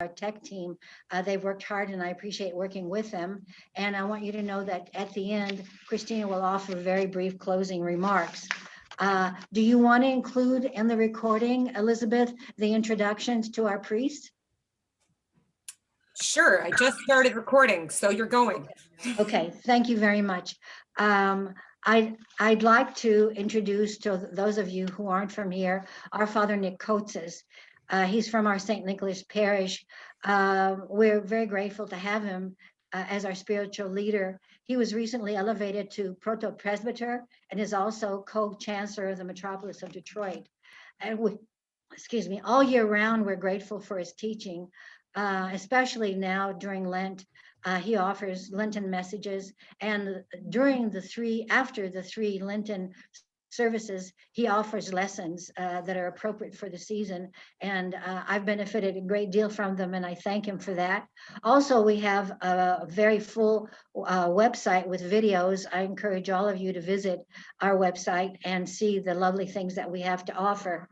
our tech team. They've worked hard and I appreciate working with them. And I want you to know that at the end, Christina will offer very brief closing remarks. Do you want to include in the recording, Elizabeth, the introductions to our priests? Sure, I just started recording, so you're going. Okay, thank you very much. I'd like to introduce to those of you who aren't from here, our Father Nick Coates. He's from our St. Nicholas Parish. We're very grateful to have him as our spiritual leader. He was recently elevated to proto-presbyter and is also co-chancellor of the metropolis of Detroit. And excuse me, all year round, we're grateful for his teaching, especially now during Lent. He offers Lenten messages, and after the three Lenten services, he offers lessons that are appropriate for the season. And I've benefited a great deal from them, and I thank him for that. Also, we have a very full website with videos. I encourage all of you to visit our website and see the lovely things that we have to offer.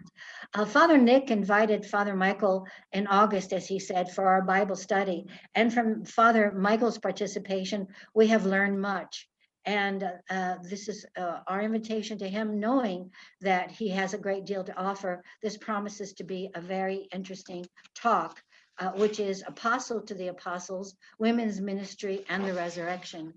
Father Nick invited Father Michael in August, as he said, for our Bible study. And from Father Michael's participation, we have learned much. And this is our invitation to him, knowing that he has a great deal to offer. This promises to be a very interesting talk, which is Apostle to the Apostles, Women's Ministry, and the Resurrection.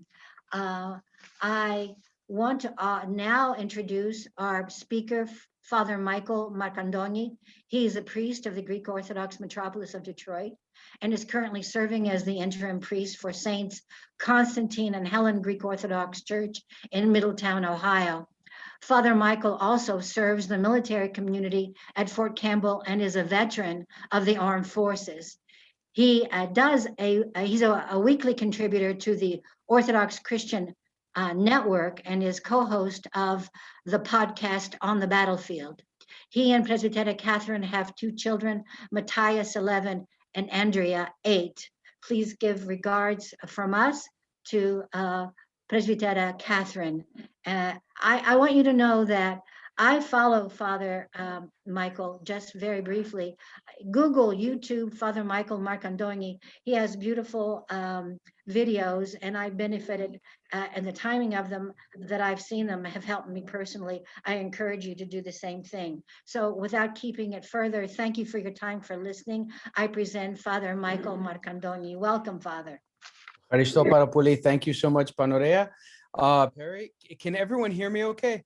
I want to now introduce our speaker, Father Michael Marcandoni. He is a priest of the Greek Orthodox metropolis of Detroit and is currently serving as the interim priest for Saints Constantine and Helen Greek Orthodox Church in Middletown, Ohio. Father Michael also serves the military community at Fort Campbell and is a veteran of the armed forces. He's a weekly contributor to the Orthodox Christian Network and is co-host of the podcast On the Battlefield. He and Presbytera Catherine have two children, Matthias 11 and Andrea 8. Please give regards from us to Presbytera Catherine. I want you to know that I follow Father Michael just very briefly. Google YouTube Father Michael Marcandoni. He has beautiful videos, and I've benefited, and the timing of them that I've seen them have helped me personally. I encourage you to do the same thing. So without keeping it further, thank you for your time for listening. I present Father Michael Marcandoni. Welcome, Father. Thank you so much, Panorea. Perry, can everyone hear me okay?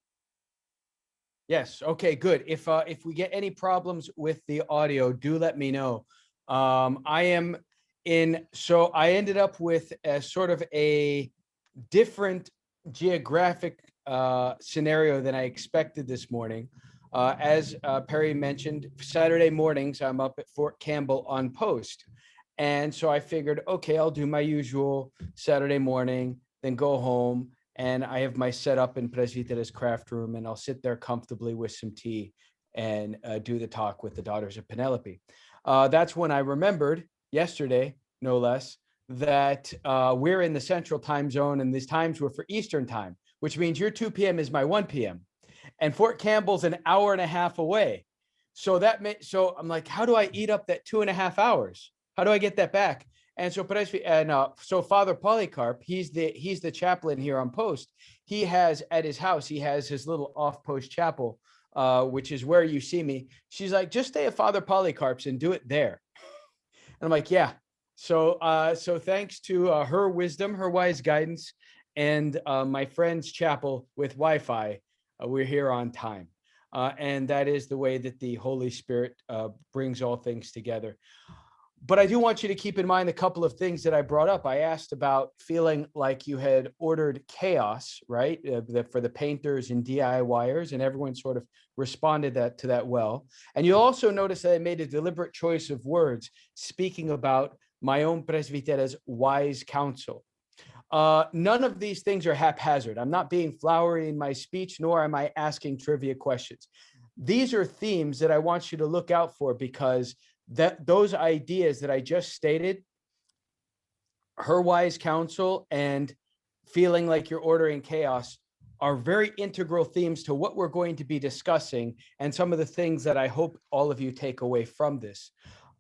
Yes. Okay, good. If we get any problems with the audio, do let me know. I ended up with a sort of a different geographic scenario than I expected this morning. As Perry mentioned, Saturday mornings, I'm up at Fort Campbell on post. And so I figured, okay, I'll do my usual Saturday morning, then go home. And I have my setup in Presbytera's craft room, and I'll sit there comfortably with some tea and do the talk with the daughters of Penelope. That's when I remembered yesterday, no less, that we're in the central time zone, and these times were for Eastern time, which means your 2 p.m. is my 1 p.m. And Fort Campbell's an hour and a half away. So so I'm like, how do I eat up that 2.5 hours? How do I get that back? And so, so Father Polycarp, he's the chaplain here on post. He has at his house, he has his little off-post chapel, which is where you see me. She's like, just stay at Father Polycarp's and do it there. And I'm like, yeah. So thanks to her wisdom, her wise guidance, and my friend's chapel with Wi-Fi, we're here on time. And that is the way that the Holy Spirit brings all things together. But I do want you to keep in mind a couple of things that I brought up. I asked about feeling like you had ordered chaos, right? For the painters and DIYers, and everyone sort of responded to that well. And you'll also notice that I made a deliberate choice of words speaking about my own presbytera's wise counsel. None of these things are haphazard. I'm not being flowery in my speech, nor am I asking trivia questions. These are themes that I want you to look out for, because those ideas that I just stated, her wise counsel and feeling like you're ordering chaos, are very integral themes to what we're going to be discussing and some of the things that I hope all of you take away from this.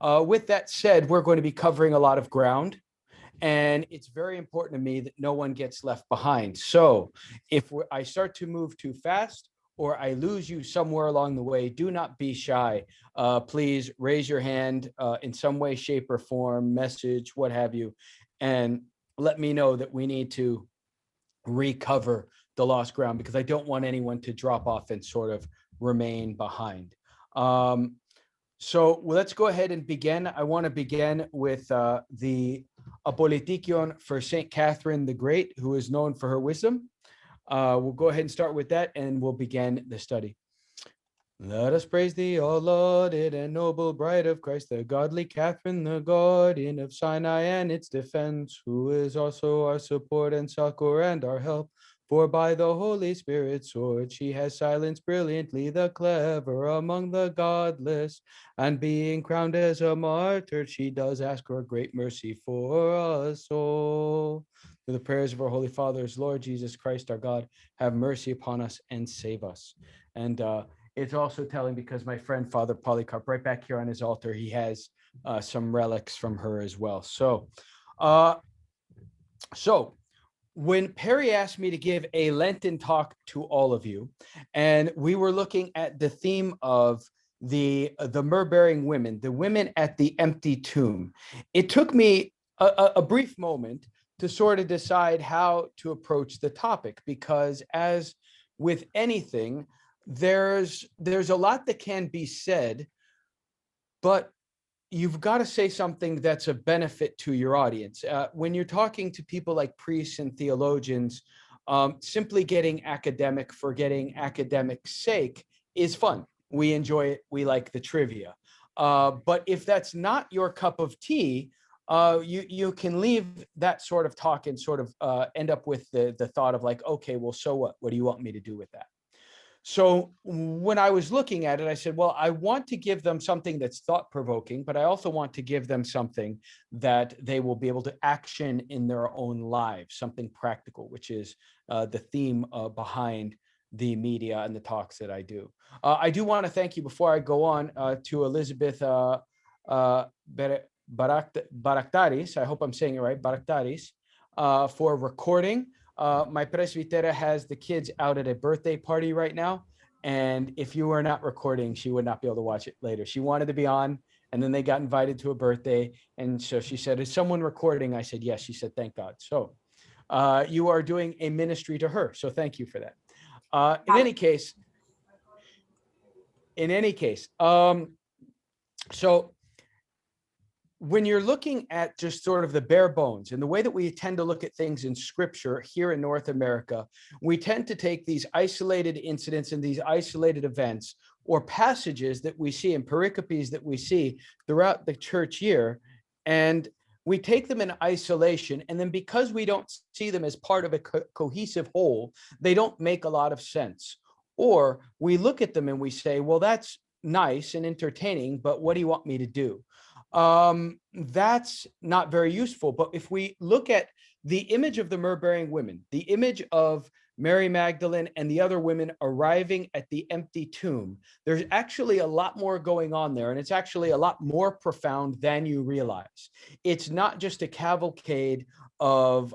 With that said, we're going to be covering a lot of ground, and it's very important to me that no one gets left behind. So if I start to move too fast or I lose you somewhere along the way, do not be shy. Please raise your hand in some way, shape, or form, message, what have you, and let me know that we need to recover the lost ground, because I don't want anyone to drop off and sort of remain behind. So let's go ahead and begin. I want to begin with the Apolitikion for St. Catherine the Great, who is known for her wisdom. We'll go ahead and start with that, and we'll begin the study. Let us praise thee, O lauded and noble bride of Christ, the godly Catherine, the guardian of Sinai and its defense, who is also our support and succor and our help. For by the Holy Spirit's sword she has silenced brilliantly the clever among the godless, and being crowned as a martyr, she does ask her great mercy for us all. Through the prayers of our Holy Fathers, Lord Jesus Christ, our God, have mercy upon us and save us. And it's also telling, because my friend Father Polycarp, right back here on his altar, he has some relics from her as well. So when Perry asked me to give a Lenten talk to all of you, and we were looking at the theme of the myrrh-bearing women, the women at the empty tomb, it took me a brief moment to sort of decide how to approach the topic, because as with anything, there's a lot that can be said, but you've got to say something that's a benefit to your audience. When you're talking to people like priests and theologians, simply getting academic for getting academic's sake is fun. We enjoy it. We like the trivia. But if that's not your cup of tea, you can leave that sort of talk and sort of end up with the thought of like, okay, well, so what? What do you want me to do with that? So when I was looking at it, I said, well, I want to give them something that's thought-provoking, but I also want to give them something that they will be able to action in their own lives, something practical, which is the theme behind the media and the talks that I do. I do want to thank you before I go on to Elizabeth Baraktaris, I hope I'm saying it right, Baraktaris, for recording. My presbytera has the kids out at a birthday party right now. And if you were not recording, she would not be able to watch it later. She wanted to be on, and then they got invited to a birthday. And so she said, is someone recording? I said, yes. She said, thank God. So you are doing a ministry to her. So thank you for that. In any case, so when you're looking at just sort of the bare bones and the way that we tend to look at things in scripture here in North America, we tend to take these isolated incidents and these isolated events or passages that we see in pericopes that we see throughout the church year, and we take them in isolation. And then because we don't see them as part of a cohesive whole, they don't make a lot of sense. Or we look at them and we say, well, that's nice and entertaining, but what do you want me to do? That's not very useful. But if we look at the image of the myrrh-bearing women, the image of Mary Magdalene and the other women arriving at the empty tomb, there's actually a lot more going on there, and it's actually a lot more profound than you realize. It's not just a cavalcade of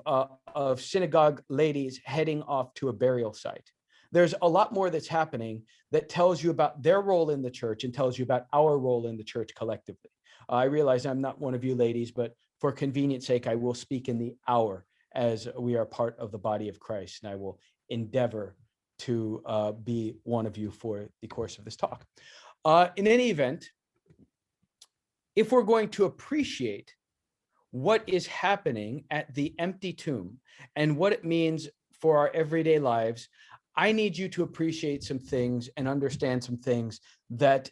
synagogue ladies heading off to a burial site. There's a lot more that's happening that tells you about their role in the church and tells you about our role in the church collectively. I realize I'm not one of you ladies, but for convenience sake, I will speak in the hour as we are part of the body of Christ, and I will endeavor to be one of you for the course of this talk. In any event, if we're going to appreciate what is happening at the empty tomb and what it means for our everyday lives, I need you to appreciate some things and understand some things that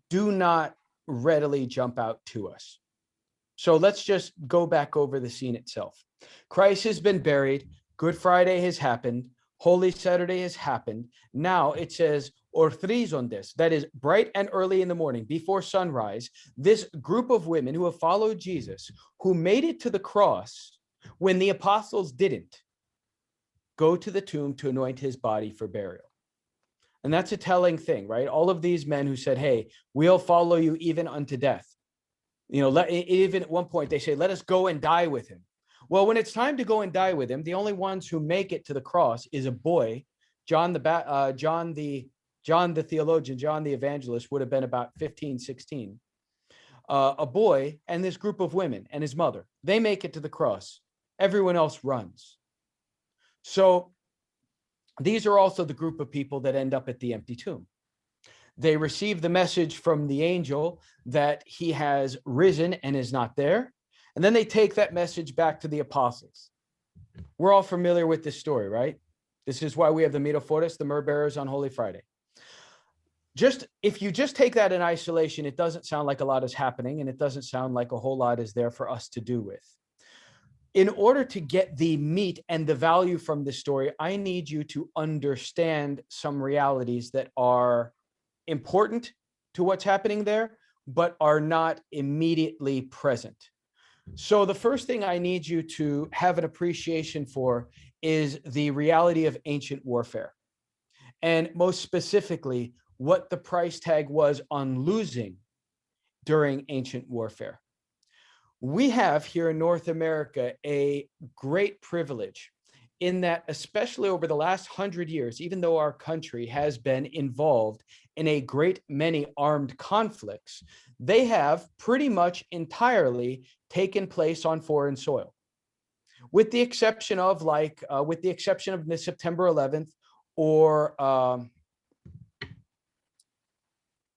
do not readily jump out to us. So let's just go back over the scene itself. Christ has been buried. Good Friday has happened. Holy Saturday has happened. Now it says, orthrizondes, that is bright and early in the morning, before sunrise, this group of women who have followed Jesus, who made it to the cross when the apostles didn't, go to the tomb to anoint his body for burial. And that's a telling thing, right? All of these men who said, hey, we'll follow you even unto death. Even at one point they say, let us go and die with him. Well, when it's time to go and die with him, the only ones who make it to the cross is a boy. John the theologian, John the evangelist would have been about 15, 16. A boy and this group of women and his mother, they make it to the cross. Everyone else runs. So these are also the group of people that end up at the empty tomb. They receive the message from the angel that he has risen and is not there. And then they take that message back to the apostles. We're all familiar with this story, right? This is why we have the Miraphores, the myrrh bearers on Holy Friday. If you just take that in isolation, it doesn't sound like a lot is happening, and it doesn't sound like a whole lot is there for us to do with. In order to get the meat and the value from this story, I need you to understand some realities that are important to what's happening there, but are not immediately present. So the first thing I need you to have an appreciation for is the reality of ancient warfare. And most specifically, what the price tag was on losing during ancient warfare. We have here in North America a great privilege in that, especially over the last 100 years, even though our country has been involved in a great many armed conflicts, they have pretty much entirely taken place on foreign soil, with the exception of the September 11th or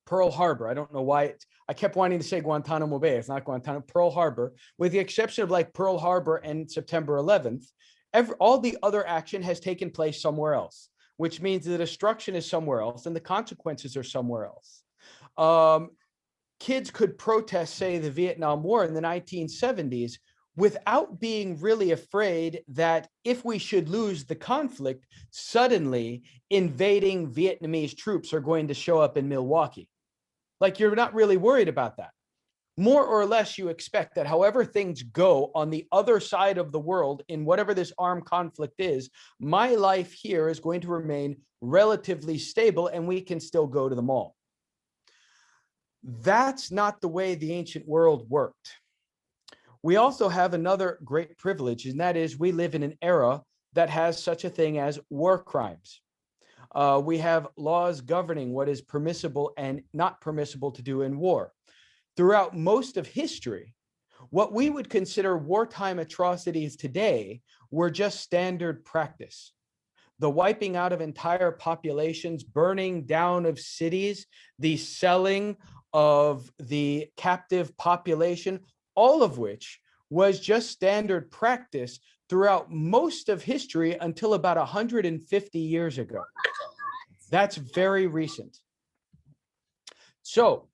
Pearl Harbor. I don't know why I kept wanting to say Guantanamo Bay. It's not Guantanamo, Pearl Harbor, with the exception of like Pearl Harbor and September 11th. All the other action has taken place somewhere else, which means the destruction is somewhere else and the consequences are somewhere else. Kids could protest, say, the Vietnam War in the 1970s without being really afraid that if we should lose the conflict, suddenly invading Vietnamese troops are going to show up in Milwaukee. Like, you're not really worried about that. More or less, you expect that however things go on the other side of the world in whatever this armed conflict is, my life here is going to remain relatively stable and we can still go to the mall. That's not the way the ancient world worked. We also have another great privilege, and that is we live in an era that has such a thing as war crimes. We have laws governing what is permissible and not permissible to do in war. Throughout most of history, what we would consider wartime atrocities today were just standard practice. The wiping out of entire populations, burning down of cities, the selling of the captive population, all of which was just standard practice throughout most of history until about 150 years ago. That's very recent. So,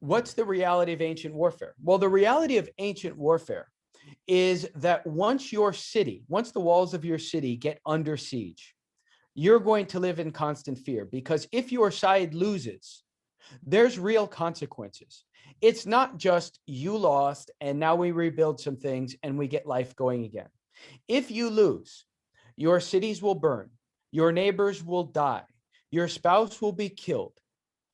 what's the reality of ancient warfare? Well, the reality of ancient warfare is that once the walls of your city get under siege, you're going to live in constant fear, because if your side loses, there's real consequences. It's not just you lost and now we rebuild some things and we get life going again. If you lose, your cities will burn, your neighbors will die, your spouse will be killed,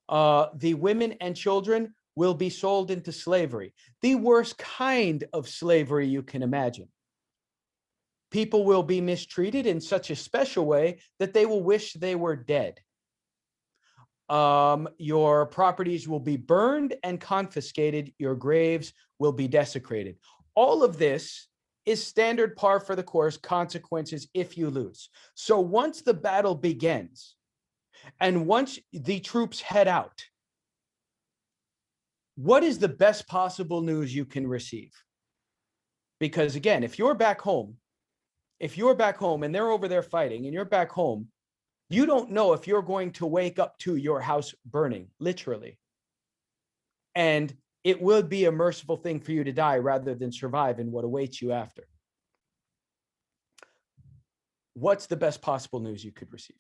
the women and children will be sold into slavery, the worst kind of slavery you can imagine. People will be mistreated in such a special way that they will wish they were dead. Your properties will be burned and confiscated. Your graves will be desecrated. All of this is standard par for the course consequences if you lose. So once the battle begins and once the troops head out, what is the best possible news you can receive? Because again, if you're back home and they're over there fighting and you're back home, you don't know if you're going to wake up to your house burning, literally. And it will be a merciful thing for you to die rather than survive in what awaits you after. What's the best possible news you could receive?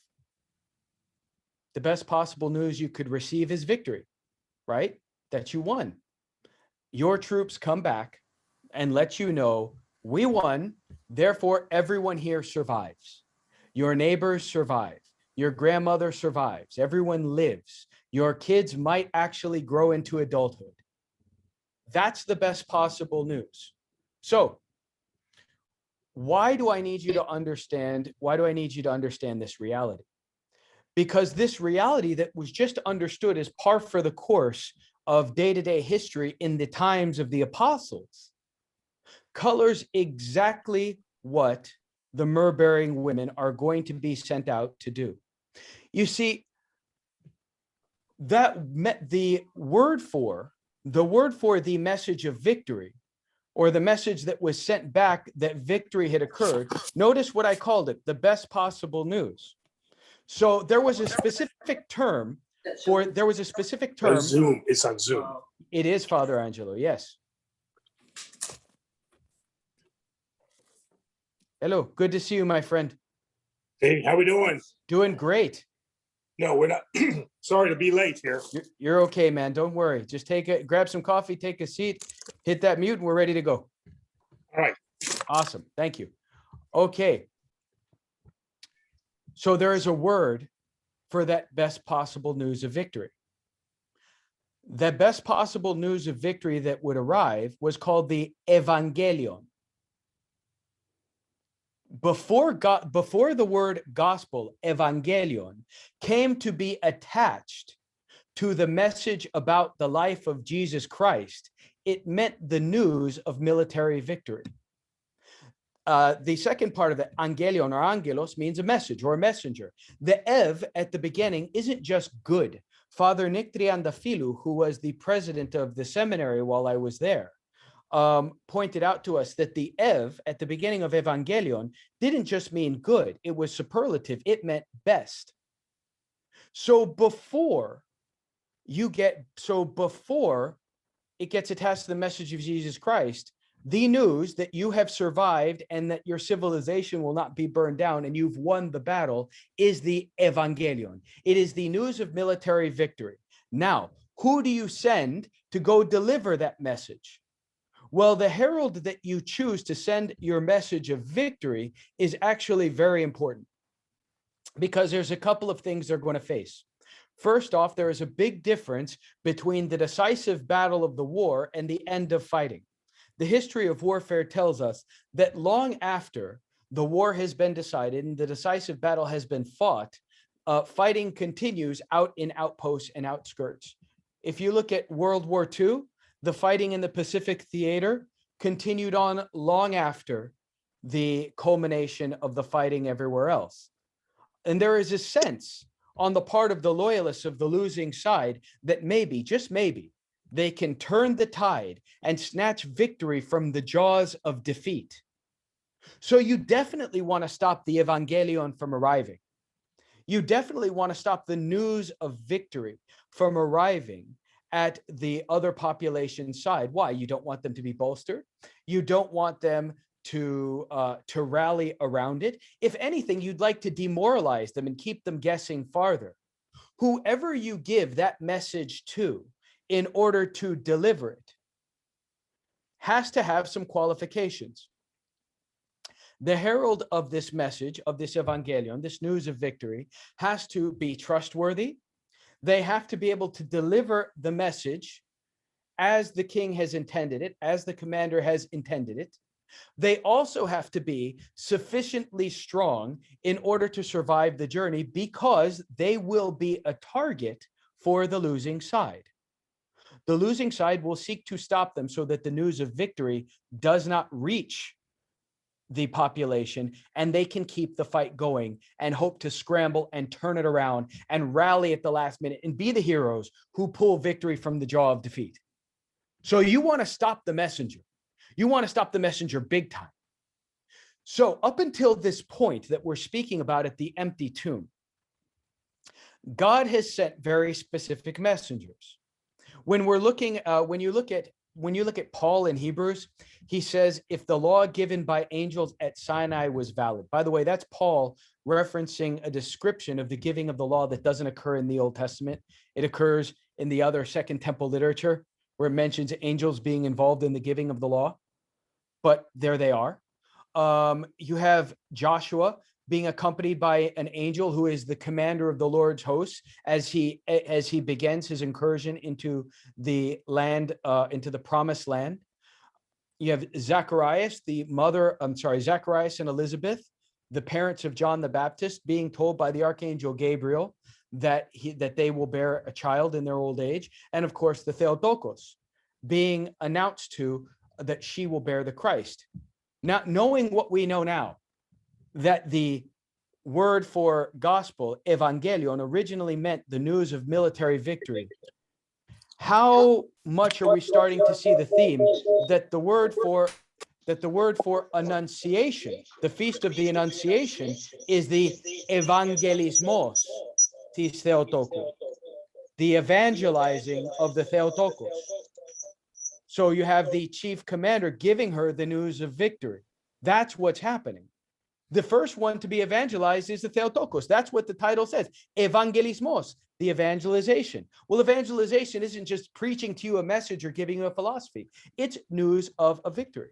The best possible news you could receive is victory, right? That you won. Your troops come back and let you know, we won, therefore everyone here survives. Your neighbors survive. Your grandmother survives. Everyone lives. Your kids might actually grow into adulthood. That's the best possible news. So why do I need you to understand? Why do I need you to understand this reality? Because this reality that was just understood as par for the course of day-to-day history in the times of the apostles colors exactly what the myrrh-bearing women are going to be sent out to do. You see, the word for the message of victory, or the message that was sent back that victory had occurred, notice what I called it, the best possible news. So there was a specific term Zoom. It's on Zoom. It is, Father Angelo, yes. Hello, good to see you, my friend. Hey, how we doing? Doing great. No, we're not. Sorry to be late here. You're okay, man. Don't worry. Just grab some coffee, take a seat, hit that mute, and we're ready to go. All right. Awesome. Thank you. Okay. So there is a word for that best possible news of victory. The best possible news of victory that would arrive was called the Evangelion. Before the word gospel, Evangelion, came to be attached to the message about the life of Jesus Christ, it meant the news of military victory. The second part of it, angelion or angelos, means a message or a messenger. The Ev at the beginning isn't just good. Father Nick Triandafilu, who was the president of the seminary while I was there, pointed out to us that the Ev at the beginning of Evangelion didn't just mean good. It was superlative. It meant best. So before it gets attached to the message of Jesus Christ, the news that you have survived and that your civilization will not be burned down and you've won the battle is the Evangelion. It is the news of military victory. Now, who do you send to go deliver that message? Well, the herald that you choose to send your message of victory is actually very important, because there's a couple of things they're going to face. First off, there is a big difference between the decisive battle of the war and the end of fighting. The history of warfare tells us that long after the war has been decided and the decisive battle has been fought, fighting continues out in outposts and outskirts. If you look at World War II, the fighting in the Pacific Theater continued on long after the culmination of the fighting everywhere else. And there is a sense on the part of the loyalists of the losing side that maybe, just maybe, they can turn the tide and snatch victory from the jaws of defeat. So you definitely want to stop the Evangelion from arriving. You definitely want to stop the news of victory from arriving at the other population side. Why? You don't want them to be bolstered. You don't want them to rally around it. If anything, you'd like to demoralize them and keep them guessing farther. Whoever you give that message to in order to deliver it has to have some qualifications. The herald of this message, of this Evangelion, this news of victory, has to be trustworthy. They have to be able to deliver the message as the king has intended it, as the commander has intended it. They also have to be sufficiently strong in order to survive the journey, because they will be a target for the losing side. The losing side will seek to stop them so that the news of victory does not reach the population and they can keep the fight going and hope to scramble and turn it around and rally at the last minute and be the heroes who pull victory from the jaw of defeat. So you want to stop the messenger. You want to stop the messenger big time. So up until this point that we're speaking about at the empty tomb, God has sent very specific messengers. When we're looking, when you look at Paul in Hebrews, he says, if the law given by angels at Sinai was valid. By the way, that's Paul referencing a description of the giving of the law that doesn't occur in the Old Testament. It occurs in the other Second Temple literature, where it mentions angels being involved in the giving of the law. But there they are. You have Joshua being accompanied by an angel who is the commander of the Lord's hosts as he begins his incursion into the land, into the promised land. You have Zacharias and Elizabeth, the parents of John the Baptist, being told by the archangel Gabriel that they will bear a child in their old age. And of course, the Theotokos being announced to that she will bear the Christ. Now, knowing what we know now, that the word for gospel, evangelion, originally meant the news of military victory, how much are we starting to see the theme that the word for annunciation, the feast of the annunciation, is the evangelismos tis Theotokos, the evangelizing of the Theotokos. So you have the chief commander giving her the news of victory. That's what's happening. The first one to be evangelized is the Theotokos. That's what the title says, evangelismos, the evangelization. Well, evangelization isn't just preaching to you a message or giving you a philosophy. It's news of a victory.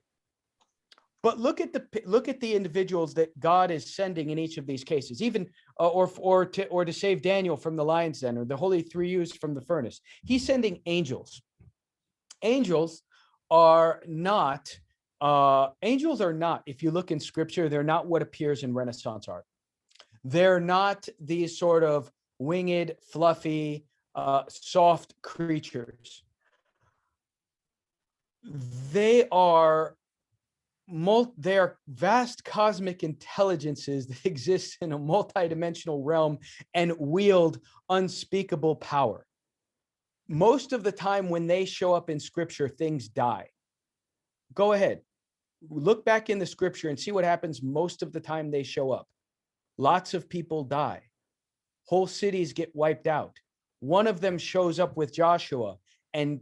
But look at the individuals that God is sending in each of these cases, even or to save Daniel from the lion's den, or the holy three youths from the furnace. He's sending angels. Angels are not, if you look in scripture, they're not what appears in Renaissance art. They're not these sort of winged, fluffy, soft creatures. They are vast cosmic intelligences that exist in a multidimensional realm and wield unspeakable power. Most of the time when they show up in scripture, things die. Go ahead, look back in the scripture and see what happens most of the time they show up. Lots of people die. Whole cities get wiped out. One of them shows up with Joshua and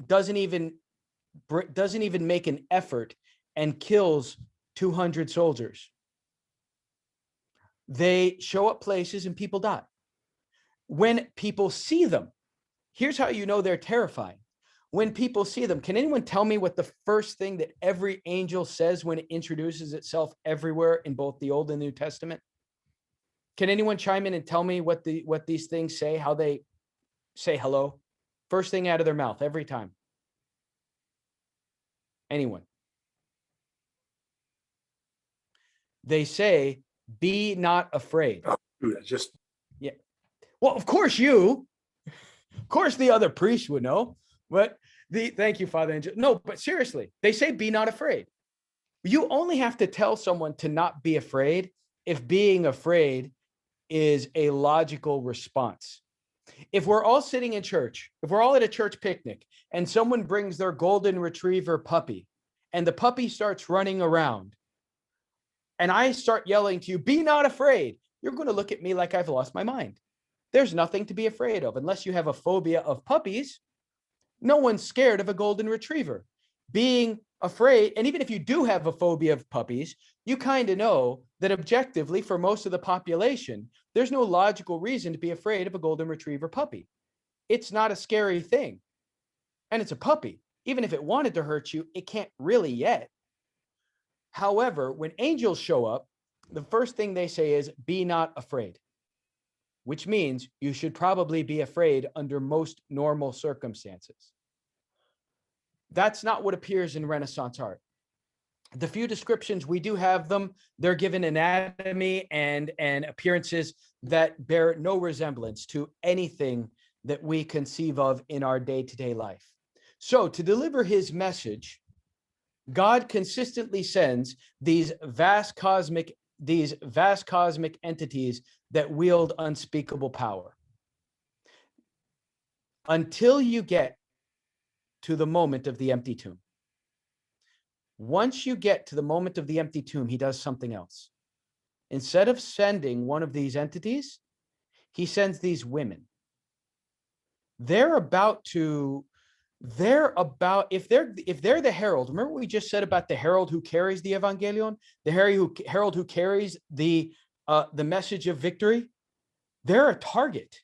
doesn't even make an effort and kills 200 soldiers. They show up places and people die. When people see them, here's how you know they're terrifying. When people see them, can anyone tell me what the first thing that every angel says when it introduces itself everywhere in both the Old and New Testament? Can anyone chime in and tell me what these things say, how they say hello? First thing out of their mouth every time. Anyone? They say, "Be not afraid." Yeah. Well, of course of course the other priests would know, but thank you, Father Angel. No, but seriously, they say, "Be not afraid." You only have to tell someone to not be afraid if being afraid is a logical response. If we're all sitting in church, if we're all at a church picnic and someone brings their golden retriever puppy and the puppy starts running around and I start yelling to you, "Be not afraid," you're going to look at me like I've lost my mind. There's nothing to be afraid of unless you have a phobia of puppies. No one's scared of a golden retriever. Being afraid, and even if you do have a phobia of puppies, you kind of know that objectively for most of the population, there's no logical reason to be afraid of a golden retriever puppy. It's not a scary thing. And it's a puppy. Even if it wanted to hurt you, it can't really yet. However, when angels show up, the first thing they say is, "Be not afraid," which means you should probably be afraid under most normal circumstances. That's not what appears in Renaissance art. The few descriptions we do have them, they're given anatomy and appearances that bear no resemblance to anything that we conceive of in our day-to-day life. So to deliver his message, God consistently sends these vast cosmic entities that wield unspeakable power. Until you get to the moment of the empty tomb. Once you get to the moment of the empty tomb, he does something else. Instead of sending one of these entities, he sends these women. If they're the herald, remember what we just said about the herald who carries the evangelion, the herald who carries the message of victory? They're a target.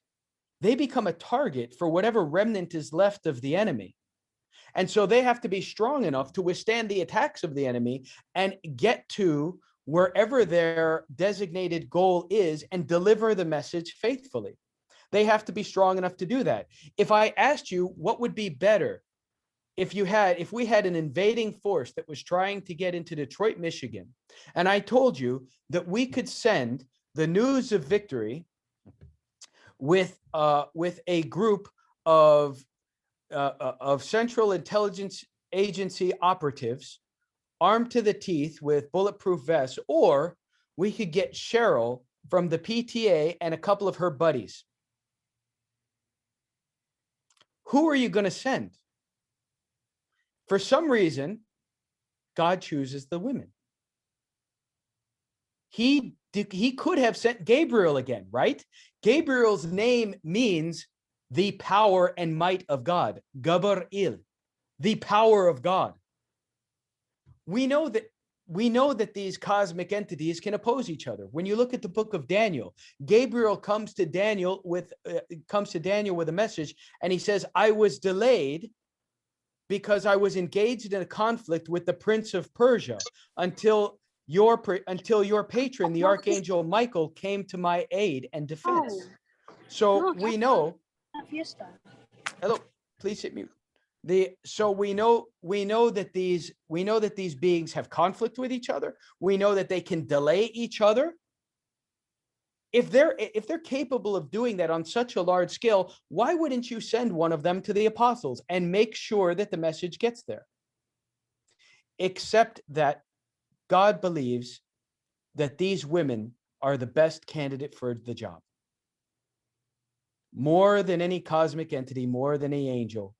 They become a target for whatever remnant is left of the enemy. And so they have to be strong enough to withstand the attacks of the enemy and get to wherever their designated goal is and deliver the message faithfully. They have to be strong enough to do that. If I asked you what would be better if we had an invading force that was trying to get into Detroit, Michigan, and I told you that we could send the news of victory with a group of Central Intelligence Agency operatives armed to the teeth with bulletproof vests, or we could get Cheryl from the PTA and a couple of her buddies. Who are you going to send? For some reason, God chooses the women. He could have sent Gabriel again, right? Gabriel's name means the power and might of God. Gabriel, the power of God. We know that these cosmic entities can oppose each other. When you look at the book of Daniel, Gabriel comes to Daniel with a message, and he says, "I was delayed because I was engaged in a conflict with the prince of Persia until your patron, the archangel Michael, came to my aid and defense." So we know. Hello, please hit mute. So we know that these beings have conflict with each other. We know that they can delay each other. If they're capable of doing that on such a large scale, why wouldn't you send one of them to the apostles and make sure that the message gets there? Except that God believes that these women are the best candidate for the job. More than any cosmic entity, more than any angel,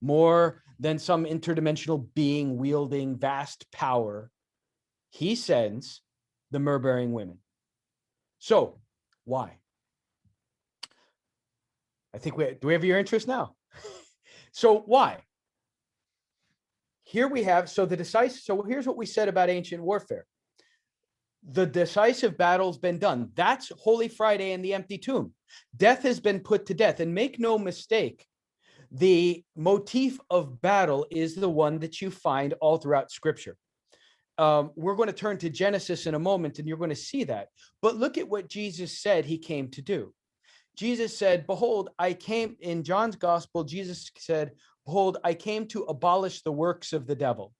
more than some interdimensional being wielding vast power, he sends the myrrh-bearing women. So why? I think do we have your interest now? So why? Here we have, so here's what we said about ancient warfare. The decisive battle's been done. That's Holy Friday and the empty tomb. Death has been put to death. And make no mistake, the motif of battle is the one that you find all throughout Scripture. We're going to turn to Genesis in a moment, and you're going to see that. But look at what Jesus said he came to do. Jesus said, "Behold, I came," in John's gospel, Jesus said, "Behold, I came to abolish the works of the devil.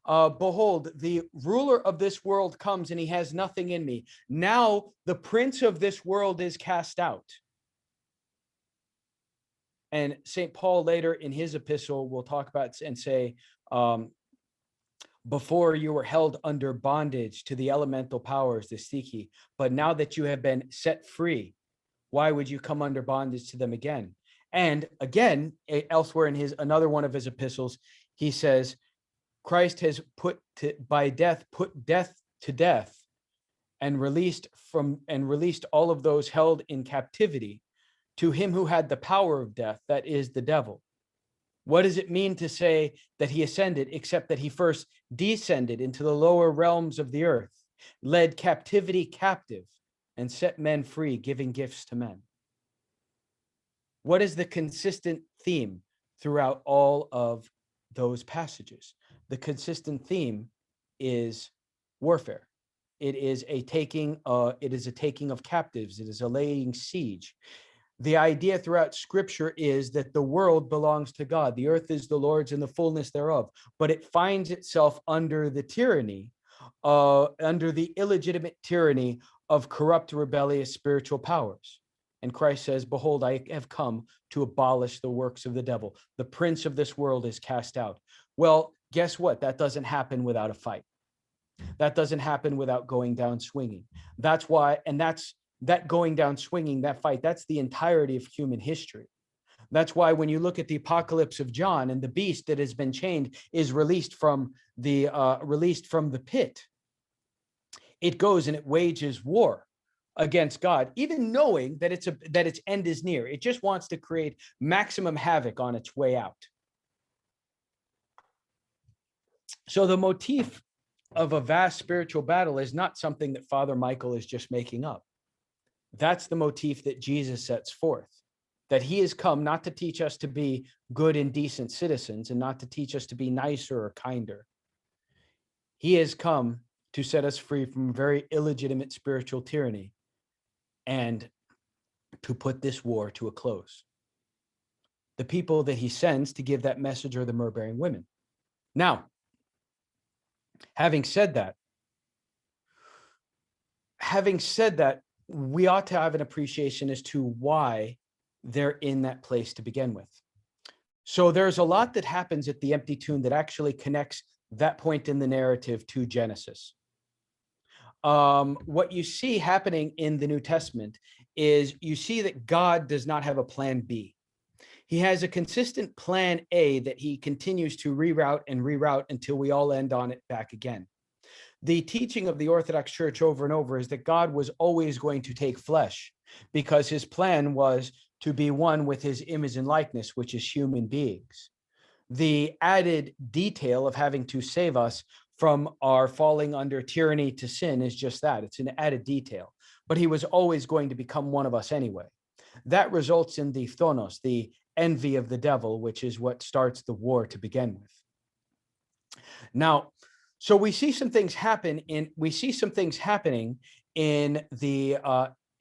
Behold, the ruler of this world comes, and he has nothing in me. Now the prince of this world is cast out." And St. Paul later in his epistle will talk about and say, "Before you were held under bondage to the elemental powers, the Psyche, but now that you have been set free, why would you come under bondage to them again?" And again, elsewhere in another one of his epistles, he says, "Christ has put death to death, and released all of those held in captivity to him who had the power of death, that is the devil." What does it mean to say that he ascended, except that he first descended into the lower realms of the earth, led captivity captive, and set men free, giving gifts to men? What is the consistent theme throughout all of those passages? The consistent theme is warfare. It is a taking of captives. It is a laying siege. The idea throughout Scripture is that the world belongs to God. The earth is the Lord's and the fullness thereof, but it finds itself under the tyranny, under the illegitimate tyranny of corrupt, rebellious spiritual powers. And Christ says, "Behold, I have come to abolish the works of the devil. The prince of this world is cast out." Well, guess what? That doesn't happen without a fight. That doesn't happen without going down swinging. That's why, and that going down swinging, that fight, that's the entirety of human history. That's why when you look at the Apocalypse of John, and the beast that has been chained is released from the pit, it goes and it wages war against God, even knowing that its end is near. It just wants to create maximum havoc on its way out. So the motif of a vast spiritual battle is not something that Father Michael is just making up. That's the motif that Jesus sets forth, that he has come not to teach us to be good and decent citizens and not to teach us to be nicer or kinder. He has come to set us free from very illegitimate spiritual tyranny and to put this war to a close. The people that he sends to give that message are the myrrh-bearing women. Now, having said that, we ought to have an appreciation as to why they're in that place to begin with. So there's a lot that happens at the empty tomb that actually connects that point in the narrative to Genesis. What you see happening in the New Testament is you see that God does not have a plan B. He has a consistent plan A that he continues to reroute until we all end on it back again. The teaching of the Orthodox Church over and over is that God was always going to take flesh because his plan was to be one with his image and likeness, which is human beings. The added detail of having to save us from our falling under tyranny to sin is just that. It's an added detail, but he was always going to become one of us anyway. That results in the phthonos, the envy of the devil, which is what starts the war to begin with. Now, so we see some things happening in the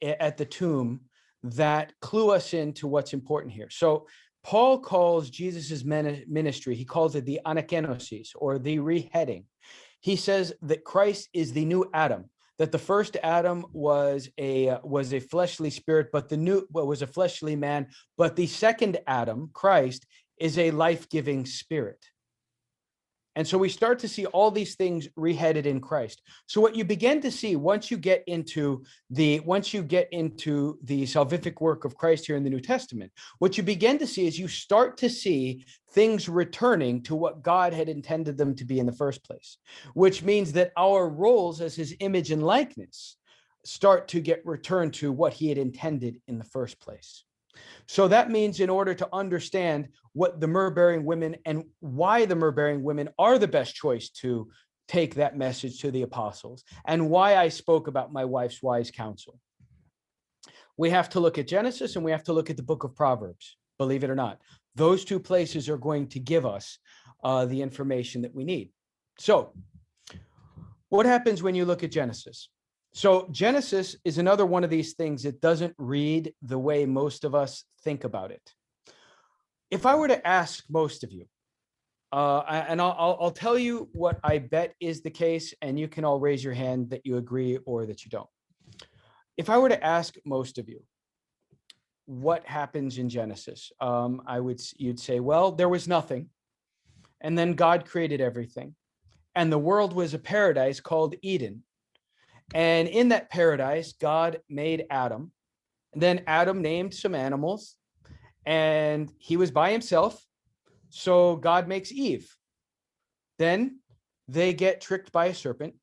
at the tomb that clue us into what's important here. So Paul calls Jesus's ministry, he calls it the anakenosis, or the reheading. He says that Christ is the new Adam, that the first Adam was a fleshly spirit, but was a fleshly man, but the second Adam, Christ, is a life-giving spirit. And so we start to see all these things reheaded in Christ. So what you begin to see once you get into the salvific work of Christ here in the New Testament, what you begin to see is you start to see things returning to what God had intended them to be in the first place, which means that our roles as his image and likeness start to get returned to what he had intended in the first place. So that means in order to understand what the myrrh-bearing women and why the myrrh-bearing women are the best choice to take that message to the apostles, and why I spoke about my wife's wise counsel, we have to look at Genesis and we have to look at the book of Proverbs, believe it or not. Those two places are going to give us the information that we need. So what happens when you look at Genesis? So Genesis is another one of these things that doesn't read the way most of us think about it. If I were to ask most of you, and I'll tell you what I bet is the case, and you can all raise your hand that you agree or that you don't. If I were to ask most of you, what happens in Genesis? You'd say, well, there was nothing, and then God created everything, and the world was a paradise called Eden. And in that paradise, God made Adam. And then Adam named some animals, and he was by himself. So God makes Eve. Then they get tricked by a serpent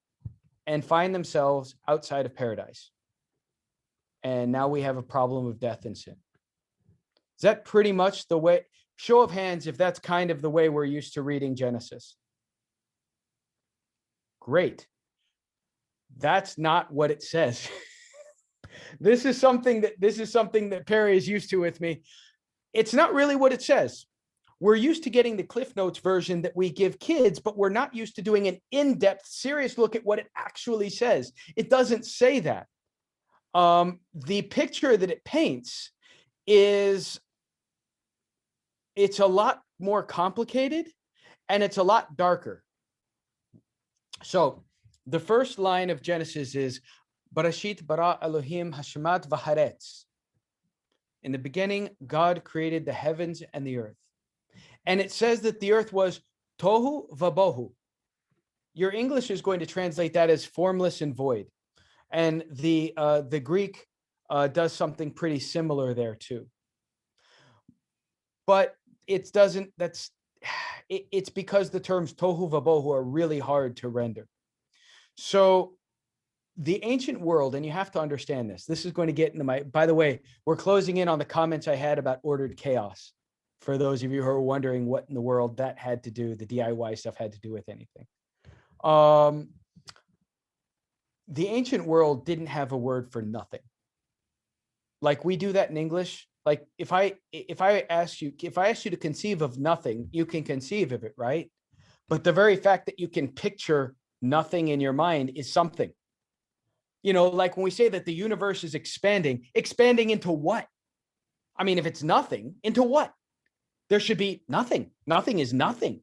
and find themselves outside of paradise. And now we have a problem of death and sin. Is that pretty much the way? Show of hands if that's kind of the way we're used to reading Genesis. Great. That's not what it says. This is something that Perry is used to with me. It's not really what it says. We're used to getting the Cliff Notes version that we give kids, but we're not used to doing an in-depth, serious look at what it actually says. It doesn't say that. The picture that it paints it's a lot more complicated and it's a lot darker. So the first line of Genesis is Barashit bara Elohim hashemat v'haretz. In the beginning, God created the heavens and the earth. And it says that the earth was tohu vabohu. Your English is going to translate that as formless and void. And the Greek does something pretty similar there too. But it's because the terms tohu vabohu are really hard to render. So the ancient world, and you have to understand this is going to get into by the way, we're closing in on the comments I had about ordered chaos. For those of you who are wondering what in the world that had to do, the DIY stuff had to do with anything. The ancient world didn't have a word for nothing. Like we do that in English. Like if I ask you to conceive of nothing, you can conceive of it, right? But the very fact that you can picture nothing in your mind is something. You know, like when we say that the universe is expanding into what? I mean, if it's nothing, into what? There should be nothing. Nothing is nothing.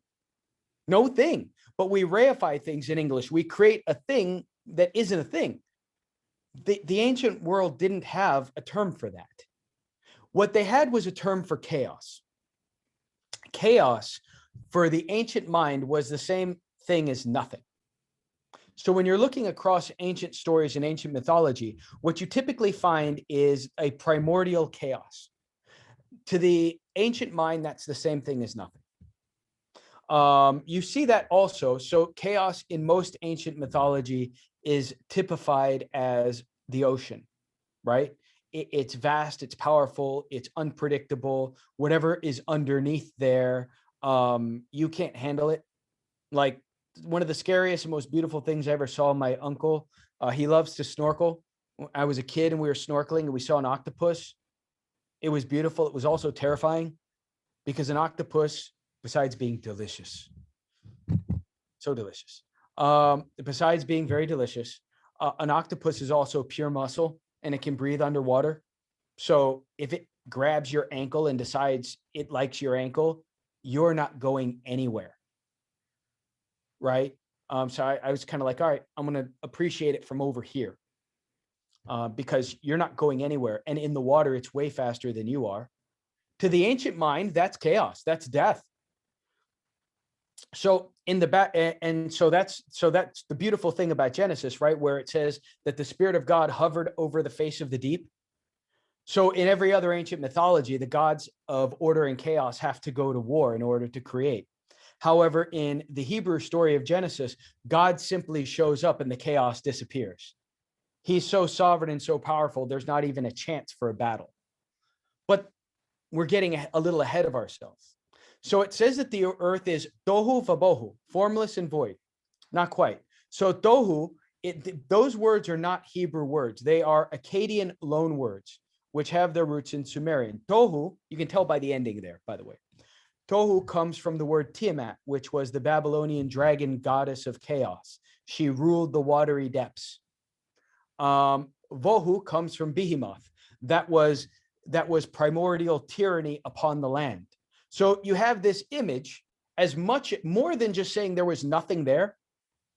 No thing. But we reify things in English. We create a thing that isn't a thing. The ancient world didn't have a term for that. What they had was a term for chaos. Chaos for the ancient mind was the same thing as nothing. So when you're looking across ancient stories and ancient mythology, what you typically find is a primordial chaos. To the ancient mind, that's the same thing as nothing. You see that also. So chaos in most ancient mythology is typified as the ocean, right? It's vast, it's powerful, it's unpredictable. Whatever is underneath there, you can't handle it. Like one of the scariest and most beautiful things I ever saw, my uncle, he loves to snorkel. I was a kid and we were snorkeling and we saw an octopus. It was beautiful. It was also terrifying because an octopus, besides being delicious, so delicious, besides being very delicious, an octopus is also pure muscle and it can breathe underwater. So if it grabs your ankle and decides it likes your ankle, you're not going anywhere. Right? So I was kind of like, all right, I'm going to appreciate it from over here because you're not going anywhere. And in the water, it's way faster than you are. To the ancient mind, that's chaos. That's death. So in the back, and so that's the beautiful thing about Genesis, right? Where it says that the Spirit of God hovered over the face of the deep. So in every other ancient mythology, the gods of order and chaos have to go to war in order to create. However, in the Hebrew story of Genesis, God simply shows up and the chaos disappears. He's so sovereign and so powerful, there's not even a chance for a battle. But we're getting a little ahead of ourselves. So it says that the earth is tohu vabohu, formless and void. Not quite. So tohu, those words are not Hebrew words. They are Akkadian loan words, which have their roots in Sumerian. Tohu, you can tell by the ending there, by the way. Tohu comes from the word Tiamat, which was the Babylonian dragon goddess of chaos. She ruled the watery depths. Vohu comes from Behemoth. That was primordial tyranny upon the land. So you have this image as much more than just saying there was nothing there.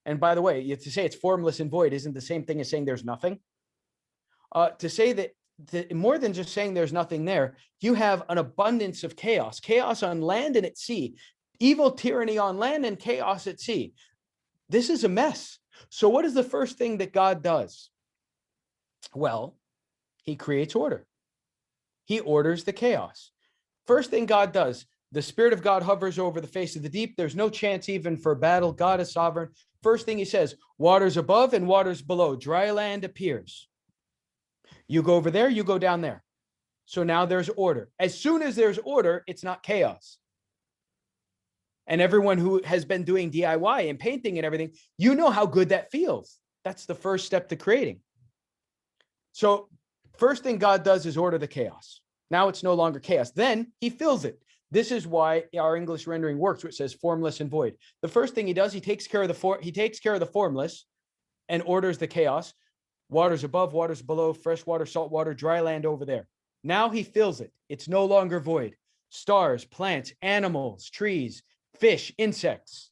And by the way, you have to say it's formless and void isn't the same thing as saying there's nothing. To say that more than just saying there's nothing there, you have an abundance of chaos on land and at sea, evil tyranny on land and chaos at sea. This is a mess. So what is the first thing that God does? Well, he creates order. He orders the chaos. First thing God does, the Spirit of God hovers over the face of the deep. There's no chance even for battle. God is sovereign. First thing he says, waters above and waters below, dry land appears. You go over there, you go down there. So now there's order. As soon as there's order, it's not chaos. And everyone who has been doing DIY and painting and everything, you know how good that feels. That's the first step to creating. So first thing God does is order the chaos. Now it's no longer chaos. Then he fills it. This is why our English rendering works, which says formless and void. The first thing he does, he takes care of the formless and orders the chaos. Waters above, waters below, fresh water, salt water, dry land over there. Now he fills it. It's no longer void. Stars, plants, animals, trees, fish, insects.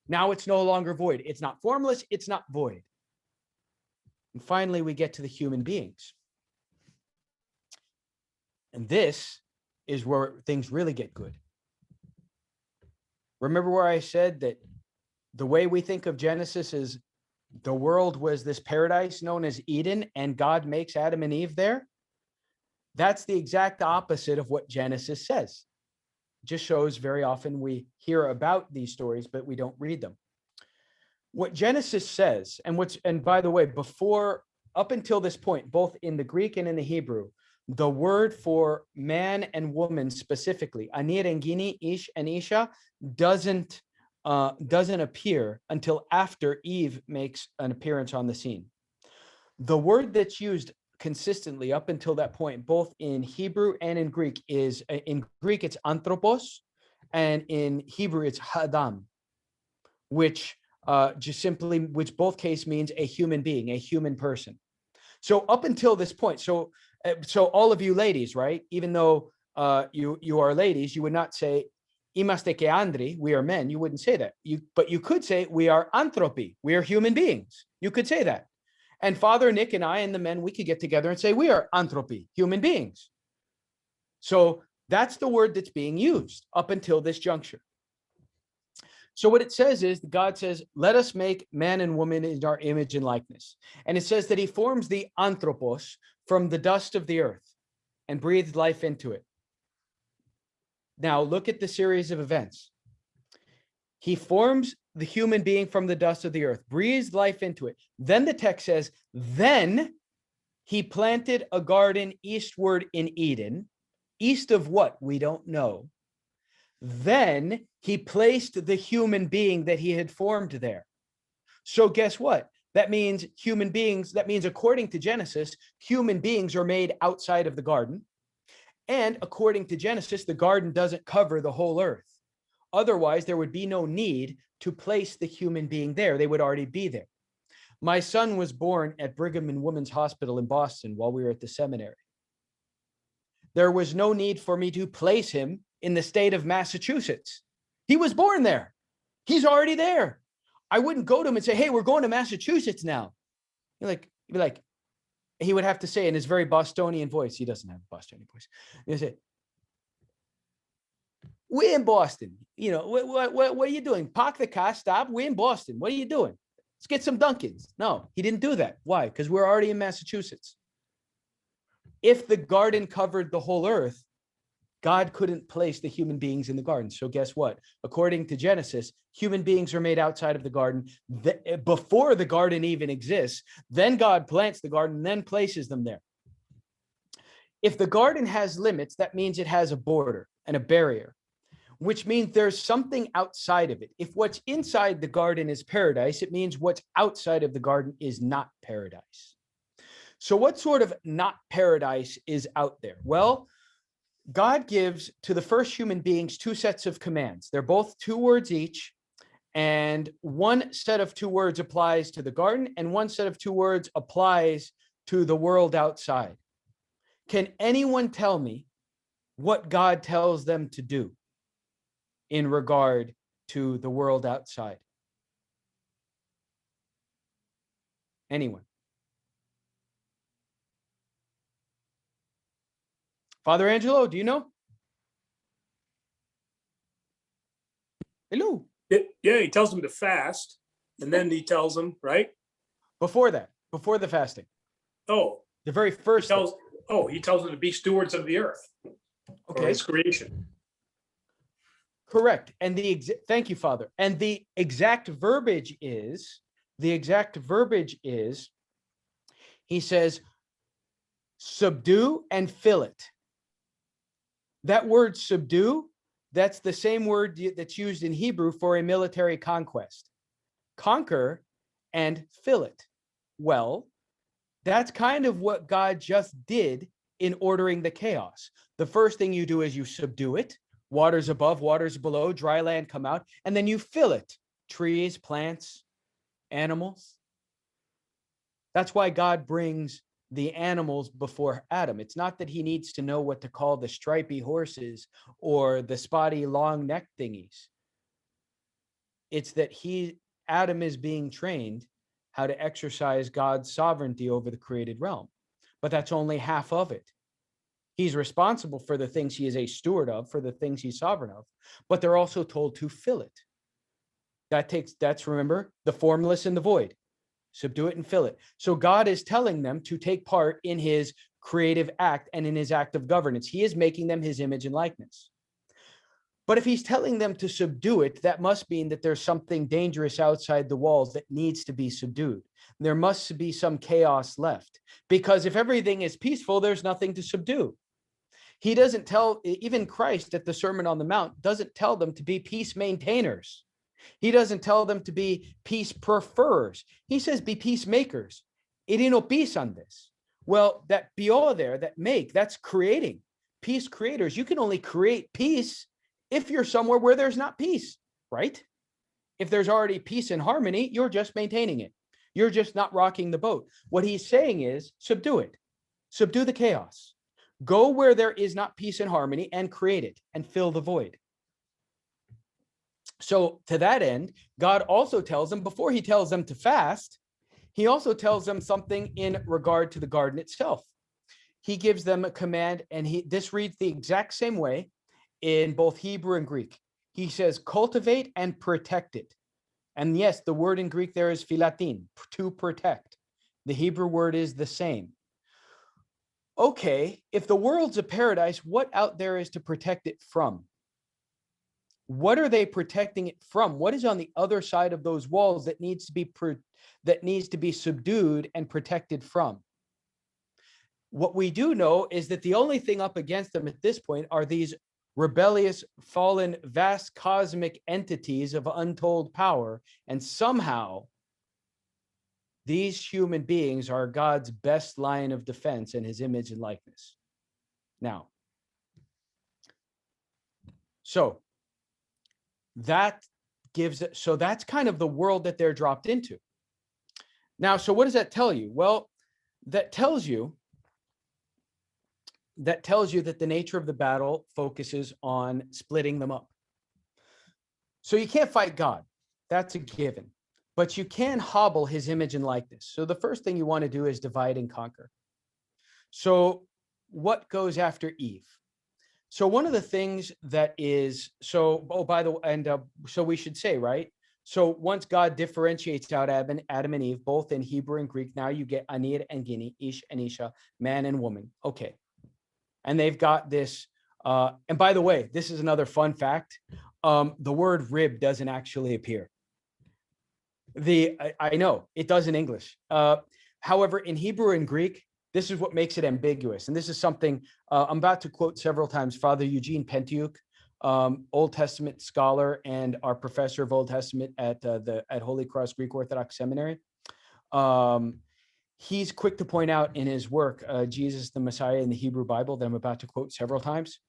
Now it's no longer void. It's not formless. It's not void. And finally, we get to the human beings. And this is where things really get good. Remember where I said that the way we think of Genesis is the world was this paradise known as Eden, and God makes Adam and Eve there? That's the exact opposite of what Genesis says. It just shows very often we hear about these stories, but we don't read them. What Genesis says, and by the way, up until this point, both in the Greek and in the Hebrew, the word for man and woman specifically, ani rengini, ish and isha, doesn't appear until after Eve makes an appearance on the scene. The word that's used consistently up until that point, both in Hebrew and in Greek, it's anthropos, and in Hebrew it's hadam, which just simply, which both case means a human being, a human person. So up until this point, so all of you ladies, right? Even though you are ladies, you would not say "Είμαστε και άντροι," we are men. You wouldn't say that. But you could say we are anthropi, we are human beings. You could say that. And Father Nick and I and the men, we could get together and say we are anthropi, human beings. So that's the word that's being used up until this juncture. So what it says is God says, let us make man and woman in our image and likeness. And it says that he forms the anthropos from the dust of the earth and breathed life into it. Now look at the series of events. He forms the human being from the dust of the earth, breathes life into it. Then the text says, then he planted a garden eastward in Eden. East of what? We don't know. Then he placed the human being that he had formed there. So guess what? That means human beings, that means according to Genesis, human beings are made outside of the garden. And according to Genesis, the garden doesn't cover the whole earth. Otherwise, there would be no need to place the human being there. They would already be there. My son was born at Brigham and Women's Hospital in Boston while we were at the seminary. There was no need for me to place him in the state of Massachusetts. He was born there. He's already there. I wouldn't go to him and say, hey, we're going to Massachusetts now. You'd be like, he would have to say in his very Bostonian voice, he doesn't have a Bostonian voice. He'd say, we're in Boston. You know, what are you doing? Park the car, stop. We're in Boston. What are you doing? Let's get some Dunkins. No, he didn't do that. Why? Because we're already in Massachusetts. If the garden covered the whole earth, God couldn't place the human beings in the garden. So guess what? According to Genesis, human beings are made outside of the garden before the garden even exists. Then God plants the garden, then places them there. If the garden has limits, that means it has a border and a barrier, which means there's something outside of it. If what's inside the garden is paradise, it means what's outside of the garden is not paradise. So what sort of not paradise is out there? Well, God gives to the first human beings two sets of commands. They're both 2 words each, and one set of 2 words applies to the garden, and one set of 2 words applies to the world outside. Can anyone tell me what God tells them to do in regard to the world outside? Anyone? Father Angelo, do you know? Hello. Yeah, he tells them to fast, and then he tells them, right? Before that, before the fasting, Oh, the very first. he tells them to be stewards of the earth. Okay. Or his creation. Correct. And thank you, Father. And the exact verbiage is, he says, subdue and fill it. That word subdue, that's the same word that's used in Hebrew for a military conquest. Conquer and fill it. Well, that's kind of what God just did in ordering the chaos. The first thing you do is you subdue it. Waters above, waters below, dry land come out, and then you fill it. Trees, plants, animals. That's why God brings the animals before Adam. It's not that he needs to know what to call the stripy horses or the spotty long neck thingies. It's that Adam is being trained how to exercise God's sovereignty over the created realm. But that's only half of it. He's responsible for the things he is a steward of, for the things he's sovereign of, but they're also told to fill it. That's remember, the formless and the void. Subdue it and fill it. So God is telling them to take part in his creative act and in his act of governance. He is making them his image and likeness. But if he's telling them to subdue it, that must mean that there's something dangerous outside the walls that needs to be subdued. There must be some chaos left, because if everything is peaceful, there's nothing to subdue. He doesn't tell, even Christ at the Sermon on the Mount doesn't tell them to be peace maintainers. He doesn't tell them to be peace preferers. He says, be peacemakers. Irino peace on this. Well, that bio there, that make, that's creating. Peace creators. You can only create peace if you're somewhere where there's not peace, right? If there's already peace and harmony, you're just maintaining it. You're just not rocking the boat. What he's saying is subdue it. Subdue the chaos. Go where there is not peace and harmony and create it and fill the void. So to that end, God also tells them, before he tells them to fast, he also tells them something in regard to the garden itself. He gives them a command, and this reads the exact same way in both Hebrew and Greek. He says, cultivate and protect it. And yes, the word in Greek there is philatin, to protect. The Hebrew word is the same. Okay, if the world's a paradise, what out there is to protect it from? What are they protecting it from? What is on the other side of those walls that needs to be subdued and protected from? What we do know is that the only thing up against them at this point are these rebellious, fallen, vast cosmic entities of untold power. And somehow these human beings are God's best line of defense in his image and likeness. Now, that's kind of the world that they're dropped into. Now, so what does that tell you? Well, that tells you that the nature of the battle focuses on splitting them up. So you can't fight God. That's a given. But you can hobble his image and likeness. So the first thing you want to do is divide and conquer. So what goes after Eve? So one of the things that is, so we should say, right? So once God differentiates out Adam and Eve, both in Hebrew and Greek, now you get Anir and Gini, Ish and Isha, man and woman. Okay. And they've got this, and by the way, this is another fun fact. The word rib doesn't actually appear. I know it does in English. However, in Hebrew and Greek, this is what makes it ambiguous. And this is something I'm about to quote several times. Father Eugene Penteuk, Old Testament scholar and our professor of Old Testament at Holy Cross Greek Orthodox Seminary. He's quick to point out in his work, Jesus the Messiah in the Hebrew Bible, that I'm about to quote several times,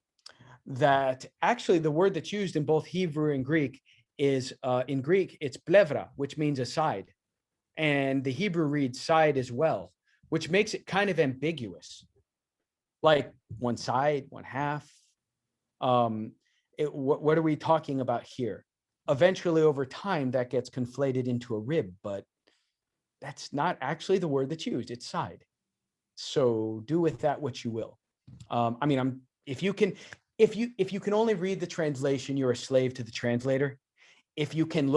that actually the word that's used in both Hebrew and Greek is, in Greek, it's plevra, which means a side. And the Hebrew reads side as well, which makes it kind of ambiguous. Like one side, one half. What are we talking about here? Eventually, over time, that gets conflated into a rib, but that's not actually the word that's used. It's side. So do with that what you will. If you can only read the translation, you're a slave to the translator. If you can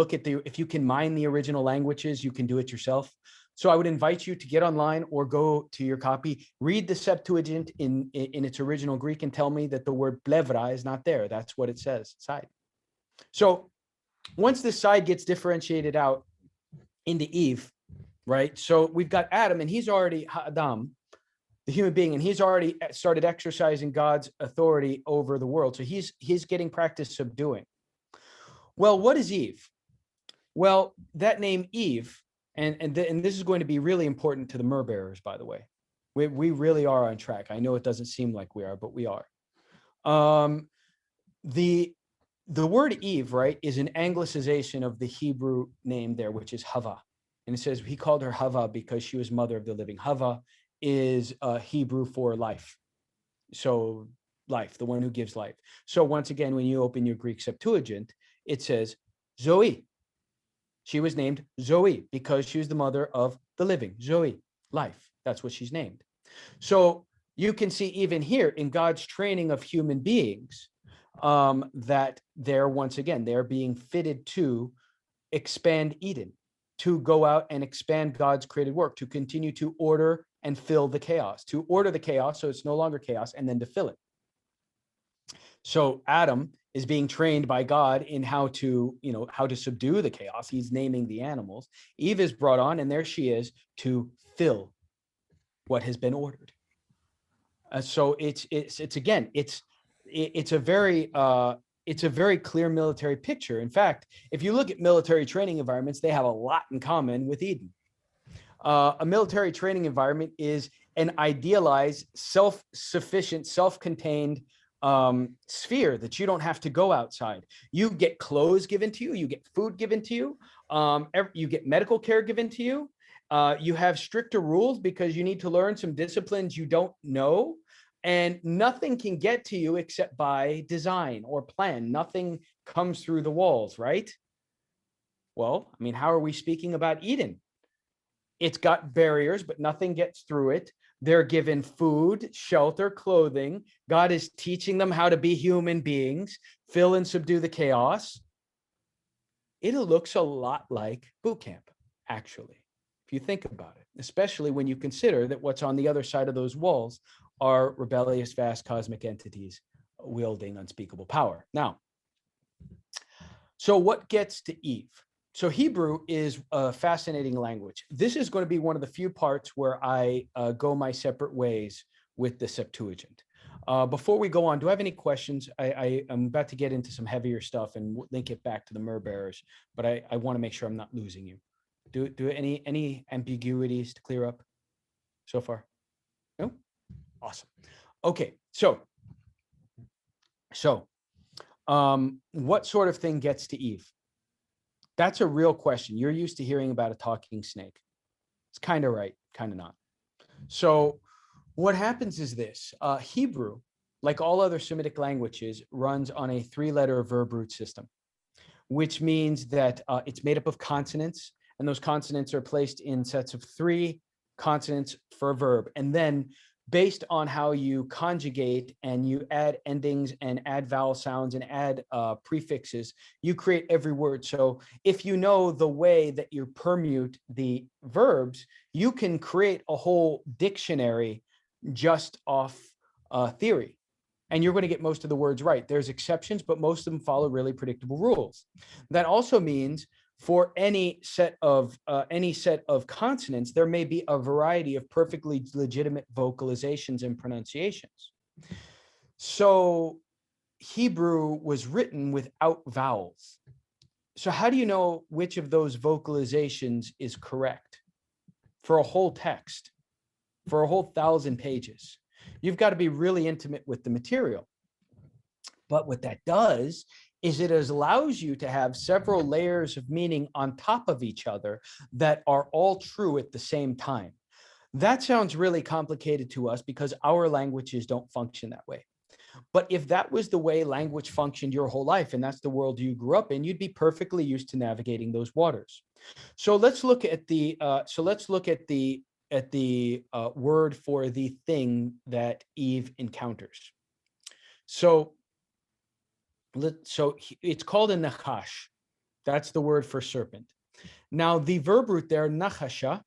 mine the original languages, you can do it yourself. So I would invite you to get online or go to your copy, read the Septuagint in its original Greek and tell me that the word plevra is not there. That's what it says, side. So once this side gets differentiated out into Eve, right? So we've got Adam, and he's already Adam, the human being, and he's already started exercising God's authority over the world. So he's getting practice subduing. Well, what is Eve? Well, that name Eve, and this is going to be really important to the myrrh bearers, by the way. We really are on track. I know it doesn't seem like we are, but we are. The word Eve, right, is an anglicization of the Hebrew name there, which is Hava. And it says he called her Hava because she was mother of the living. Hava is Hebrew for life. So life, the one who gives life. So once again, when you open your Greek Septuagint, it says Zoe. She was named Zoe because she was the mother of the living. Zoe, life. That's what she's named. So you can see even here in God's training of human beings that they're being fitted to expand Eden, to go out and expand God's created work, to continue to order and fill the chaos, to order the chaos so it's no longer chaos, and then to fill it. So Adam is being trained by God in how to subdue the chaos. He's naming the animals. Eve is brought on, and there she is to fill what has been ordered. So it's a very clear military picture. In fact, if you look at military training environments, they have a lot in common with Eden. A military training environment is an idealized, self-sufficient, self-contained sphere that you don't have to go outside. You get clothes given to you, you get food given to you, you get medical care given to you. You have stricter rules because you need to learn some disciplines you don't know, and nothing can get to you except by design or plan. Nothing comes through the walls, right? Well, I mean, how are we speaking about Eden? It's got barriers, but nothing gets through it. They're given food, shelter, clothing. God is teaching them how to be human beings, fill and subdue the chaos. It looks a lot like boot camp, actually, if you think about it, especially when you consider that what's on the other side of those walls are rebellious, vast cosmic entities wielding unspeakable power. Now, so what gets to Eve? So Hebrew is a fascinating language. This is going to be one of the few parts where I go my separate ways with the Septuagint. Before we go on, do I have any questions? I'm about to get into some heavier stuff and link it back to the myrrh bearers, but I want to make sure I'm not losing you. Do any ambiguities to clear up so far? No? Awesome. Okay, so what sort of thing gets to Eve? That's a real question. You're used to hearing about a talking snake. It's kind of right, kind of not. So what happens is this. Hebrew, like all other Semitic languages, runs on a 3-letter verb root system, which means that it's made up of consonants, and those consonants are placed in sets of 3 consonants for a verb. And then based on how you conjugate and you add endings and add vowel sounds and add prefixes, you create every word. So if you know the way that you permute the verbs, you can create a whole dictionary just off theory. And you're going to get most of the words right. There's exceptions, but most of them follow really predictable rules. That also means for any set of consonants, there may be a variety of perfectly legitimate vocalizations and pronunciations. So Hebrew was written without vowels. So how do you know which of those vocalizations is correct for a whole text, for a whole 1,000 pages? You've got to be really intimate with the material. But what that does is it allows you to have several layers of meaning on top of each other that are all true at the same time. That sounds really complicated to us because our languages don't function that way. But if that was the way language functioned your whole life, and that's the world you grew up in, you'd be perfectly used to navigating those waters. So let's look at the word for the thing that Eve encounters. So it's called a nachash. That's the word for serpent. Now, the verb root there, nachasha,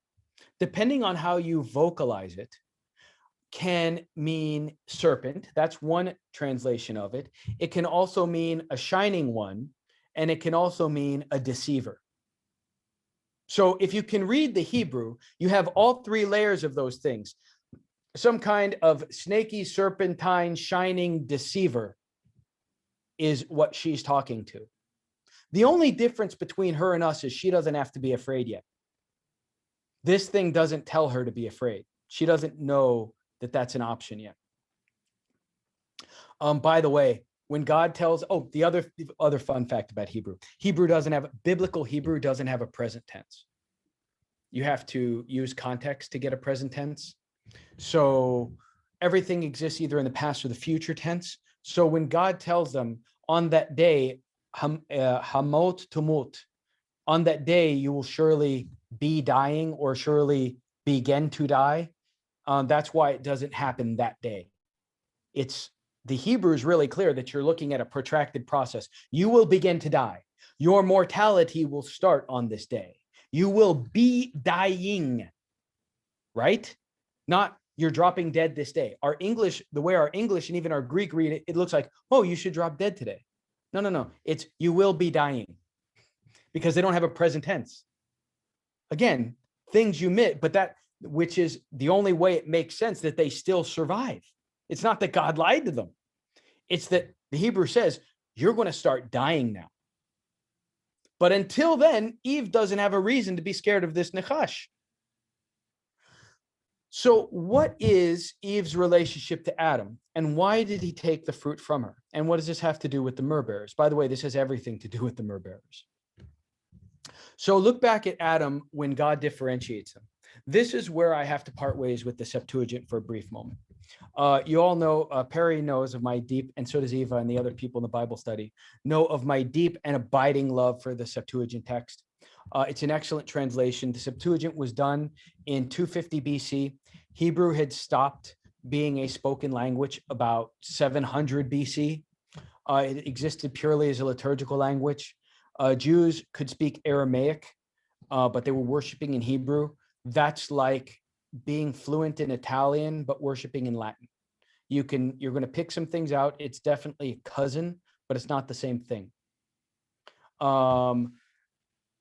depending on how you vocalize it, can mean serpent. That's one translation of it. It can also mean a shining one, and it can also mean a deceiver. So if you can read the Hebrew, you have all 3 layers of those things. Some kind of snaky, serpentine, shining deceiver is what she's talking to. The only difference between her and us is she doesn't have to be afraid yet. This thing doesn't tell her to be afraid. She doesn't know that that's an option yet. By the way, when God tells, the other fun fact about Hebrew, biblical Hebrew doesn't have a present tense. You have to use context to get a present tense. So everything exists either in the past or the future tense. So when God tells them on that day, hamot tumut, on that day you will surely be dying or surely begin to die. That's why it doesn't happen that day. The Hebrew is really clear that you're looking at a protracted process. You will begin to die. Your mortality will start on this day. You will be dying, right? Not you're dropping dead this day. Our English, the way our English and even our Greek read it, it looks like, you should drop dead today. No. It's you will be dying because they don't have a present tense. Again, things you miss, but which is the only way it makes sense that they still survive. It's not that God lied to them. It's that the Hebrew says, you're going to start dying now. But until then, Eve doesn't have a reason to be scared of this Nachash. So what is Eve's relationship to Adam, and why did he take the fruit from her? And what does this have to do with the myrrh bearers? By the way, this has everything to do with the myrrh bearers. So look back at Adam when God differentiates him. This is where I have to part ways with the Septuagint for a brief moment. You all know, Perry knows of my deep, and so does Eva and the other people in the Bible study, know of my deep and abiding love for the Septuagint text. It's an excellent translation. The Septuagint was done in 250 BC. Hebrew had stopped being a spoken language about 700 BC. It existed purely as a liturgical language. Jews could speak Aramaic, but they were worshiping in Hebrew. That's like being fluent in Italian, but worshiping in Latin. You're going to pick some things out. It's definitely a cousin, but it's not the same thing.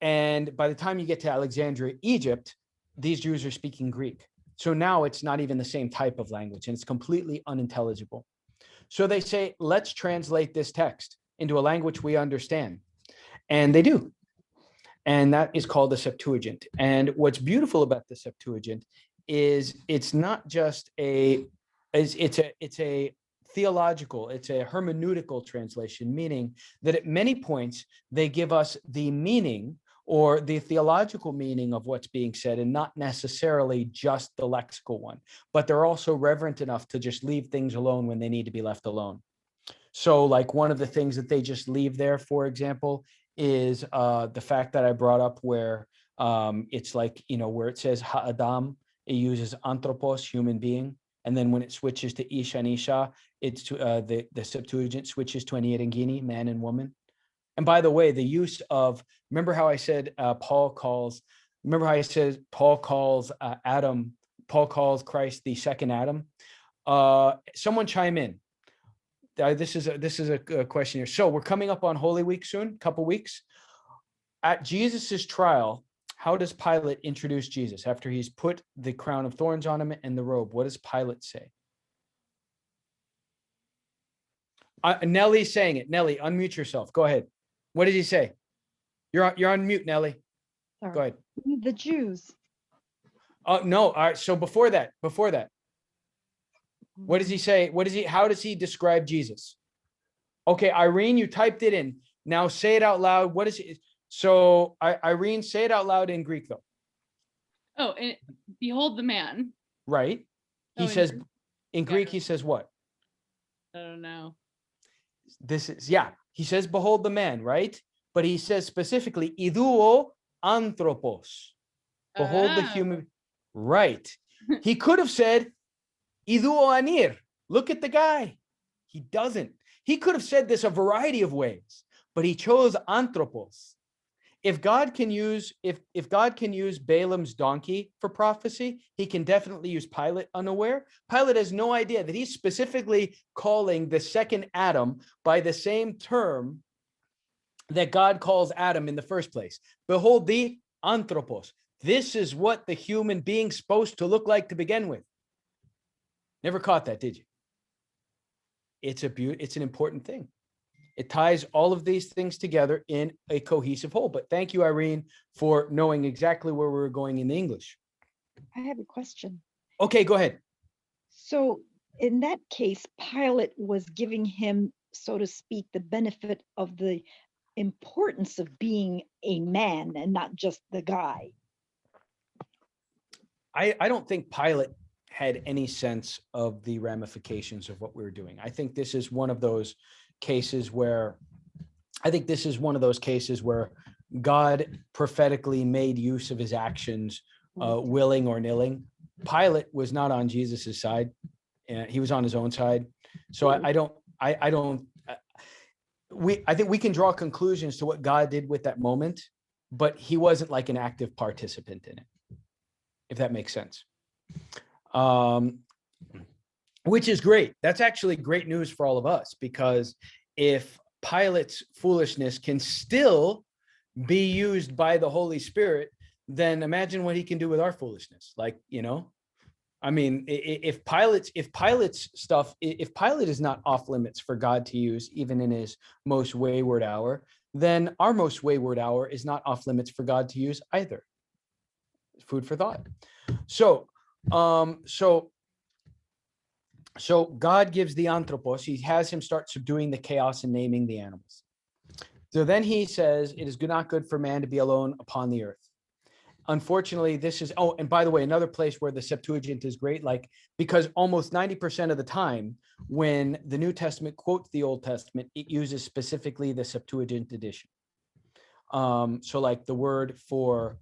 And by the time you get to Alexandria, Egypt, these Jews are speaking Greek. So now it's not even the same type of language, and it's completely unintelligible. So they say, let's translate this text into a language we understand. And they do. And that is called the Septuagint. And what's beautiful about the Septuagint is it's not just it's a theological, it's a hermeneutical translation, meaning that at many points they give us the meaning or the theological meaning of what's being said, and not necessarily just the lexical one, but they're also reverent enough to just leave things alone when they need to be left alone. So like one of the things that they just leave there, for example, is the fact that I brought up where it's like, where it says ha'adam, it uses anthropos, human being. And then when it switches to isha and isha, it's the Septuagint switches to an erengini, man and woman. And by the way, the use of, remember how I said Paul calls Adam, Paul calls Christ the second Adam? Someone chime in. This is a question here. So we're coming up on Holy Week soon, couple weeks. At Jesus's trial, how does Pilate introduce Jesus after he's put the crown of thorns on him and the robe? What does Pilate say? Nellie's saying it. Nellie, unmute yourself. Go ahead. What did he say? You're on mute, Nellie. Sorry. Go ahead. The Jews. No. All right. So before that, what does he say? How does he describe Jesus? Okay, Irene, you typed it in. Now say it out loud. What is it? So Irene, say it out loud in Greek though. Oh, and behold the man. Right. He Oh, says Greek? in Greek, he says what? I don't know. He says, behold the man, right? But he says specifically, idouo anthropos. Behold the human. Right. He could have said, idouo anir. Look at the guy. He doesn't. He could have said this a variety of ways, but he chose anthropos. If God can use Balaam's donkey for prophecy, he can definitely use Pilate unaware. Pilate has no idea that he's specifically calling the second Adam by the same term that God calls Adam in the first place. Behold the anthropos. This is what the human being's supposed to look like to begin with. Never caught that, did you? It's an important thing. It ties all of these things together in a cohesive whole. But thank you, Irene, for knowing exactly where we were going in the English. I have a question. Okay, go ahead. So in that case, Pilate was giving him, so to speak, the benefit of the importance of being a man and not just the guy. I don't think Pilate had any sense of the ramifications of what we were doing. I think this is one of those cases where God prophetically made use of his actions, willing or nilling. Pilate was not on Jesus's side. He was on his own side. So I think we can draw conclusions to what God did with that moment, but he wasn't like an active participant in it, if that makes sense. Which is great. That's actually great news for all of us, because if Pilate's foolishness can still be used by the Holy Spirit, then imagine what he can do with our foolishness. Like, I mean, if Pilate is not off limits for God to use, even in his most wayward hour, then our most wayward hour is not off limits for God to use either. Food for thought. So So God gives the anthropos, he has him start subduing the chaos and naming the animals. So then he says, it is not good for man to be alone upon the earth. Unfortunately, this is, oh, and by the way, another place where the Septuagint is great, like, because almost 90% of the time when the New Testament quotes the Old Testament, it uses specifically the Septuagint edition. So like the word for,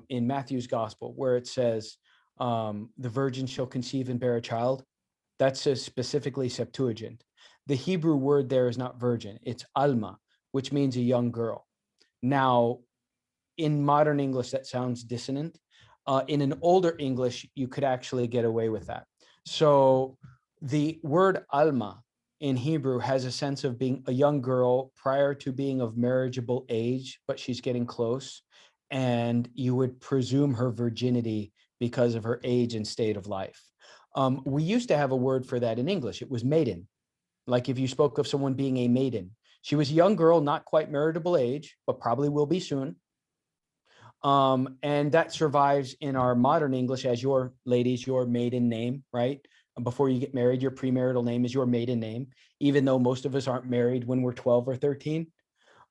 in Matthew's gospel, where it says, the virgin shall conceive and bear a child, that says specifically Septuagint. The Hebrew word there is not virgin, it's alma, which means a young girl. Now, in modern English, that sounds dissonant. In an older English, you could actually get away with that. So the word alma in Hebrew has a sense of being a young girl prior to being of marriageable age, but she's getting close. And you would presume her virginity because of her age and state of life. We used to have a word for that in English. It was maiden. Like if you spoke of someone being a maiden, she was a young girl, not quite marriageable age, but probably will be soon. And that survives in our modern English as your maiden name, right? Before you get married, your premarital name is your maiden name, even though most of us aren't married when we're 12 or 13.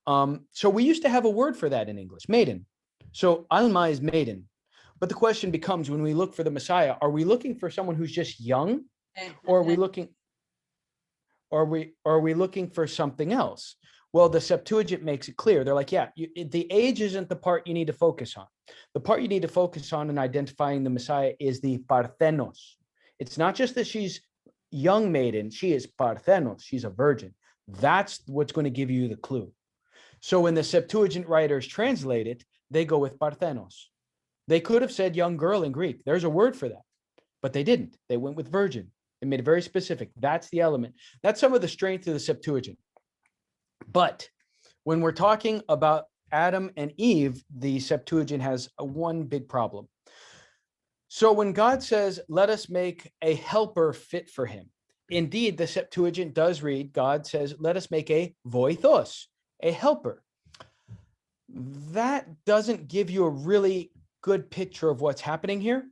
So we used to have a word for that in English, maiden. So alma is maiden. But the question becomes, when we look for the Messiah, are we looking for someone who's just young, or are we looking, are we looking for something else? Well, the Septuagint makes it clear. They're like, yeah, the age isn't the part you need to focus on. The part you need to focus on in identifying the Messiah is the parthenos. It's not just that she's young maiden, she is parthenos, she's a virgin. That's what's going to give you the clue. So when the Septuagint writers translate it, they go with parthenos. They could have said young girl in Greek. There's a word for that, but they didn't. They went with virgin. They made it very specific. That's the element. That's some of the strength of the Septuagint. But when we're talking about Adam and Eve, the Septuagint has one big problem. So when God says, let us make a helper fit for him, indeed, the Septuagint does read, God says, let us make a voithos, a helper. That doesn't give you a really good picture of what's happening here.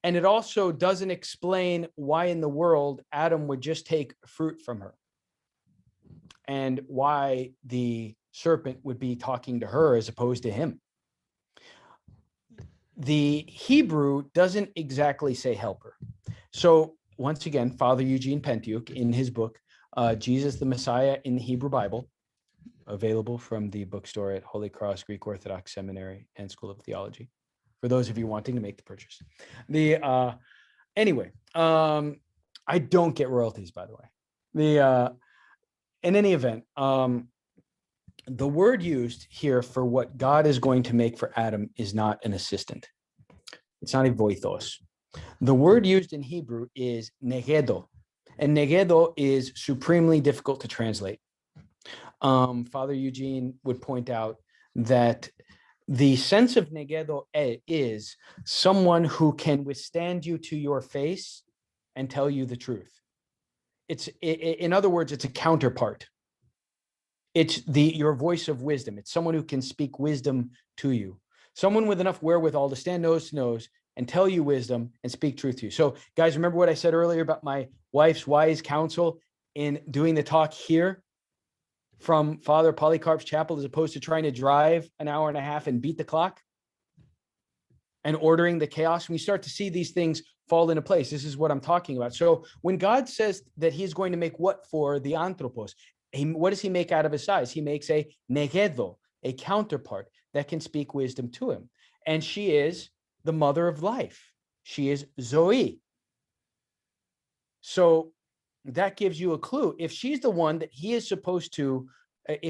And it also doesn't explain why in the world Adam would just take fruit from her, and why the serpent would be talking to her as opposed to him. The Hebrew doesn't exactly say helper. So once again, Father Eugene Penteuk in his book, Jesus the Messiah in the Hebrew Bible, available from the bookstore at Holy Cross Greek Orthodox Seminary and School of Theology, for those of you wanting to make the purchase. Anyway, I don't get royalties, by the way. In any event, the word used here for what God is going to make for Adam is not an assistant. It's not a voithos. The word used in Hebrew is negedo, and negedo is supremely difficult to translate. Father Eugene would point out that the sense of negedo is someone who can withstand you to your face and tell you the truth. In other words, it's a counterpart. It's your voice of wisdom. It's someone who can speak wisdom to you. Someone with enough wherewithal to stand nose to nose and tell you wisdom and speak truth to you. So guys, remember what I said earlier about my wife's wise counsel in doing the talk here from Father Polycarp's chapel, as opposed to trying to drive an hour and a half and beat the clock and ordering the chaos? When you start to see these things fall into place, this is what I'm talking about. So when God says that he's going to make what for the anthropos, what does he make out of his size? He makes a negedo, a counterpart that can speak wisdom to him. And she is the mother of life. She is Zoe. So that gives you a clue. If she's the one that he is supposed to,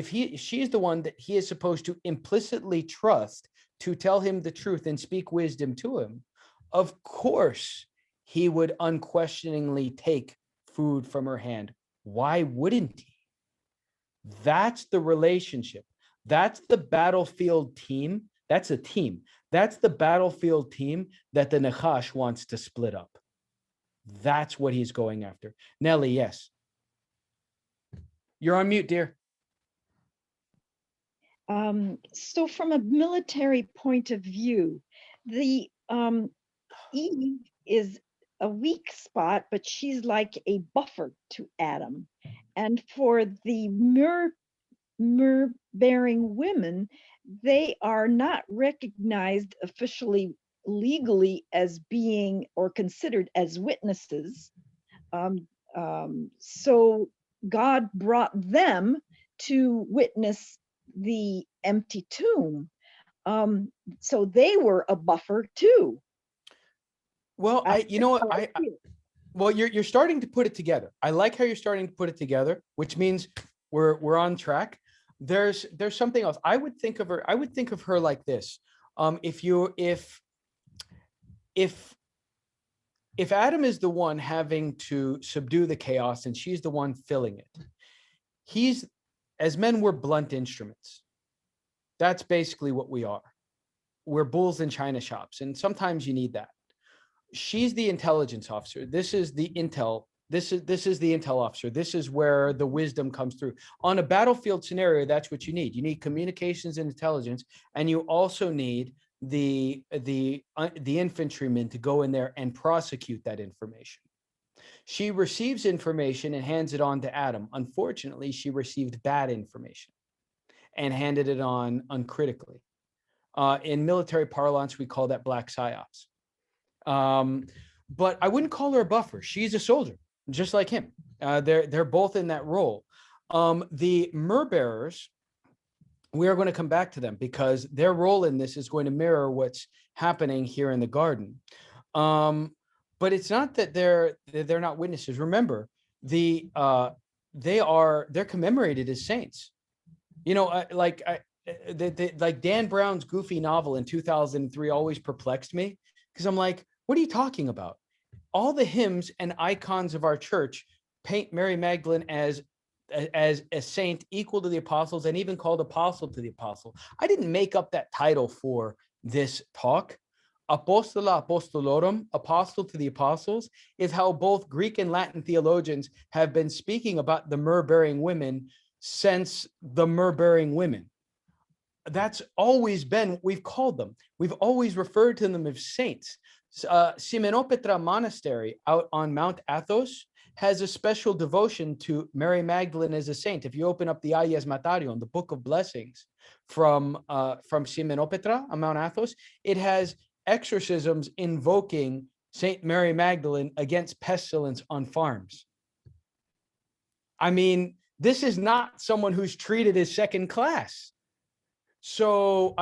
she's the one that he is supposed to implicitly trust to tell him the truth and speak wisdom to him, of course, he would unquestioningly take food from her hand. Why wouldn't he? That's the relationship. That's the battlefield team. That's a team. That's the battlefield team that the Nachash wants to split up. That's what he's going after. Nelly, yes. You're on mute, dear. So from a military point of view, the Eve is a weak spot, but she's like a buffer to Adam. And for the myrrh-bearing women, they are not recognized officially, legally, as being or considered as witnesses. So God brought them to witness the empty tomb. So they were a buffer too. Well, you know what, well, you're starting to put it together. I like how you're starting to put it together, which means we're on track. There's something else. I would think of her like this. If Adam is the one having to subdue the chaos and she's the one filling it, as men, we're blunt instruments. That's basically what we are. We're bulls in china shops, and sometimes you need that. She's the intelligence officer. This is the intel. This is the intel officer. This is where the wisdom comes through. On a battlefield scenario, that's what you need. You need communications and intelligence, and you also need the infantrymen to go in there and prosecute that information. She receives information and hands it on to Adam. Unfortunately, she received bad information and handed it on uncritically. In military parlance, we call that black psyops. But I wouldn't call her a buffer. She's a soldier, just like him. They're both in that role. The myrrh bearers, we are going to come back to them because their role in this is going to mirror what's happening here in the garden. But it's not that they're not witnesses. Remember, they're commemorated as saints. You know, like Dan Brown's goofy novel in 2003 always perplexed me because I'm like, what are you talking about? All the hymns and icons of our church paint Mary Magdalene as a saint equal to the apostles and even called apostle to the apostle. I didn't make up that title for this talk. Apostola apostolorum, apostle to the apostles, is how both Greek and Latin theologians have been speaking about the myrrh-bearing women since the myrrh-bearing women. That's always been what we've called them. We've always referred to them as saints. Simenopetra Monastery out on Mount Athos has a special devotion to Mary Magdalene as a saint. If you open up the Ayes Matarion, the Book of Blessings from Simenopetra on Mount Athos, it has exorcisms invoking Saint Mary Magdalene against pestilence on farms. I mean, this is not someone who's treated as second class. So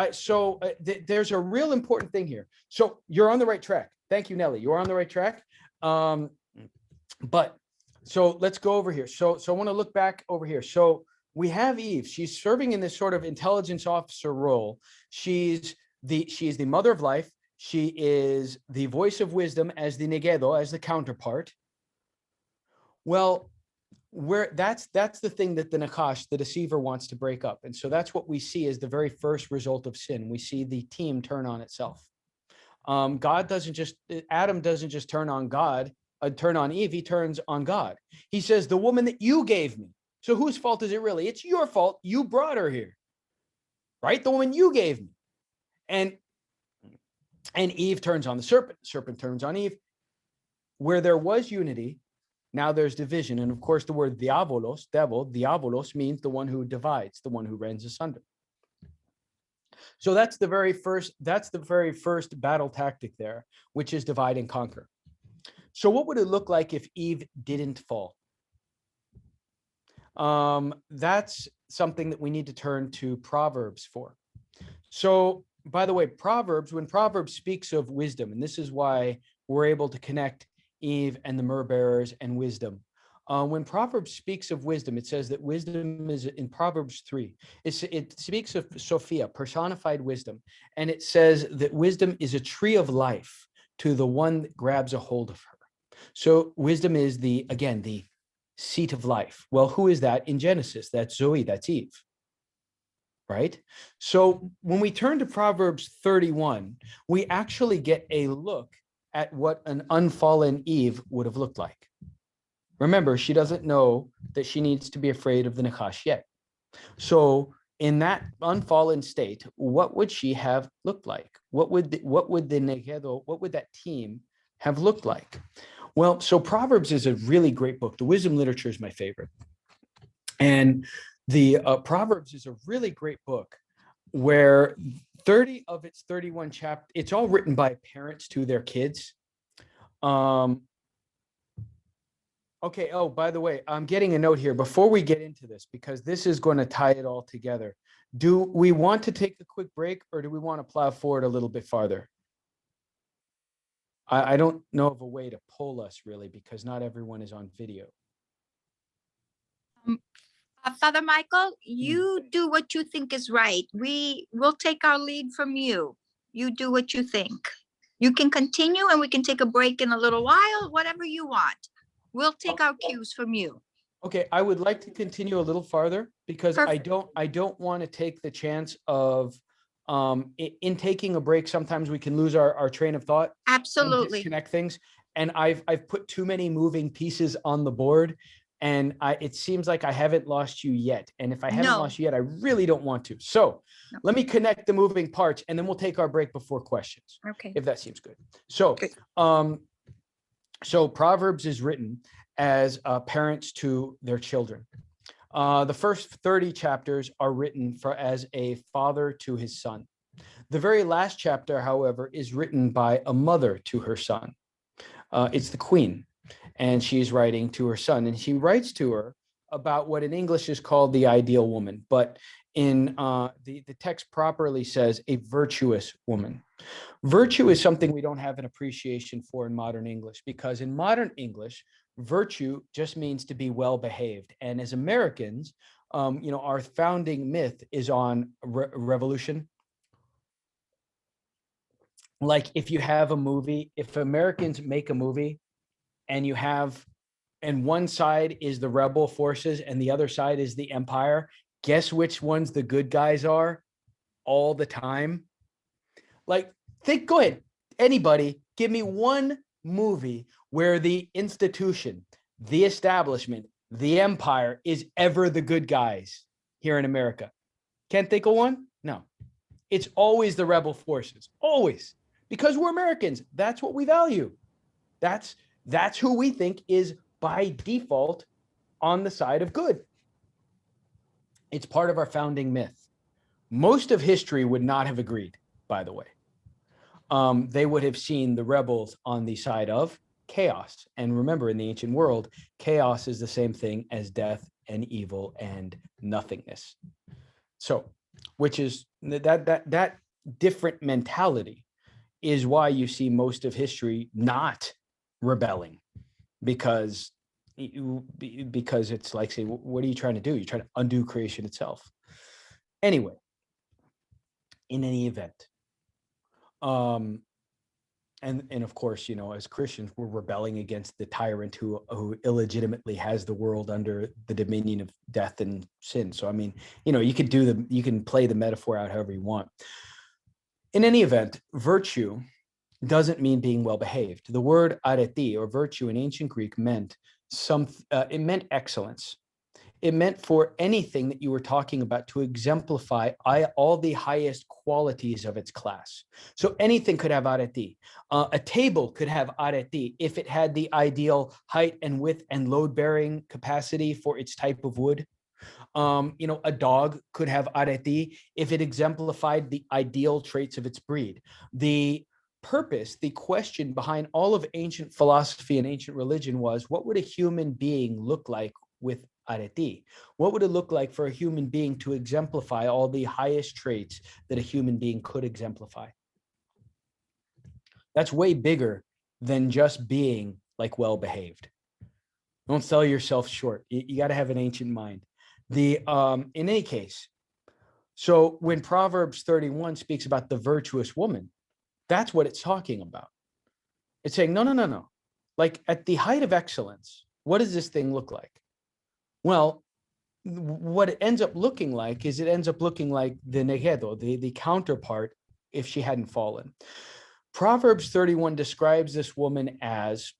there's a real important thing here. So you're on the right track. Thank you, Nelly. You're on the right track. But so let's go over here. So I want to look back over here. So we have Eve. She's serving in this sort of intelligence officer role. She is the mother of life. She is the voice of wisdom as the negedo, as the counterpart. Well, that's the thing that the Nakash, the deceiver, wants to break up. And so that's what we see as the very first result of sin. We see the team turn on itself. Adam doesn't just turn on God, turn on Eve, he turns on God. He says, the woman that you gave me. So whose fault is it really? It's your fault. You brought her here, right? The woman you gave me. And Eve turns on the serpent. Serpent turns on Eve. Where there was unity, now there's division. And of course, the word diabolos, devil, diabolos means the one who divides, the one who rends asunder. So that's the very first battle tactic there, which is divide and conquer. So what would it look like if Eve didn't fall? That's something that we need to turn to Proverbs for. So, by the way, when Proverbs speaks of wisdom, and this is why we're able to connect Eve and the myrrh bearers and wisdom. When Proverbs speaks of wisdom, it says that wisdom is in Proverbs 3. It speaks of Sophia, personified wisdom. And it says that wisdom is a tree of life to the one that grabs a hold of her. So wisdom is the seat of life. Well, who is that in Genesis? That's Zoe, that's Eve. Right? So when we turn to Proverbs 31, we actually get a look at what an unfallen Eve would have looked like. Remember, she doesn't know that she needs to be afraid of the Nakash yet. So in that unfallen state, what would she have looked like? What would that team have looked like? Well, so Proverbs is a really great book. The wisdom literature is my favorite. And the Proverbs is a really great book where 30 of its 31 chapters, it's all written by parents to their kids. Okay. Oh, by the way, I'm getting a note here before we get into this, because this is going to tie it all together. Do we want to take a quick break, or do we want to plow forward a little bit farther? I don't know of a way to poll us really, because not everyone is on video. Father Michael, you do what you think is right. We will take our lead from you. You do what you think. You can continue and we can take a break in a little while, whatever you want. We'll take our cues from you. Okay, I would like to continue a little farther because I Perfect. don't want to take the chance of in taking a break, sometimes we can lose our train of thought and Absolutely. disconnect things. And I've put too many moving pieces on the board, and it seems like I haven't lost you yet. And if I haven't No. lost you yet, I really don't want to. So No. let me connect the moving parts, and then we'll take our break before questions, Okay. if that seems good. So, Good. so Proverbs is written as parents to their children. The first 30 chapters are written as a father to his son. The very last chapter, however, is written by a mother to her son. It's the queen, and she's writing to her son, and she writes to her about what in English is called the ideal woman, but in the text properly says a virtuous woman. Virtue is something we don't have an appreciation for in modern English, because in modern English, virtue just means to be well behaved. And as Americans, our founding myth is on revolution. Like if you have a movie, if Americans make a movie and and one side is the rebel forces and the other side is the empire, guess which ones the good guys are all the time? Like, go ahead, anybody, give me one movie where the institution, the establishment, the empire is ever the good guys here in America. Can't think of one? No. It's always the rebel forces, always, because we're Americans. That's what we value. That's who we think is by default on the side of good. It's part of our founding myth. Most of history would not have agreed, by the way. They would have seen the rebels on the side of chaos. And remember, in the ancient world, chaos is the same thing as death and evil and nothingness. So, which is that different mentality is why you see most of history not rebelling, because it's like, say, what are you trying to do? You're trying to undo creation itself. Anyway, in any event, and of course, as Christians, we're rebelling against the tyrant who illegitimately has the world under the dominion of death and sin. So, I mean, you can play the metaphor out however you want. In any event, virtue doesn't mean being well behaved. The word arete, or virtue, in ancient Greek meant it meant excellence. It meant for anything that you were talking about to exemplify all the highest qualities of its class. So anything could have arete. A table could have arete if it had the ideal height and width and load-bearing capacity for its type of wood. A dog could have arete if it exemplified the ideal traits of its breed. The purpose, the question behind all of ancient philosophy and ancient religion was, what would a human being look like with arete? What would it look like for a human being to exemplify all the highest traits that a human being could exemplify? That's way bigger than just being like well-behaved. Don't sell yourself short. You got to have an ancient mind. In any case, so when Proverbs 31 speaks about the virtuous woman, that's what it's talking about. It's saying, no. Like at the height of excellence, what does this thing look like? Well, what it ends up looking like is the negedo, the counterpart, if she hadn't fallen. Proverbs 31 describes this woman as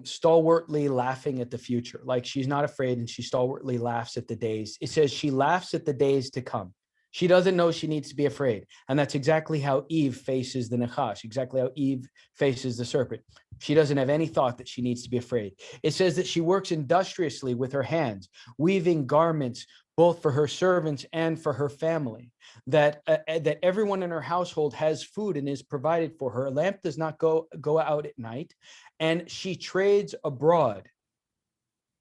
stalwartly laughing at the future. Like she's not afraid and she stalwartly laughs at the days. It says she laughs at the days to come. She doesn't know she needs to be afraid. And that's exactly how Eve faces the Nachash, exactly how Eve faces the serpent. She doesn't have any thought that she needs to be afraid. It says that she works industriously with her hands, weaving garments both for her servants and for her family, that everyone in her household has food and is provided for her. Her lamp does not go out at night, and she trades abroad,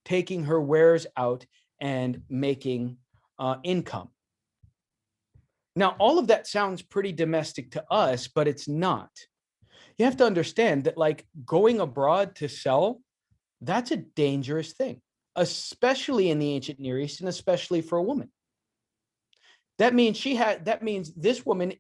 taking her wares out and making income. Now, all of that sounds pretty domestic to us, but it's not. You have to understand that, like, going abroad to sell, that's a dangerous thing, especially in the ancient Near East, and especially for a woman. That means this woman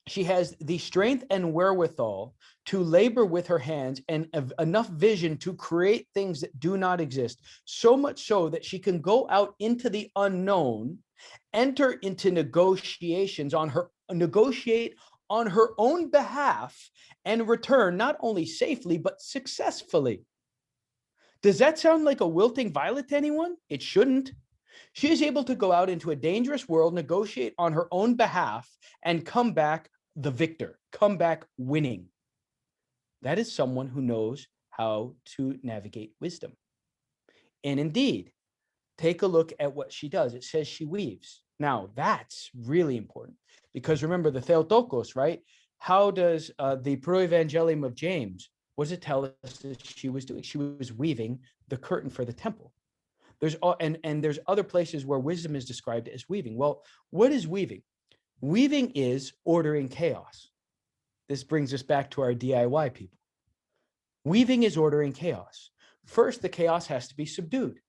she has the strength and wherewithal to labor with her hands and enough vision to create things that do not exist, so much so that she can go out into the unknown, enter into negotiate on her own behalf, and return not only safely, but successfully. Does that sound like a wilting violet to anyone? It shouldn't. She is able to go out into a dangerous world, negotiate on her own behalf, and come back the victor, come back winning. That is someone who knows how to navigate wisdom. And indeed, take a look at what she does. It says she weaves. Now, that's really important, because remember the Theotokos, right? How does the Proevangelium of James, what does it tell us that she was doing? She was weaving the curtain for the temple. There's other places where wisdom is described as weaving. Well, what is weaving? Weaving is ordering chaos. This brings us back to our DIY people. Weaving is ordering chaos. First, the chaos has to be subdued.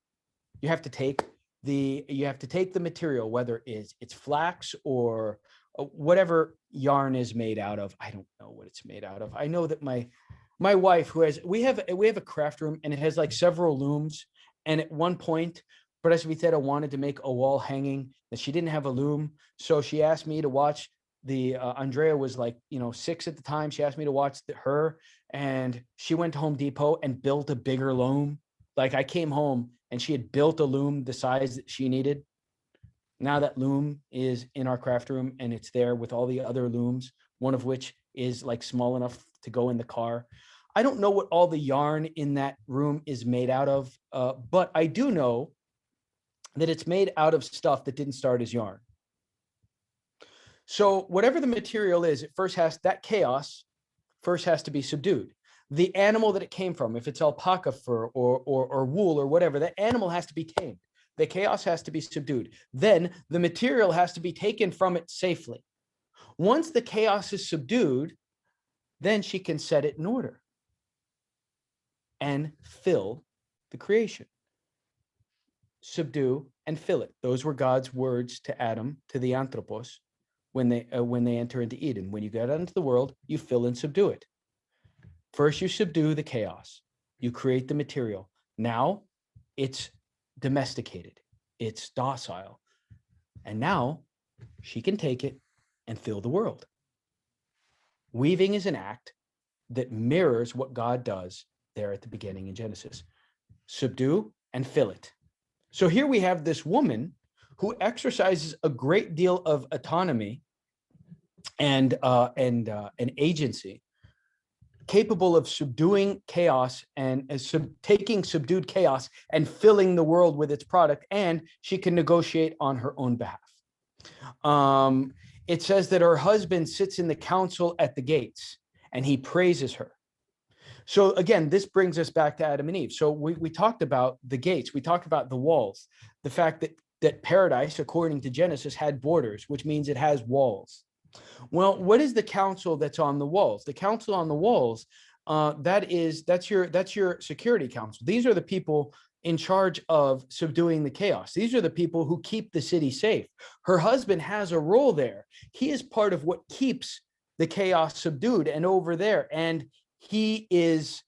You have to take the material, whether it's flax or whatever yarn is made out of. I don't know what it's made out of. I know that my wife, we have a craft room, and it has like several looms. And at one point, Presbytera wanted to make a wall hanging that she didn't have a loom. So she asked me to watch Andrea was like, 6 at the time. She asked me to watch her, and she went to Home Depot and built a bigger loom. Like, I came home and she had built a loom the size that she needed. Now that loom is in our craft room, and it's there with all the other looms, one of which is like small enough to go in the car. I don't know what all the yarn in that room is made out of, but I do know that it's made out of stuff that didn't start as yarn. So whatever the material is, that chaos first has to be subdued. The animal that it came from, if it's alpaca fur or wool or whatever, that animal has to be tamed. The chaos has to be subdued. Then the material has to be taken from it safely. Once the chaos is subdued, then she can set it in order and fill the creation. Subdue and fill it. Those were God's words to Adam, to the anthropos, when they enter into Eden. When you get into the world, you fill and subdue it. First, you subdue the chaos. You create the material. Now it's domesticated. It's docile. And now she can take it and fill the world. Weaving is an act that mirrors what God does there at the beginning in Genesis. Subdue and fill it. So here we have this woman who exercises a great deal of autonomy and agency, capable of subduing chaos and taking subdued chaos and filling the world with its product, and she can negotiate on her own behalf. It says that her husband sits in the council at the gates and he praises her. So again, this brings us back to Adam and Eve. So we talked about the gates, we talked about the walls, the fact that paradise, according to Genesis, had borders, which means it has walls. Well, what is the council that's on the walls? The council on the walls, that's your security council. These are the people in charge of subduing the chaos. These are the people who keep the city safe. Her husband has a role there. He is part of what keeps the chaos subdued and over there. And he is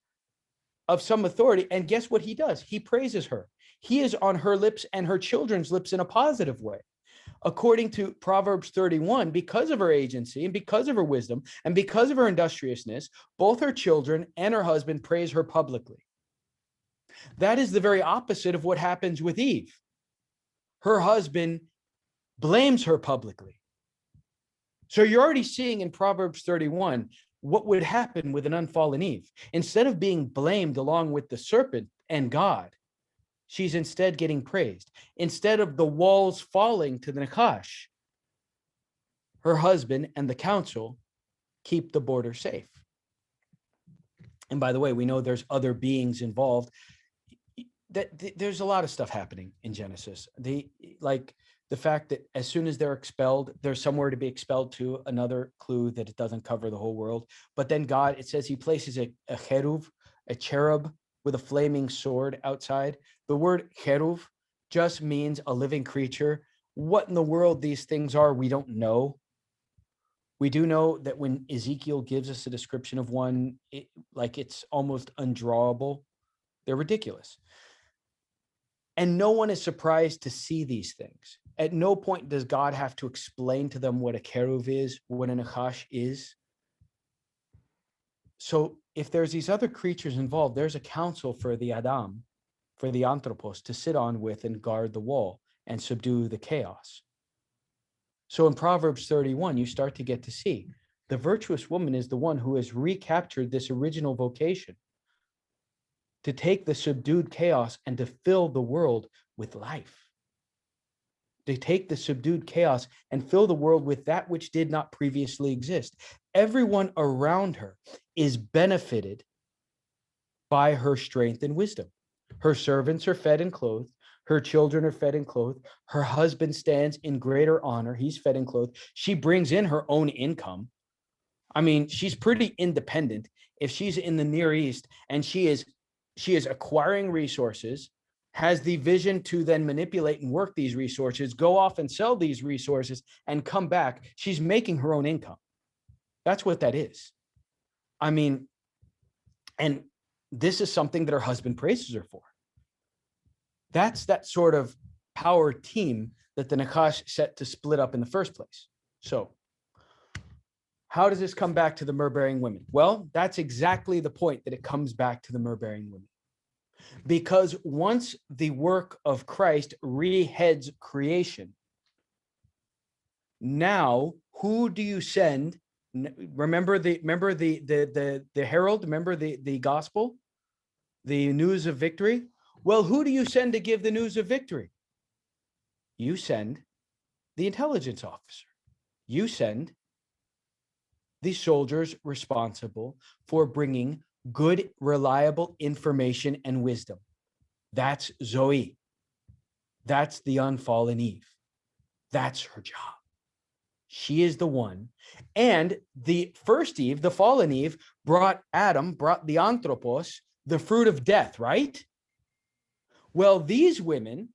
of some authority. And guess what he does? He praises her. He is on her lips and her children's lips in a positive way. According to Proverbs 31, because of her agency and because of her wisdom and because of her industriousness, both her children and her husband praise her publicly. That is the very opposite of what happens with Eve. Her husband blames her publicly. So you're already seeing in Proverbs 31 what would happen with an unfallen Eve. Instead of being blamed along with the serpent and God, she's instead getting praised. Instead of the walls falling to the Nachash, her husband and the council keep the border safe. And by the way, we know there's other beings involved. There's a lot of stuff happening in Genesis. Like the fact that as soon as they're expelled, there's somewhere to be expelled to, another clue that it doesn't cover the whole world. But then God, it says he places a cherub with a flaming sword outside. The word cheruv just means a living creature. What in the world these things are, we don't know. We do know that when Ezekiel gives us a description of one, it's almost undrawable. They're ridiculous. And no one is surprised to see these things. At no point does God have to explain to them what a keruv is, what a nachash is. So if there's these other creatures involved, there's a council for the Adam, for the anthropos, to sit on with and guard the wall and subdue the chaos. So in Proverbs 31, you start to get to see the virtuous woman is the one who has recaptured this original vocation to take the subdued chaos and to fill the world with life. To take the subdued chaos and fill the world with that which did not previously exist. Everyone around her is benefited by her strength and wisdom. Her servants are fed and clothed. Her children are fed and clothed. Her husband stands in greater honor. He's fed and clothed. She brings in her own income. I mean, she's pretty independent. If she's in the Near East and she is acquiring resources, has the vision to then manipulate and work these resources, go off and sell these resources and come back, she's making her own income. That's what that is. I mean, and this is something that her husband praises her for. That's that sort of power team that the Nachash set to split up in the first place. So how does this come back to the myrrh-bearing women? Well, that's exactly the point, that it comes back to the myrrh-bearing women. Because once the work of Christ reheads creation, now who do you send? Remember the herald, remember the gospel, the news of victory? Well, who do you send to give the news of victory? You send the intelligence officer. You send the soldiers responsible for bringing good, reliable information and wisdom. That's Zoe. That's the unfallen Eve. That's her job. She is the one. And the first Eve, the fallen Eve, brought the anthropos, the fruit of death, right? Well, these women,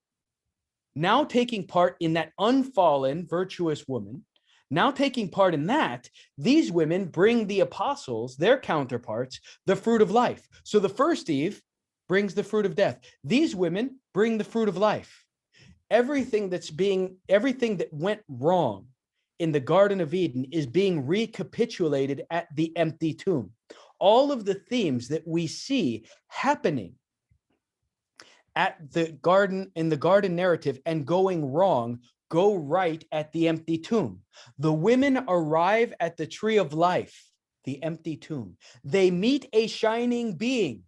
now taking part in that unfallen, virtuous woman, now taking part in that, these women bring the apostles, their counterparts, the fruit of life. So the first Eve brings the fruit of death. These women bring the fruit of life. Everything that went wrong in the Garden of Eden is being recapitulated at the empty tomb. All of the themes that we see happening at the garden, in the garden narrative, and going wrong, go right at the empty tomb. The women arrive at the tree of life, the empty tomb. They meet a shining being.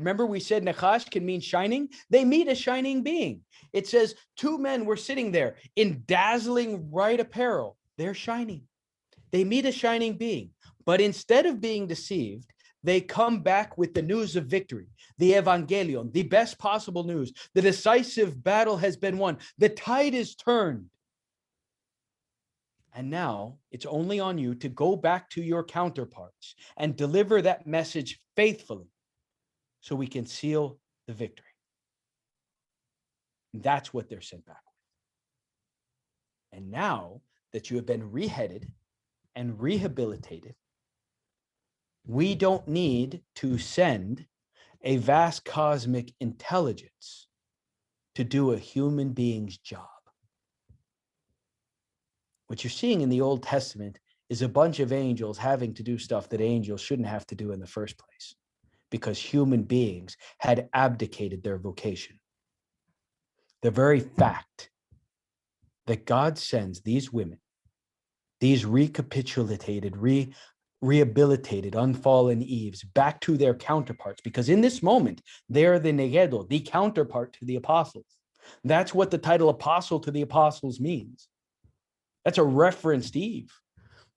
Remember, we said Nachash can mean shining. They meet a shining being. It says 2 men were sitting there in dazzling white apparel. They're shining. They meet a shining being. But instead of being deceived, they come back with the news of victory, the evangelion, the best possible news. The decisive battle has been won. The tide is turned. And now it's only on you to go back to your counterparts and deliver that message faithfully so we can seal the victory. And that's what they're sent back with. And now that you have been reheaded and rehabilitated, we don't need to send a vast cosmic intelligence to do a human being's job. What you're seeing in the Old Testament is a bunch of angels having to do stuff that angels shouldn't have to do in the first place, because human beings had abdicated their vocation. The very fact that God sends these women, these recapitulated, rehabilitated, unfallen Eves back to their counterparts, because in this moment, they're the negedo, the counterpart to the apostles. That's what the title apostle to the apostles means. That's a reference to Eve.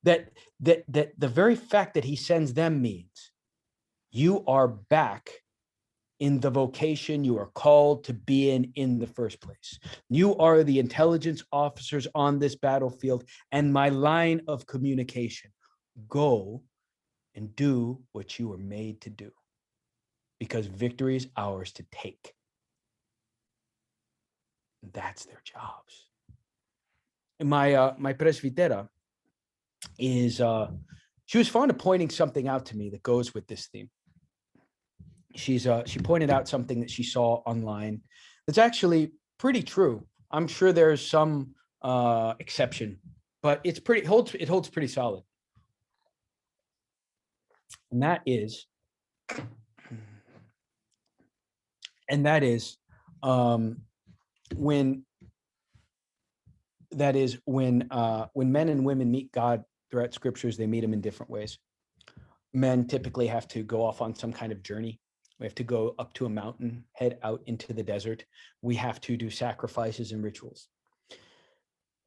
That the very fact that he sends them means you are back in the vocation you are called to be in the first place. You are the intelligence officers on this battlefield and my line of communication. Go and do what you were made to do, because victory is ours to take. That's their jobs. And my presbitera is she was fond of pointing something out to me that goes with this theme. She pointed out something that she saw online that's actually pretty true. I'm sure there's some exception, but it holds pretty solid. And that is when men and women meet God throughout scriptures, they meet him in different ways. Men typically have to go off on some kind of journey. We have to go up to a mountain, head out into the desert. We have to do sacrifices and rituals.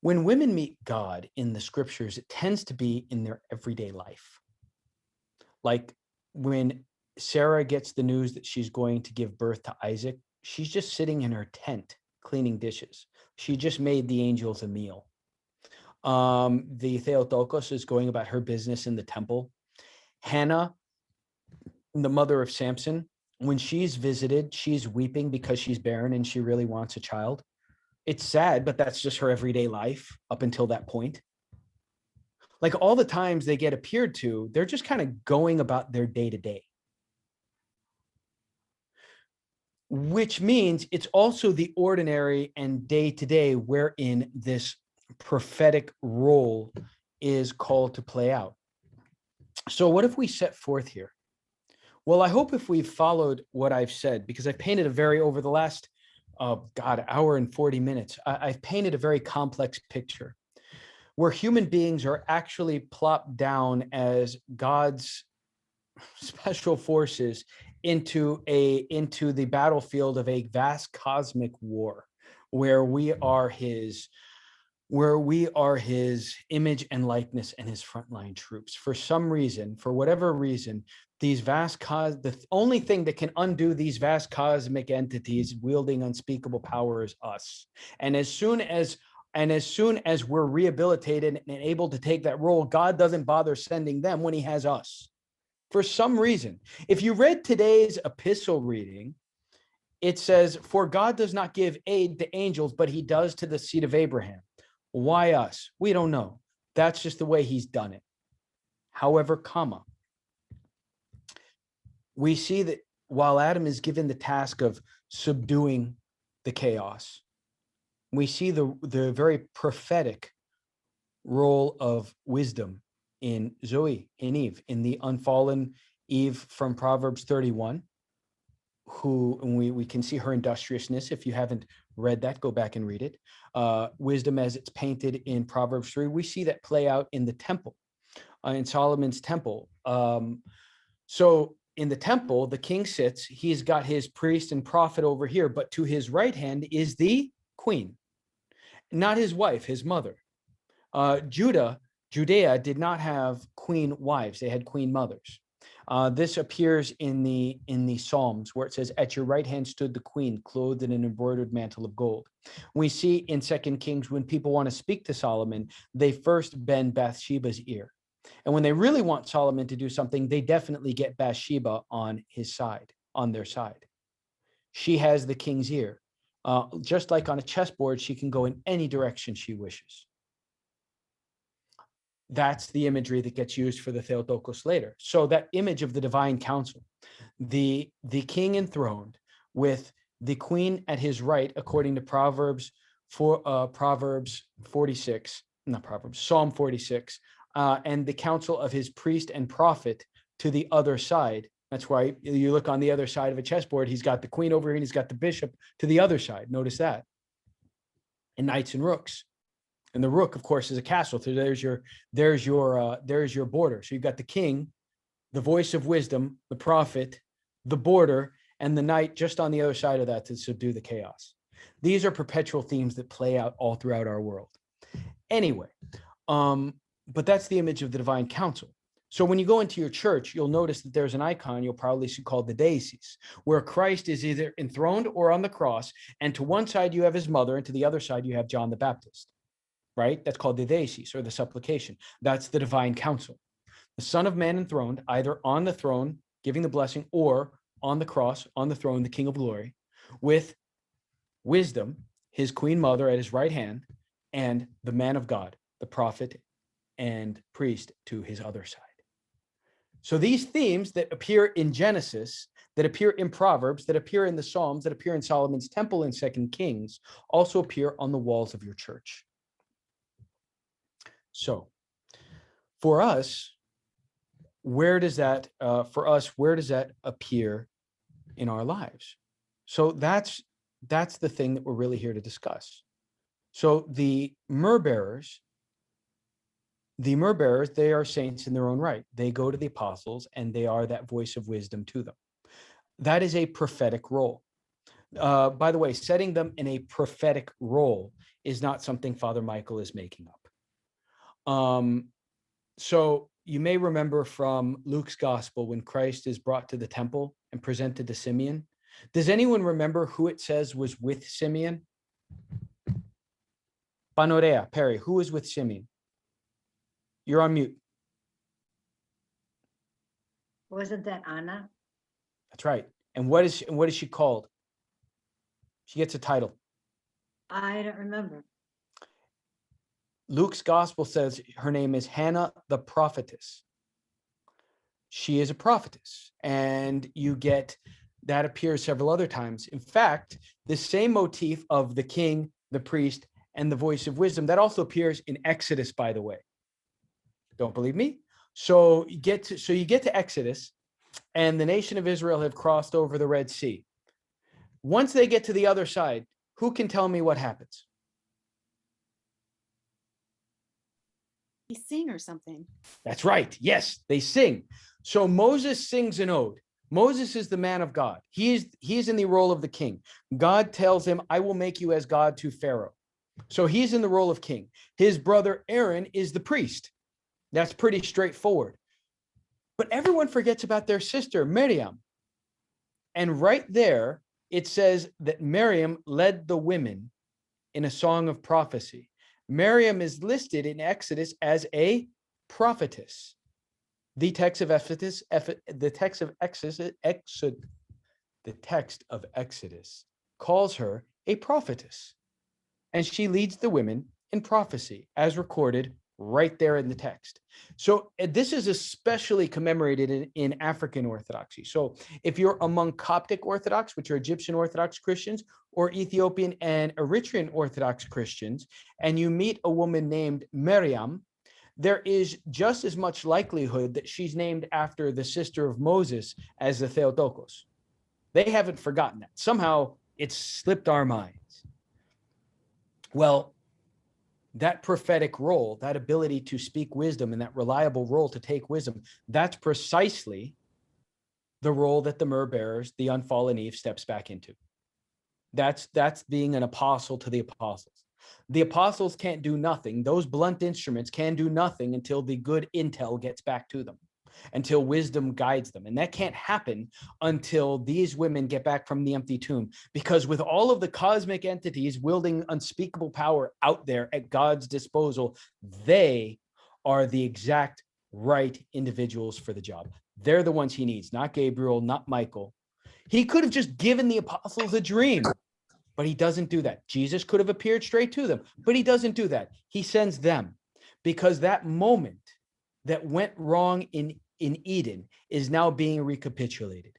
When women meet God in the scriptures, it tends to be in their everyday life. Like when Sarah gets the news that she's going to give birth to Isaac, she's just sitting in her tent cleaning dishes. She just made the angels a meal. The Theotokos is going about her business in the temple. Hannah, the mother of Samson, when she's visited, she's weeping because she's barren and she really wants a child. It's sad, but that's just her everyday life up until that point. Like all the times they get appeared to, they're just kind of going about their day to day. Which means it's also the ordinary and day to day wherein this prophetic role is called to play out. So what if we set forth here? Well, I hope if we've followed what I've said, because I've painted over the last, hour and 40 minutes, I've painted a very complex picture where human beings are actually plopped down as God's special forces into the battlefield of a vast cosmic war, where we are his image and likeness and his frontline troops. For some reason, for whatever reason, the only thing that can undo these vast cosmic entities wielding unspeakable power is us. And as soon as we're rehabilitated and able to take that role, God doesn't bother sending them when he has us. For some reason, if you read today's epistle reading, it says, "For God does not give aid to angels, but he does to the seed of Abraham." Why us? We don't know. That's just the way he's done it. However, we see that while Adam is given the task of subduing the chaos, we see the very prophetic role of wisdom in Zoe, in Eve, in the unfallen Eve from Proverbs 31, we can see her industriousness. If you haven't read that, go back and read it. Wisdom as it's painted in Proverbs 3, we see that play out in the temple, in Solomon's temple. So in the temple, the king sits, he's got his priest and prophet over here, but to his right hand is the queen, not his wife, his mother. Judea did not have queen wives, they had queen mothers. This appears in the Psalms where it says, "At your right hand stood the queen, clothed in an embroidered mantle of gold." We see in 2 Kings, when people want to speak to Solomon, they first bend Bathsheba's ear. And when they really want Solomon to do something, they definitely get Bathsheba on their side. She has the king's ear. Just like on a chessboard, she can go in any direction she wishes. That's the imagery that gets used for the Theotokos later. So that image of the divine council, the king enthroned with the queen at his right, according to Psalm 46, and the council of his priest and prophet to the other side. That's why you look on the other side of a chessboard, he's got the queen over here and he's got the bishop to the other side. Notice that. And knights and rooks. And the rook, of course, is a castle. So there's your border. So you've got the king, the voice of wisdom, the prophet, the border, and the knight just on the other side of that to subdue the chaos. These are perpetual themes that play out all throughout our world. Anyway, but that's the image of the divine council. So when you go into your church, you'll notice that there's an icon you'll probably see called the deities, where Christ is either enthroned or on the cross. And to one side, you have his mother, and to the other side, you have John the Baptist, right? That's called the deities, or the supplication. That's the divine council. The Son of Man enthroned, either on the throne, giving the blessing, or on the cross, on the throne, the King of glory, with wisdom, his queen mother at his right hand, and the man of God, the prophet and priest to his other side. So these themes that appear in Genesis, that appear in Proverbs, that appear in the Psalms, that appear in Solomon's temple in 2 Kings, also appear on the walls of your church. So for us, where does that appear in our lives? So that's the thing that we're really here to discuss. So the myrrh bearers, they are saints in their own right. They go to the apostles and they are that voice of wisdom to them. That is a prophetic role. By the way, setting them in a prophetic role is not something Father Michael is making up. So you may remember from Luke's gospel when Christ is brought to the temple and presented to Simeon. Does anyone remember who it says was with Simeon? Panorea, Perry, who was with Simeon? You're on mute. Wasn't that Anna? That's right. And what is she called? She gets a title. I don't remember. Luke's gospel says her name is Hannah the prophetess. She is a prophetess, and you get that appears several other times. In fact, the same motif of the king, the priest, and the voice of wisdom, that also appears in Exodus, by the way. Don't believe me? So you get to Exodus, and the nation of Israel have crossed over the Red Sea. Once they get to the other side, who can tell me what happens? They sing or something. That's right. Yes, they sing. So Moses sings an ode. Moses is the man of God. He is in the role of the king. God tells him, I will make you as God to Pharaoh. So he's in the role of king. His brother Aaron is the priest. That's pretty straightforward. But everyone forgets about their sister, Miriam. And right there, it says that Miriam led the women in a song of prophecy. Miriam is listed in Exodus as a prophetess. The text of Exodus calls her a prophetess, and she leads the women in prophecy, as recorded right there in the text. So this is especially commemorated in African Orthodoxy. So if you're among Coptic Orthodox, which are Egyptian Orthodox Christians, or Ethiopian and Eritrean Orthodox Christians, and you meet a woman named Miriam, there is just as much likelihood that she's named after the sister of Moses as the Theotokos. They haven't forgotten that. Somehow it's slipped our minds. Well, that prophetic role, that ability to speak wisdom and that reliable role to take wisdom, that's precisely the role that the myrrh bearers, the unfallen Eve, steps back into. That's being an apostle to the apostles. The apostles can't do nothing. Those blunt instruments can do nothing until the good intel gets back to them, until wisdom guides them. And that can't happen until these women get back from the empty tomb, because with all of the cosmic entities wielding unspeakable power out there at God's disposal, they are the exact right individuals for the job. They're the ones he needs, not Gabriel, not Michael. He could have just given the apostles a dream, but he doesn't do that. Jesus could have appeared straight to them, but he doesn't do that. He sends them, because that moment that went wrong in Eden is now being recapitulated.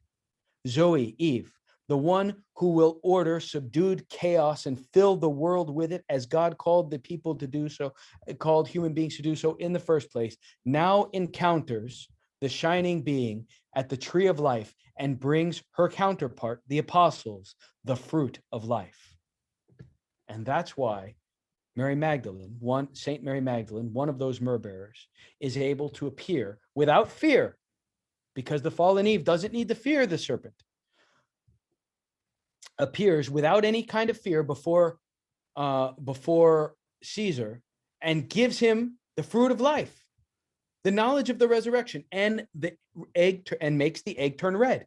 Zoe, Eve, the one who will order subdued chaos and fill the world with it, as God called the people to do so, called human beings to do so in the first place, now encounters the shining being at the tree of life and brings her counterpart, the apostles, the fruit of life. And that's why Mary Magdalene, Saint Mary Magdalene, one of those myrrh bearers, is able to appear without fear, because the fallen Eve doesn't need to fear the serpent, appears without any kind of fear before Caesar, and gives him the fruit of life, the knowledge of the resurrection, and the egg and makes the egg turn red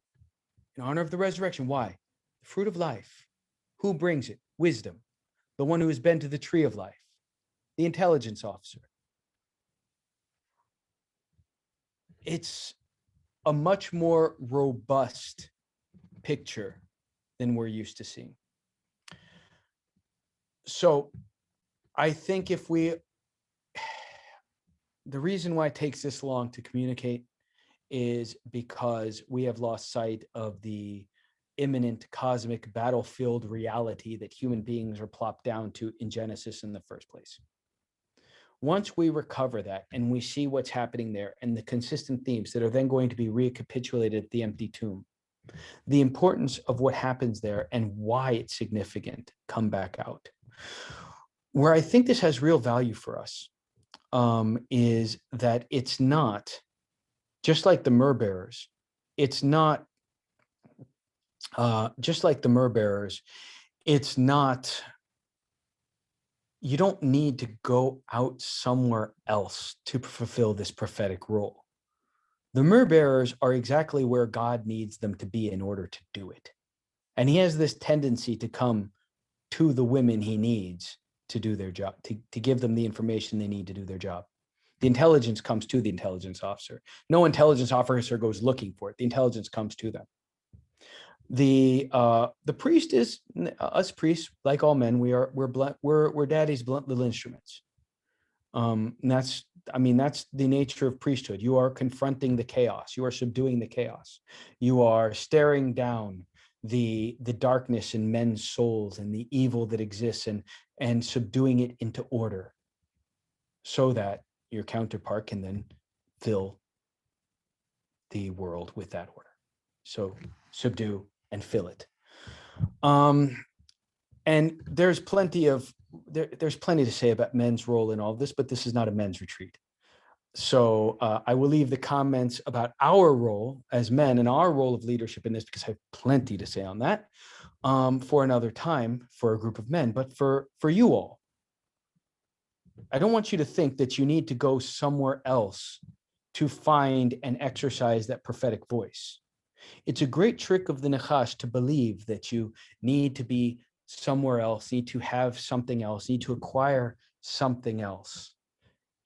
in honor of the resurrection. Why? The fruit of life. Who brings it? Wisdom, the one who has been to the tree of life, the intelligence officer. It's a much more robust picture than we're used to seeing. So I think the reason why it takes this long to communicate is because we have lost sight of the imminent cosmic battlefield reality that human beings are plopped down to in Genesis in the first place. Once we recover that and we see what's happening there and the consistent themes that are then going to be recapitulated at the empty tomb, the importance of what happens there and why it's significant come back out. Where I think this has real value for us is that it's not, just like the myrrh bearers, it's not, just like the myrrh bearers, it's not, you don't need to go out somewhere else to fulfill this prophetic role. The myrrh bearers are exactly where God needs them to be in order to do it. And he has this tendency to come to the women he needs to do their job, to give them the information they need to do their job. The intelligence comes to the intelligence officer. No intelligence officer goes looking for it. The intelligence comes to them. The priest is, us priests, like all men, we're daddy's blunt little instruments. And that's the nature of priesthood. You are confronting the chaos. You are subduing the chaos. You are staring down the darkness in men's souls and the evil that exists and subduing it into order so that your counterpart can then fill the world with that order. So subdue and fill it. And there's plenty to say about men's role in all of this, but this is not a men's retreat. So I will leave the comments about our role as men and our role of leadership in this, because I have plenty to say on that, for another time for a group of men. But for you all, I don't want you to think that you need to go somewhere else to find and exercise that prophetic voice. It's a great trick of the Nachash to believe that you need to be somewhere else, need to have something else, need to acquire something else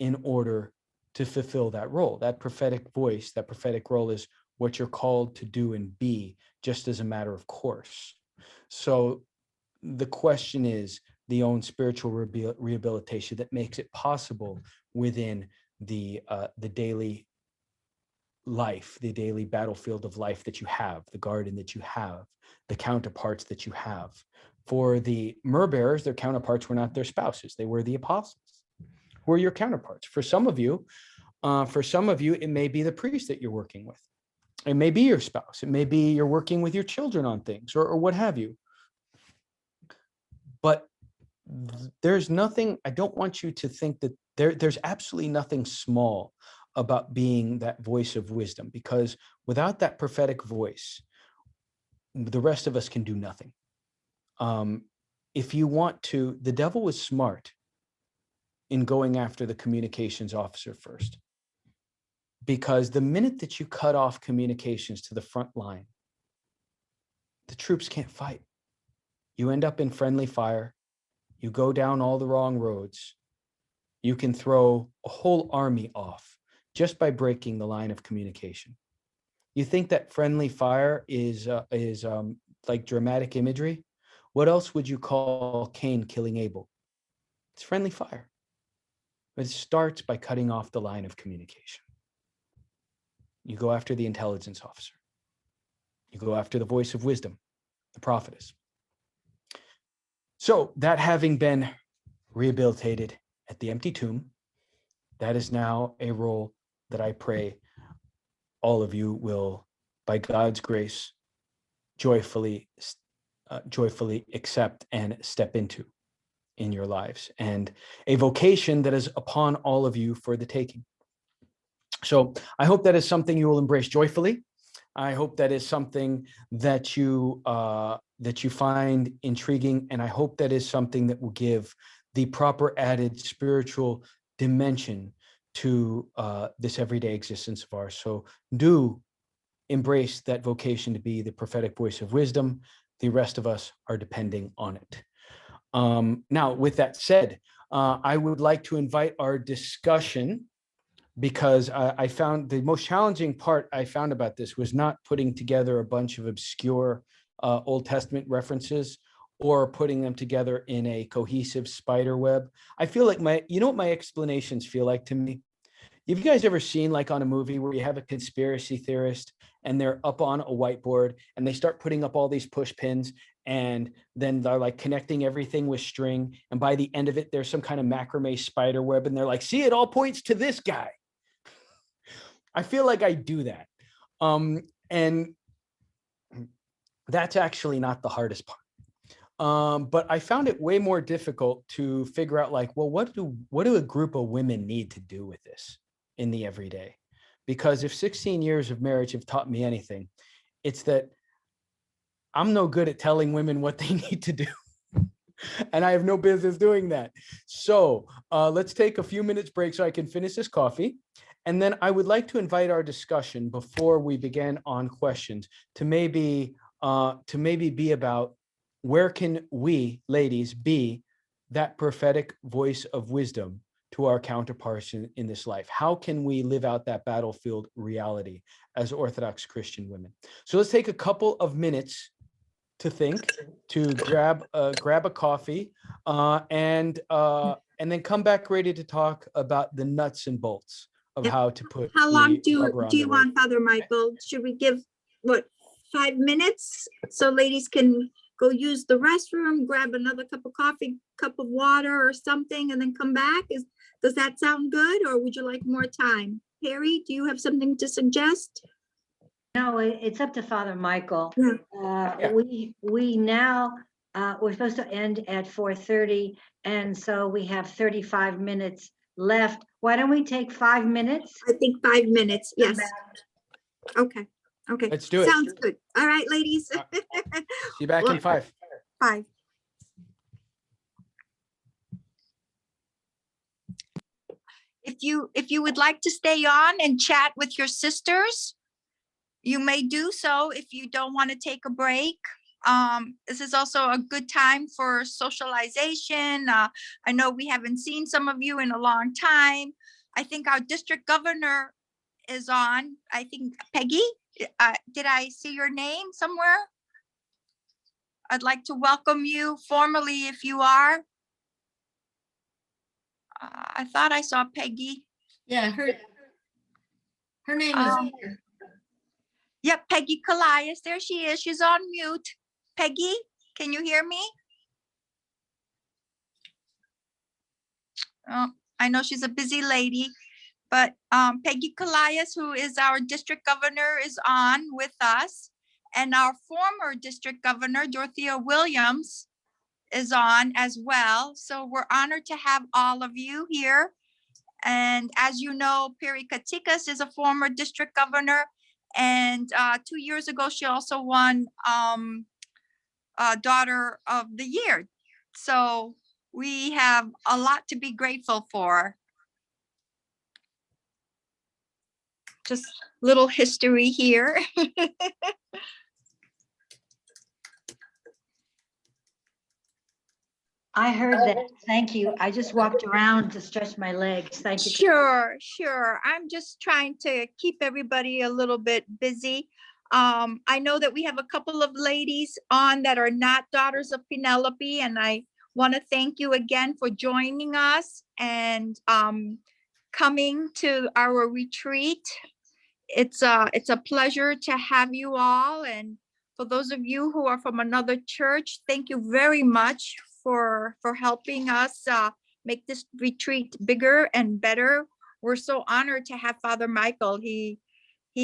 in order to fulfill that role. That prophetic voice, that prophetic role is what you're called to do and be, just as a matter of course. So the question is the own spiritual rehabilitation that makes it possible within the daily life, the daily battlefield of life that you have, the garden that you have, the counterparts that you have. For the myrrh bearers, their counterparts were not their spouses. They were the apostles, who are your counterparts. For some of you, it may be the priest that you're working with. It may be your spouse. It may be you're working with your children on things or what have you. But there's nothing, I don't want you to think that there's absolutely nothing small about being that voice of wisdom, because without that prophetic voice, the rest of us can do nothing. If you want to, the devil was smart in going after the communications officer first, because the minute that you cut off communications to the front line, the troops can't fight. You end up in friendly fire. You go down all the wrong roads. You can throw a whole army off just by breaking the line of communication. You think that friendly fire is like dramatic imagery? What else would you call Cain killing Abel? It's friendly fire. But it starts by cutting off the line of communication. You go after the intelligence officer. You go after the voice of wisdom, the prophetess. So that having been rehabilitated at the empty tomb, that is now a role that I pray all of you will, by God's grace, joyfully accept and step into in your lives, and a vocation that is upon all of you for the taking. So I hope that is something you will embrace joyfully. I hope that is something that you find intriguing, and I hope that is something that will give the proper added spiritual dimension to this everyday existence of ours. So do embrace that vocation to be the prophetic voice of wisdom. The rest of us are depending on it. Now, with that said, I would like to invite our discussion, because I found the most challenging part I found about this was not putting together a bunch of obscure Old Testament references or putting them together in a cohesive spider web. I feel like you know what my explanations feel like to me? Have you guys ever seen, like, on a movie where you have a conspiracy theorist and they're up on a whiteboard and they start putting up all these push pins, and then they're like connecting everything with string, and by the end of it, there's some kind of macrame spider web, and they're like, see, it all points to this guy. I feel like I do that. And that's actually not the hardest part. But I found it way more difficult to figure out, like, well, what do a group of women need to do with this in the everyday? Because if 16 years of marriage have taught me anything, it's that I'm no good at telling women what they need to do. And I have no business doing that. So let's take a few minutes break so I can finish this coffee. And then I would like to invite our discussion before we begin on questions to maybe be about, where can we, ladies, be that prophetic voice of wisdom to our counterparts in this life? How can we live out that battlefield reality as Orthodox Christian women? So let's take a couple of minutes to think, to grab a coffee, and then come back ready to talk about the nuts and bolts of Yep. how to put How long the rubber on do the you road. want, Father Michael? Should we give, what, 5 minutes? So ladies can go use the restroom, grab another cup of coffee, cup of water or something, and then come back? Does that sound good, or would you like more time? Perry, do you have something to suggest? No, it's up to Father Michael. Yeah. Yeah. We now, we're supposed to end at 4:30, and so we have 35 minutes left. Why don't we take 5 minutes? I think 5 minutes, Come yes. back. Okay, okay. Let's do it. Sounds good. All right, ladies. See you back in 5. 5. If you would like to stay on and chat with your sisters, you may do so if you don't want to take a break. This is also a good time for socialization. I know we haven't seen some of you in a long time. I think our district governor is on. I think Peggy, did I see your name somewhere? I'd like to welcome you formally if you are. I thought I saw Peggy. Yeah, her name is here. Yep, Peggy Callias. There she is. She's on mute. Peggy, can you hear me? Oh, I know she's a busy lady, but Peggy Callias, who is our district governor, is on with us. And our former district governor, Dorothea Williams, is on as well. So we're honored to have all of you here. And as you know, Peri Katikas is a former district governor. And 2 years ago, she also won Daughter of the Year. So we have a lot to be grateful for. Just little history here. I heard that. Thank you. I just walked around to stretch my legs. Thank you. Sure. I'm just trying to keep everybody a little bit busy. I know that we have a couple of ladies on that are not daughters of Penelope, and I want to thank you again for joining us and coming to our retreat. It's a pleasure to have you all. And for those of you who are from another church, thank you very much for helping us make this retreat bigger and better. We're so honored to have Father Michael. He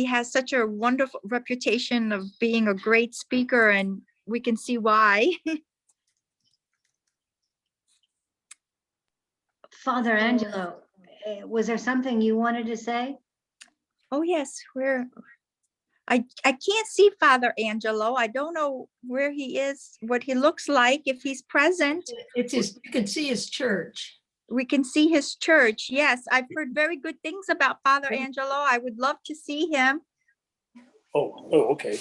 has such a wonderful reputation of being a great speaker, and we can see why. Father Angelo, was there something you wanted to say? Oh, yes, I can't see Father Angelo. I don't know where he is, what he looks like, if he's present. It's his, you can see his church. We can see his church. Yes, I've heard very good things about Father Angelo. I would love to see him. Okay.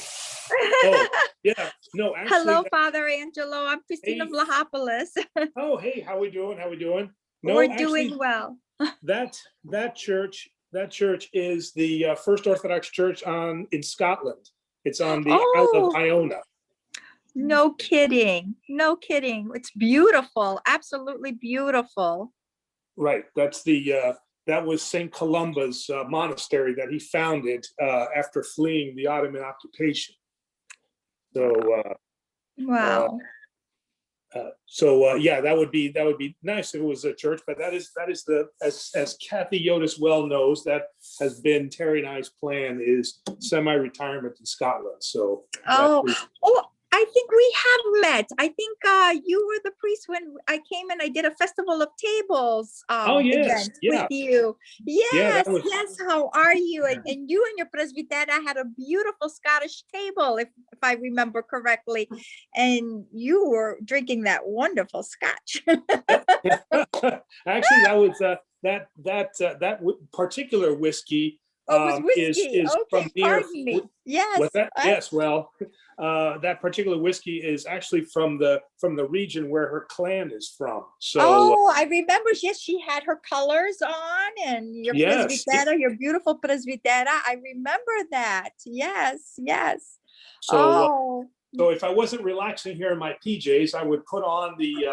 Oh, yeah. No, actually. Hello, Father Angelo. I'm Christina Hey. Vlahopoulos. Oh, hey, how we doing? How we doing? No, We're actually, doing well. that church is the First Orthodox Church in Scotland. It's on the Isle Oh. of Iona. No kidding. No kidding. It's beautiful. Absolutely beautiful. Right. That was St. Columba's monastery that he founded after fleeing the Ottoman occupation. Wow. Yeah, that would be nice if it was a church, but that is as Kathy Yotis well knows, that has been Terry and I's plan, is semi-retirement in Scotland. So I think we have met. I think you were the priest when I came and I did a festival of tables yes, event yeah. with you. Yes, that was- yes. How are you? And you and your presbytera had a beautiful Scottish table, if I remember correctly, and you were drinking that wonderful scotch. Actually, that was that particular whiskey. Oh, it was whiskey. Is Okay, from near. pardon me. Yes. What's that? Yes. Well, that particular whiskey is actually from the region where her clan is from. So. Oh, I remember. Yes, she had her colors on, and your Yes. presbytera, your beautiful presbytera. I remember that. Yes, yes. So, so if I wasn't relaxing here in my PJs, I would put on the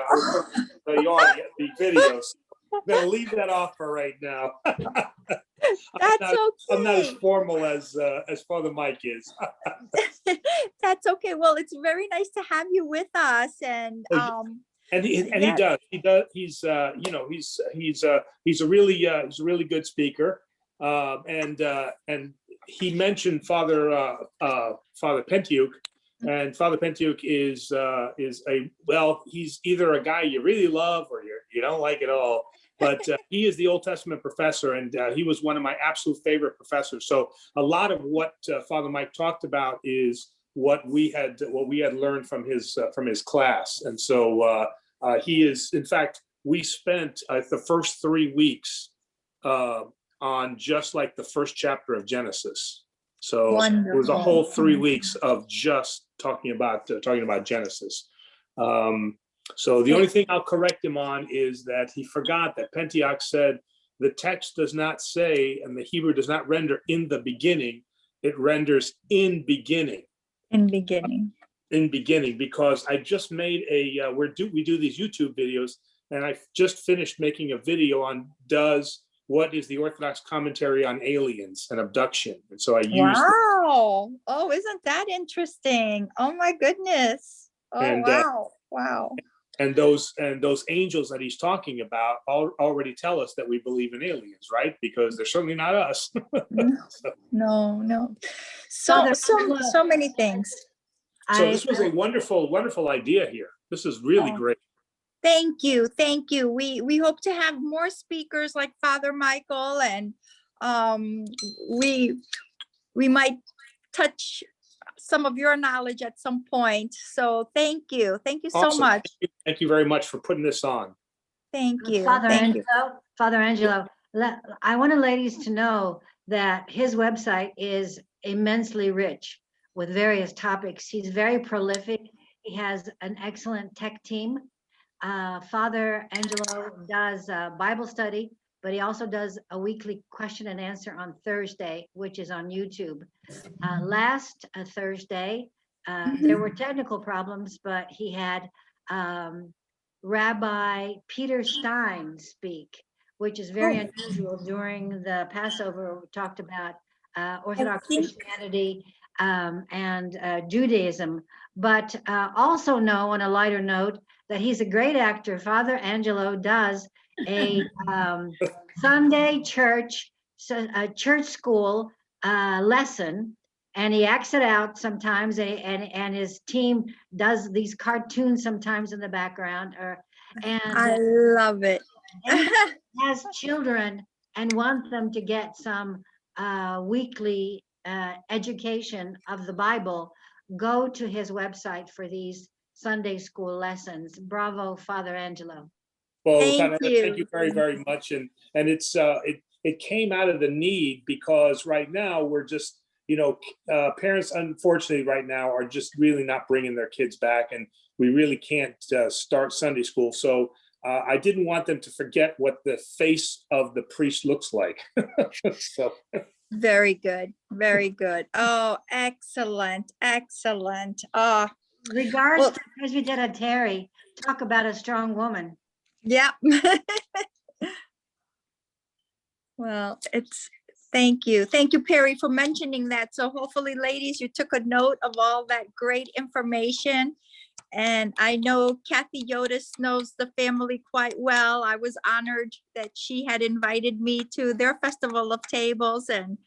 audio, the videos. I'm gonna leave that off for right now. That's okay. I'm not as formal as Father Mike is. That's okay. Well, it's very nice to have you with us, and he does. He's he's a really good speaker, and he mentioned Father Penteuk. And Father Penteuk is he's either a guy you really love or you don't like at all. But he is the Old Testament professor, and he was one of my absolute favorite professors. So a lot of what Father Mike talked about is what we had learned from his class. And so he is, in fact, we spent the first 3 weeks on just like the first chapter of Genesis. So wonderful. It was a whole 3 weeks of just talking about Genesis. So the only thing I'll correct him on is that he forgot that Penteuk said the text does not say, and the Hebrew does not render in the beginning, it renders in beginning. In beginning. In beginning, because I just made we do these YouTube videos, and I just finished making a video on what is the Orthodox commentary on aliens and abduction. And so I used Wow. Oh, isn't that interesting? Oh my goodness. Oh, wow. Wow. And those angels that he's talking about already tell us that we believe in aliens, right? Because they're certainly not us. No. So many things. So this was a wonderful idea here. This is really great. Thank you. We hope to have more speakers like Father Michael, and we might touch some of your knowledge at some point. So thank you so Awesome. much. Thank you very much for putting this on. Thank you. Father Thank you. Angelo, I want ladies to know that his website is immensely rich with various topics. He's very prolific. He has an excellent tech team. Father Angelo does Bible study, but he also does a weekly question and answer on Thursday, which is on YouTube. Last Thursday, there were technical problems, but he had Rabbi Peter Stein speak, which is very unusual. During the Passover, we talked about Orthodox Christianity and Judaism, but also know on a lighter note that he's a great actor. Father Angelo does a Sunday church school lesson, and he acts it out sometimes, and his team does these cartoons sometimes in the background. I love it. has children and wants them to get some weekly education of the Bible, go to his website for these Sunday school lessons. Bravo, Father Angelo. Well, Thank Panora, thank you you. very, very much. And it came out of the need because right now we're just, parents, unfortunately, right now are just really not bringing their kids back, and we really can't start Sunday school. So I didn't want them to forget what the face of the priest looks like. So Very good. Very good. Oh, excellent. Excellent. Regards Well- to Presbyterian Terry, talk about a strong woman. yeah. Well, thank you. Thank you, Perry, for mentioning that. So hopefully, ladies, you took a note of all that great information. And I know Kathy Yotis knows the family quite well. I was honored that she had invited me to their Festival of Tables, and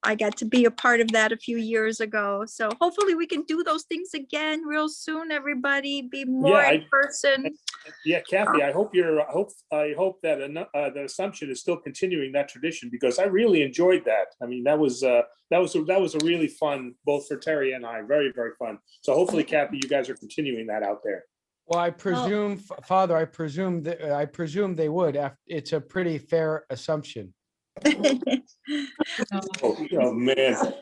I got to be a part of that a few years ago. So hopefully we can do those things again real soon, everybody, be more in person. yeah, Kathy, I hope that the Assumption is still continuing that tradition, because I really enjoyed that. I mean, that was a really fun, both for Terry and I, very, very fun. So hopefully, Kathy, you guys are continuing that out there. Well, I presume, Father, I presume they would. It's a pretty fair assumption. Oh man.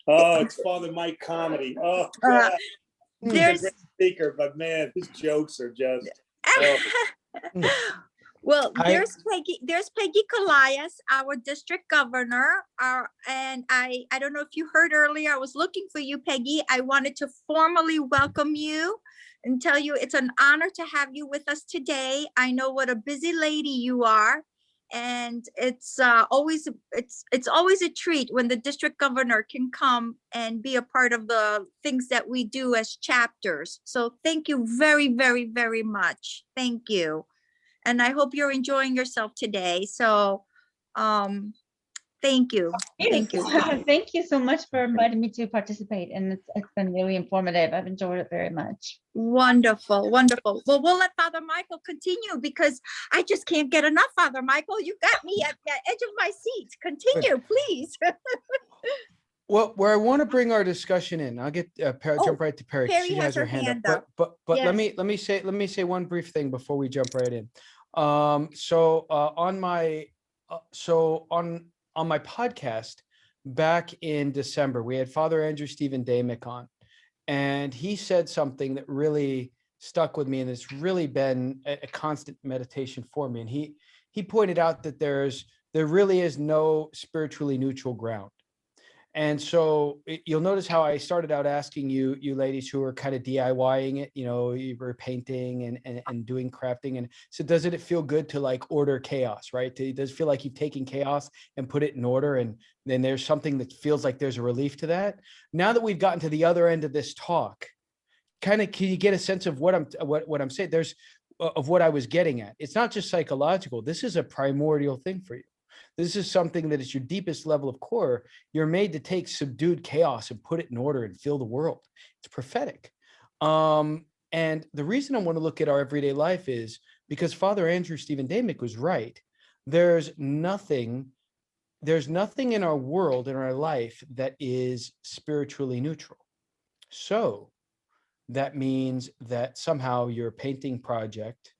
Oh, it's Father Mike comedy. Oh, God. He's a There's great speaker, but man, his jokes are just. well, I- there's Peggy Colias, our district governor. And I don't know if you heard earlier, I was looking for you, Peggy. I wanted to formally welcome you and tell you it's an honor to have you with us today. I know what a busy lady you are. And it's always a treat when the district governor can come and be a part of the things that we do as chapters. So thank you very, very, very much. Thank you. And I hope you're enjoying yourself today. So thank you. Thank you. Thank you so much for inviting me to participate, and it's been really informative. I've enjoyed it very much. Wonderful, wonderful. Well, we'll let Father Michael continue because I just can't get enough, Father Michael. You got me at the edge of my seat. Continue, please. Well, where I want to bring our discussion in, I'll get jump right to Perry. 'Cause Perry she has her hand up. But let Yes. me say one brief thing before we jump right in. On my podcast back in December, we had Father Andrew Stephen Damick on, and he said something that really stuck with me, and it's really been a constant meditation for me. And he pointed out that there really is no spiritually neutral ground. And so you'll notice how I started out asking you ladies who are kind of DIYing it, you were painting and doing crafting. And so does it feel good to like order chaos, right? Does it feel like you've taken chaos and put it in order? And then there's something that feels like there's a relief to that. Now that we've gotten to the other end of this talk, can you get a sense of what I'm saying? There's of what I was getting at. It's not just psychological. This is a primordial thing for you. This is something that is your deepest level of core. You're made to take subdued chaos and put it in order and fill the world. It's prophetic. And the reason I want to look at our everyday life is because Father Andrew Stephen Damick was right. There's nothing in our world, in our life, that is spiritually neutral. So that means that somehow your painting project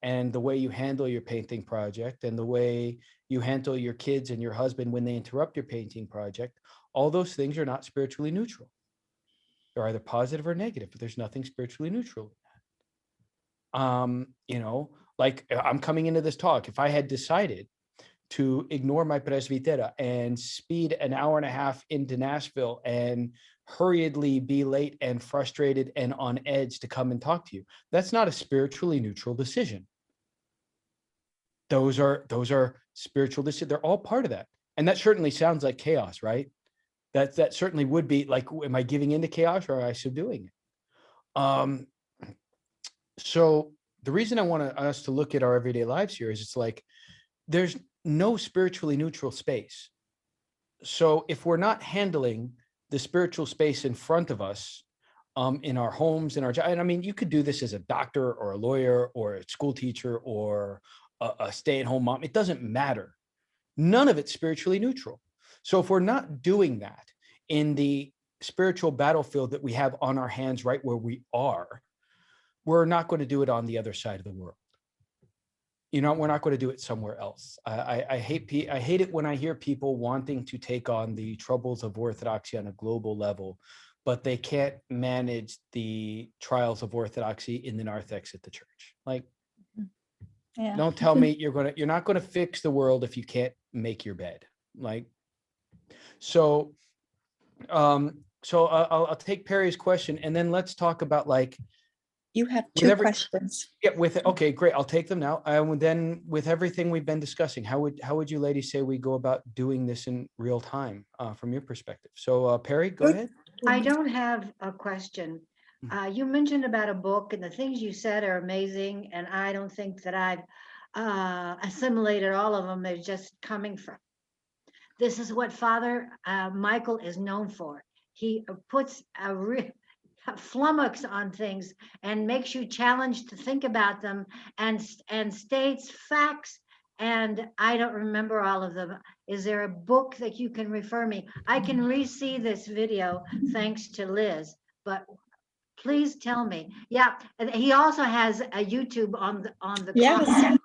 and the way you handle your painting project and the way you handle your kids and your husband when they interrupt your painting project, all those things are not spiritually neutral. They're either positive or negative, but there's nothing spiritually neutral in that. Like I'm coming into this talk, if I had decided to ignore my presbytera and speed an hour and a half into Nashville and hurriedly be late and frustrated and on edge to come and talk to you, that's not a spiritually neutral decision. Those are spiritual decisions. They're all part of that. And that certainly sounds like chaos, right? That certainly would be like, am I giving into chaos or am I subduing it? So the reason I want us to look at our everyday lives here is it's like, there's no spiritually neutral space. So if we're not handling the spiritual space in front of us, in our homes, and I mean, you could do this as a doctor or a lawyer or a school teacher or a stay-at-home mom. It doesn't matter. None of it's spiritually neutral. So if we're not doing that in the spiritual battlefield that we have on our hands right where we are, we're not going to do it on the other side of the world. We're not going to do it somewhere else. I hate it when I hear people wanting to take on the troubles of orthodoxy on a global level, but they can't manage the trials of orthodoxy in the narthex at the church. Like, Yeah. don't tell me you're not going to fix the world if you can't make your bed. Like, so I'll take Perry's question, and then let's talk about, like, You have With two every- questions. yeah, okay, great. I'll take them now. Then with everything we've been discussing, how would you ladies say we go about doing this in real time from your perspective? So Perry, go Good. ahead. I don't have a question. You mentioned about a book, and the things you said are amazing, and I don't think that I've assimilated all of them. They're just coming from. This is what Father Michael is known for. He puts a flummox on things and makes you challenged to think about them, and states facts. And I don't remember all of them. Is there a book that you can refer me? I can re-see this video thanks to Liz, but please tell me. Yeah, and he also has a YouTube on the Yes. cross.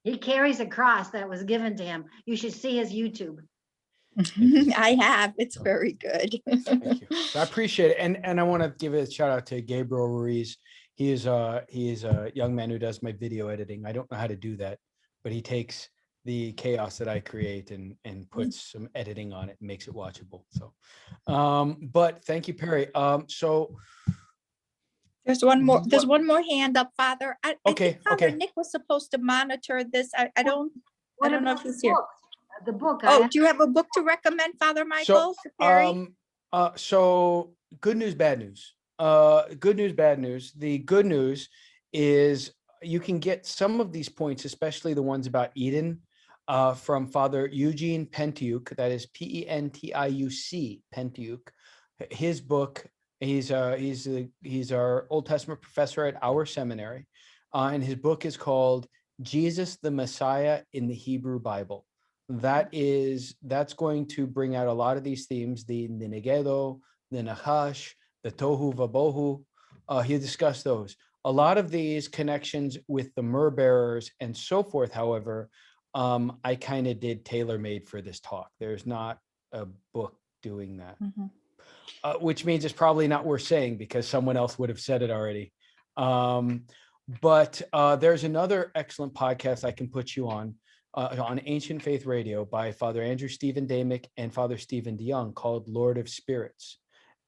He carries a cross that was given to him. You should see his YouTube. I have. It's very good. Thank you. So I appreciate it, and I want to give a shout out to Gabriel Ruiz. He is a young man who does my video editing. I don't know how to do that, but he takes the chaos that I create and puts some editing on it and makes it watchable. So, but thank you, Perry. So There's one more. There's one more hand up, Father. I Okay, think Father okay. Nick was supposed to monitor this. I don't What know about if the he's here. book? The book. Oh, do you have a book to recommend, Father Michael? To Perry? So good news, bad news. Good news, bad news. The good news is you can get some of these points, especially the ones about Eden, from Father Eugene Pentiuk. That is Pentiuc, Pentiuk. His book. He's our Old Testament professor at our seminary, and his book is called Jesus the Messiah in the Hebrew Bible. That's going to bring out a lot of these themes, the Negedo, the Nachash, the Tohu Vabohu. He'll discuss those. A lot of these connections with the myrrh bearers and so forth, however, I kind of did tailor-made for this talk. There's not a book doing that, which means it's probably not worth saying because someone else would have said it already. But there's another excellent podcast I can put you on Ancient Faith Radio by Father Andrew Stephen Damick and Father Stephen DeYoung called Lord of Spirits.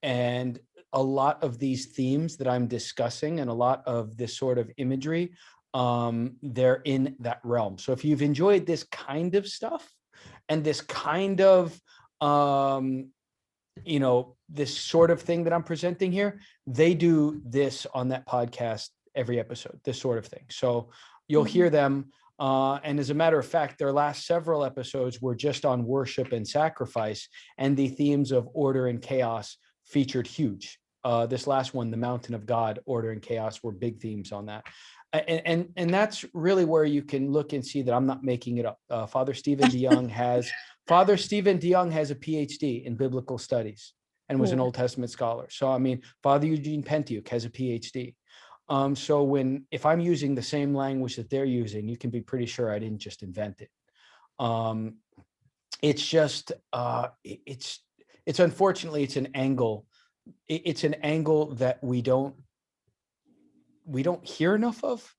And a lot of these themes that I'm discussing and a lot of this sort of imagery, they're in that realm. So if you've enjoyed this kind of stuff and this kind of, this sort of thing that I'm presenting here, they do this on that podcast every episode, this sort of thing. So you'll hear them. And as a matter of fact, their last several episodes were just on worship and sacrifice, and the themes of order and chaos featured huge. This last one, the Mountain of God, order and chaos, were big themes on that. And that's really where you can look and see that I'm not making it up. Father Stephen DeYoung has a PhD in biblical studies and was an Old Testament scholar. So, I mean, Father Eugene Pentiuk has a PhD. So if I'm using the same language that they're using, you can be pretty sure I didn't just invent it. It's just, it's unfortunately, it's an angle. It's an angle that we don't hear enough of,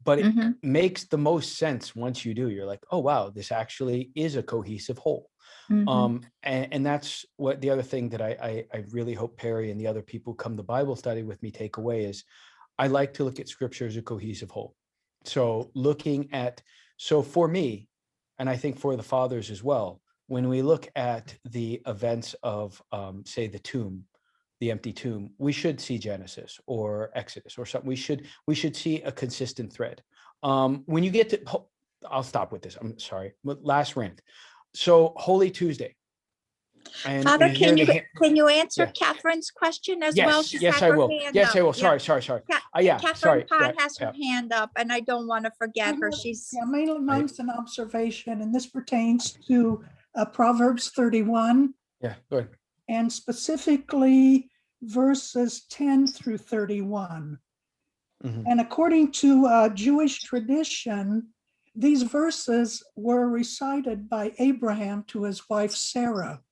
but it makes the most sense once you do. You're like, oh, wow, this actually is a cohesive whole. And that's what the other thing that I really hope Perry and the other people come to Bible study with me take away is, I like to look at scripture as a cohesive whole. So for me, and I think for the fathers as well, when we look at the events of, say, the tomb, the empty tomb, we should see Genesis or Exodus or something. We should see a consistent thread. When you get to, I'll stop with this. I'm sorry, last rant. So Holy Tuesday, And Father, is there the can you answer Yeah. Catherine's question as well? Yes, She's yes, had I her will. hand Yes, I up. will. Yeah. Sorry. Ca- Yeah, Catherine sorry. Pod Yeah, has her yeah. hand up, and I don't want to forget her. have- She's Yeah, mainly Right. mine's an observation, and this pertains to Proverbs 31, Yeah, good. and specifically verses 10 through 31. Mhm. And according to Jewish tradition, these verses were recited by Abraham to his wife Sarah.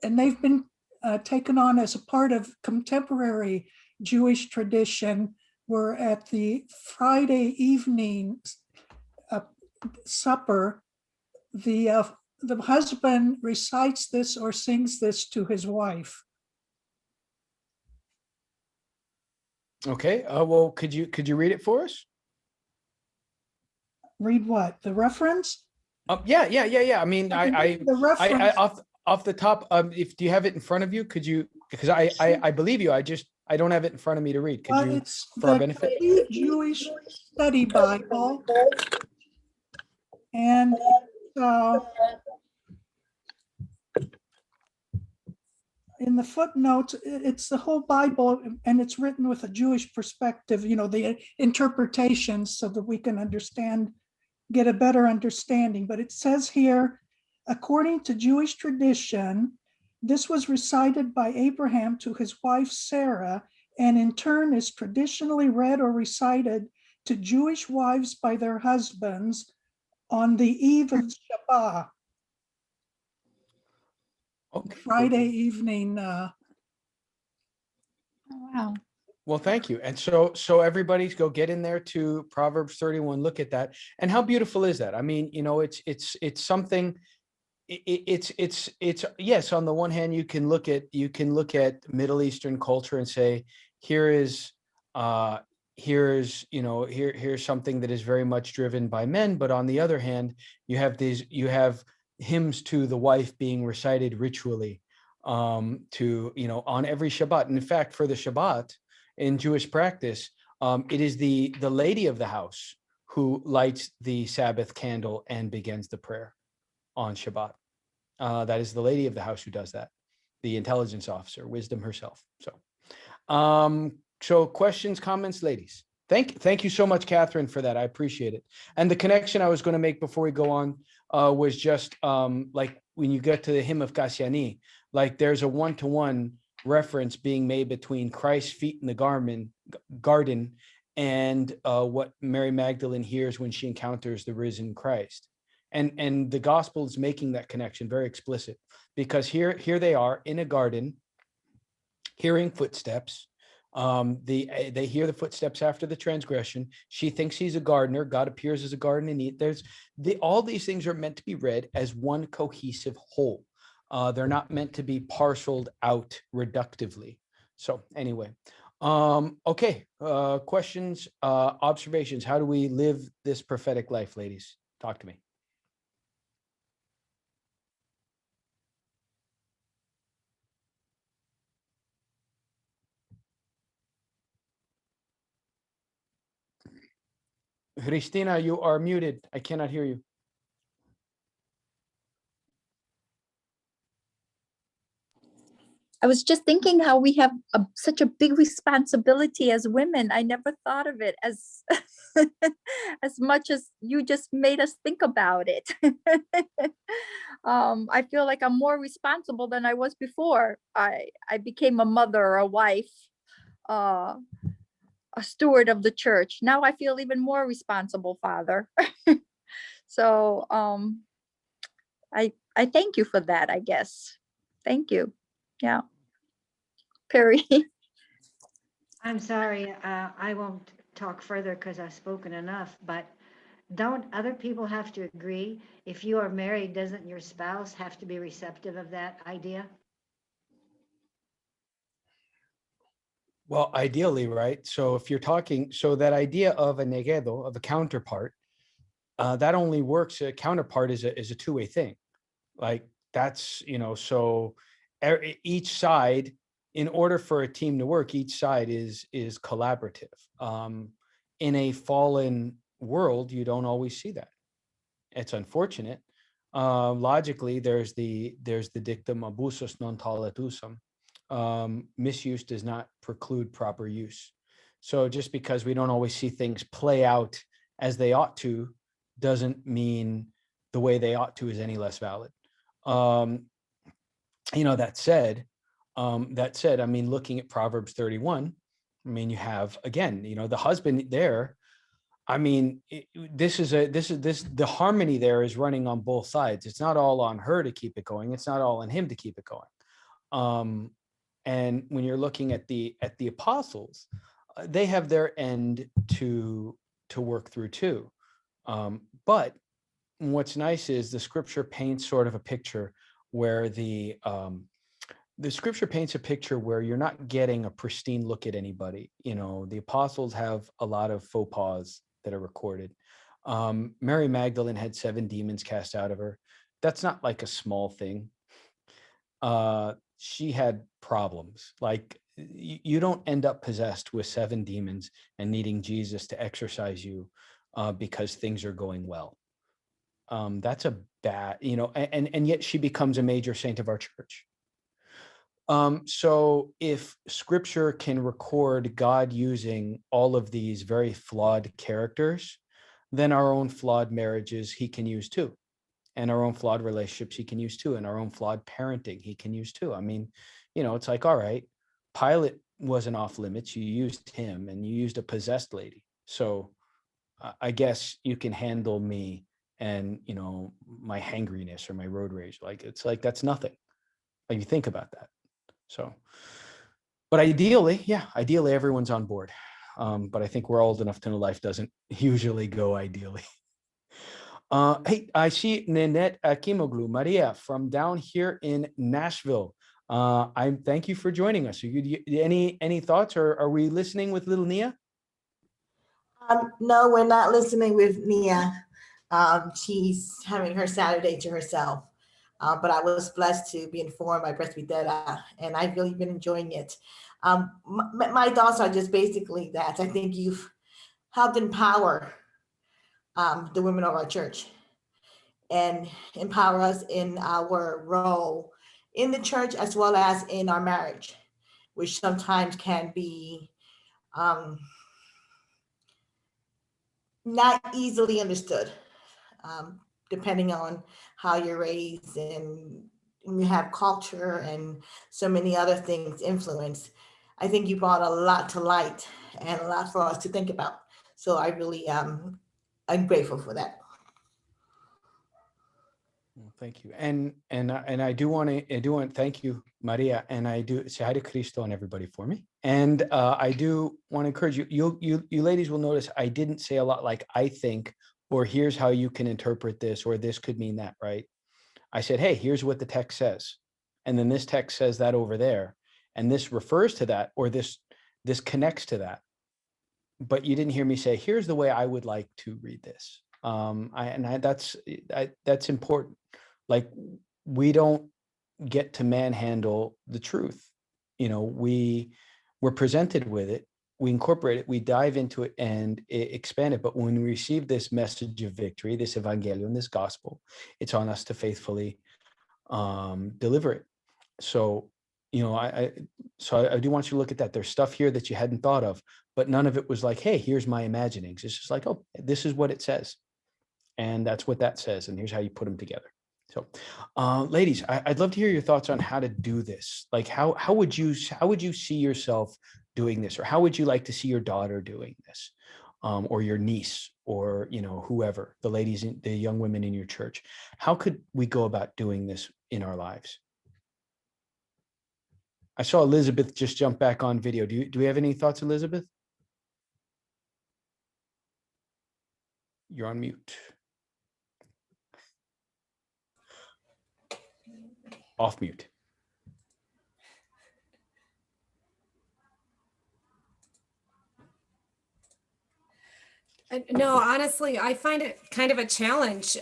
And they've been taken on as a part of contemporary Jewish tradition, where at the Friday evening supper, the husband recites this or sings this to his wife. Okay, well, could you read it for us? Read what? The reference? Yeah. I mean, The I reference. off the top, if do you have it in front of you? Could you, because I believe you, I don't have it in front of me to read. Could you, It's for our the benefit? Complete Jewish Study Bible. And in the footnotes, it's the whole Bible, and it's written with a Jewish perspective, the interpretations, so that we can get a better understanding. But it says here, according to Jewish tradition, this was recited by Abraham to his wife Sarah, and in turn is traditionally read or recited to Jewish wives by their husbands on the eve of Shabbat, Okay. Friday evening. wow. Well, thank you. And so everybody's go get in there to Proverbs 31, look at that. And how beautiful is that? I mean, it's something, it's yes, on the one hand, you can look at Middle Eastern culture and say, here's something that is very much driven by men. But on the other hand, you have hymns to the wife being recited ritually on every Shabbat. And in fact, for the Shabbat in Jewish practice, it is the lady of the house who lights the Sabbath candle and begins the prayer on Shabbat. That is the lady of the house who does that, the intelligence officer, wisdom herself. So questions, comments, ladies? Thank you so much, Catherine, for that. I appreciate it. And the connection I was going to make before we go on was just like when you get to the hymn of Kasyani, like there's a one-to-one reference being made between Christ's feet in the garden and what Mary Magdalene hears when she encounters the risen Christ. And the gospel is making that connection very explicit, because here they are in a garden, hearing footsteps. They hear the footsteps after the transgression. She thinks he's a gardener. God appears as a garden and all these things are meant to be read as one cohesive whole. They're not meant to be parceled out reductively. So anyway, okay. Questions, observations. How do we live this prophetic life, ladies? Talk to me. Christina, you are muted. I cannot hear you. I was just thinking how we have such a big responsibility as women. I never thought of it as as much as you just made us think about it. I feel like I'm more responsible than I was before. I became a mother, a wife, a steward of the church. Now I feel even more responsible, Father. So I thank you for that, I guess. Thank you. Yeah. Perry. I'm sorry, I won't talk further because I've spoken enough, but don't other people have to agree? If you are married, doesn't your spouse have to be receptive of that idea? Well, ideally, right? So if you're talking, so that idea of a negedo, of a counterpart, that only works, a counterpart is a two-way thing. Like that's, so each side, in order for a team to work, each side is collaborative. In a fallen world, you don't always see that. It's unfortunate. Logically, there's the dictum abusus non tollat usum. Misuse does not preclude proper use. So just because we don't always see things play out as they ought to, doesn't mean the way they ought to is any less valid. That said, I mean, looking at Proverbs 31, I mean, you have, again, the husband there. I mean, the harmony there is running on both sides. It's not all on her to keep it going. It's not all on him to keep it going. And when you're looking at the apostles, they have their end to work through too. But what's nice is the scripture paints sort of a picture where the scripture paints a picture where you're not getting a pristine look at anybody. The apostles have a lot of faux pas that are recorded. Mary Magdalene had 7 demons cast out of her. That's not like a small thing. She had problems. Like, you don't end up possessed with 7 demons and needing Jesus to exorcise you because things are going well. That's a bad, and yet she becomes a major saint of our church. So if scripture can record God using all of these very flawed characters, then our own flawed marriages he can use too. And our own flawed relationships he can use too. And our own flawed parenting he can use too. I mean, it's like, all right, Pilate wasn't off limits. You used him and you used a possessed lady. So I guess you can handle me and, my hangriness or my road rage. It's like, that's nothing. Like, you think about that. So, but ideally everyone's on board. But I think we're old enough to know life doesn't usually go ideally. Hey, I see Nanette Akimoglu, Maria from down here in Nashville. I thank you for joining us. Any thoughts, or are we listening with little Nia? No, we're not listening with Nia. She's having her Saturday to herself. But I was blessed to be informed by Presbytera, and I've really been enjoying it. My thoughts are just basically that I think you've helped empower the women of our church and empower us in our role in the church as well as in our marriage, which sometimes can be not easily understood, depending on how you're raised, and you have culture and so many other things influence. I think you brought a lot to light and a lot for us to think about. So I really I'm grateful for that. Well, thank you. And I do want to thank you, Maria, and I do say hi to Cristo and everybody for me. And I do want to encourage you. You ladies will notice I didn't say a lot like I think, or here's how you can interpret this, or this could mean that, right? I said, hey, here's what the text says. And then this text says that over there. And this refers to that, or this connects to that. But you didn't hear me say, here's the way I would like to read this. That's important. Like, we don't get to manhandle the truth. We're presented with it, we incorporate it, we dive into it and expand it. But when we receive this message of victory, this evangelion, this gospel, it's on us to faithfully deliver it. So, I do want you to look at that. There's stuff here that you hadn't thought of, but none of it was like, hey, here's my imaginings. It's just like, oh, this is what it says. And that's what that says. And here's how you put them together. So, ladies, I'd love to hear your thoughts on how to do this. Like, how would you see yourself doing this? Or how would you like to see your daughter doing this? Or your niece, or, whoever, the ladies, the young women in your church. How could we go about doing this in our lives? I saw Elizabeth just jump back on video. Do we have any thoughts, Elizabeth? You're on mute. Off mute. No, honestly, I find it kind of a challenge,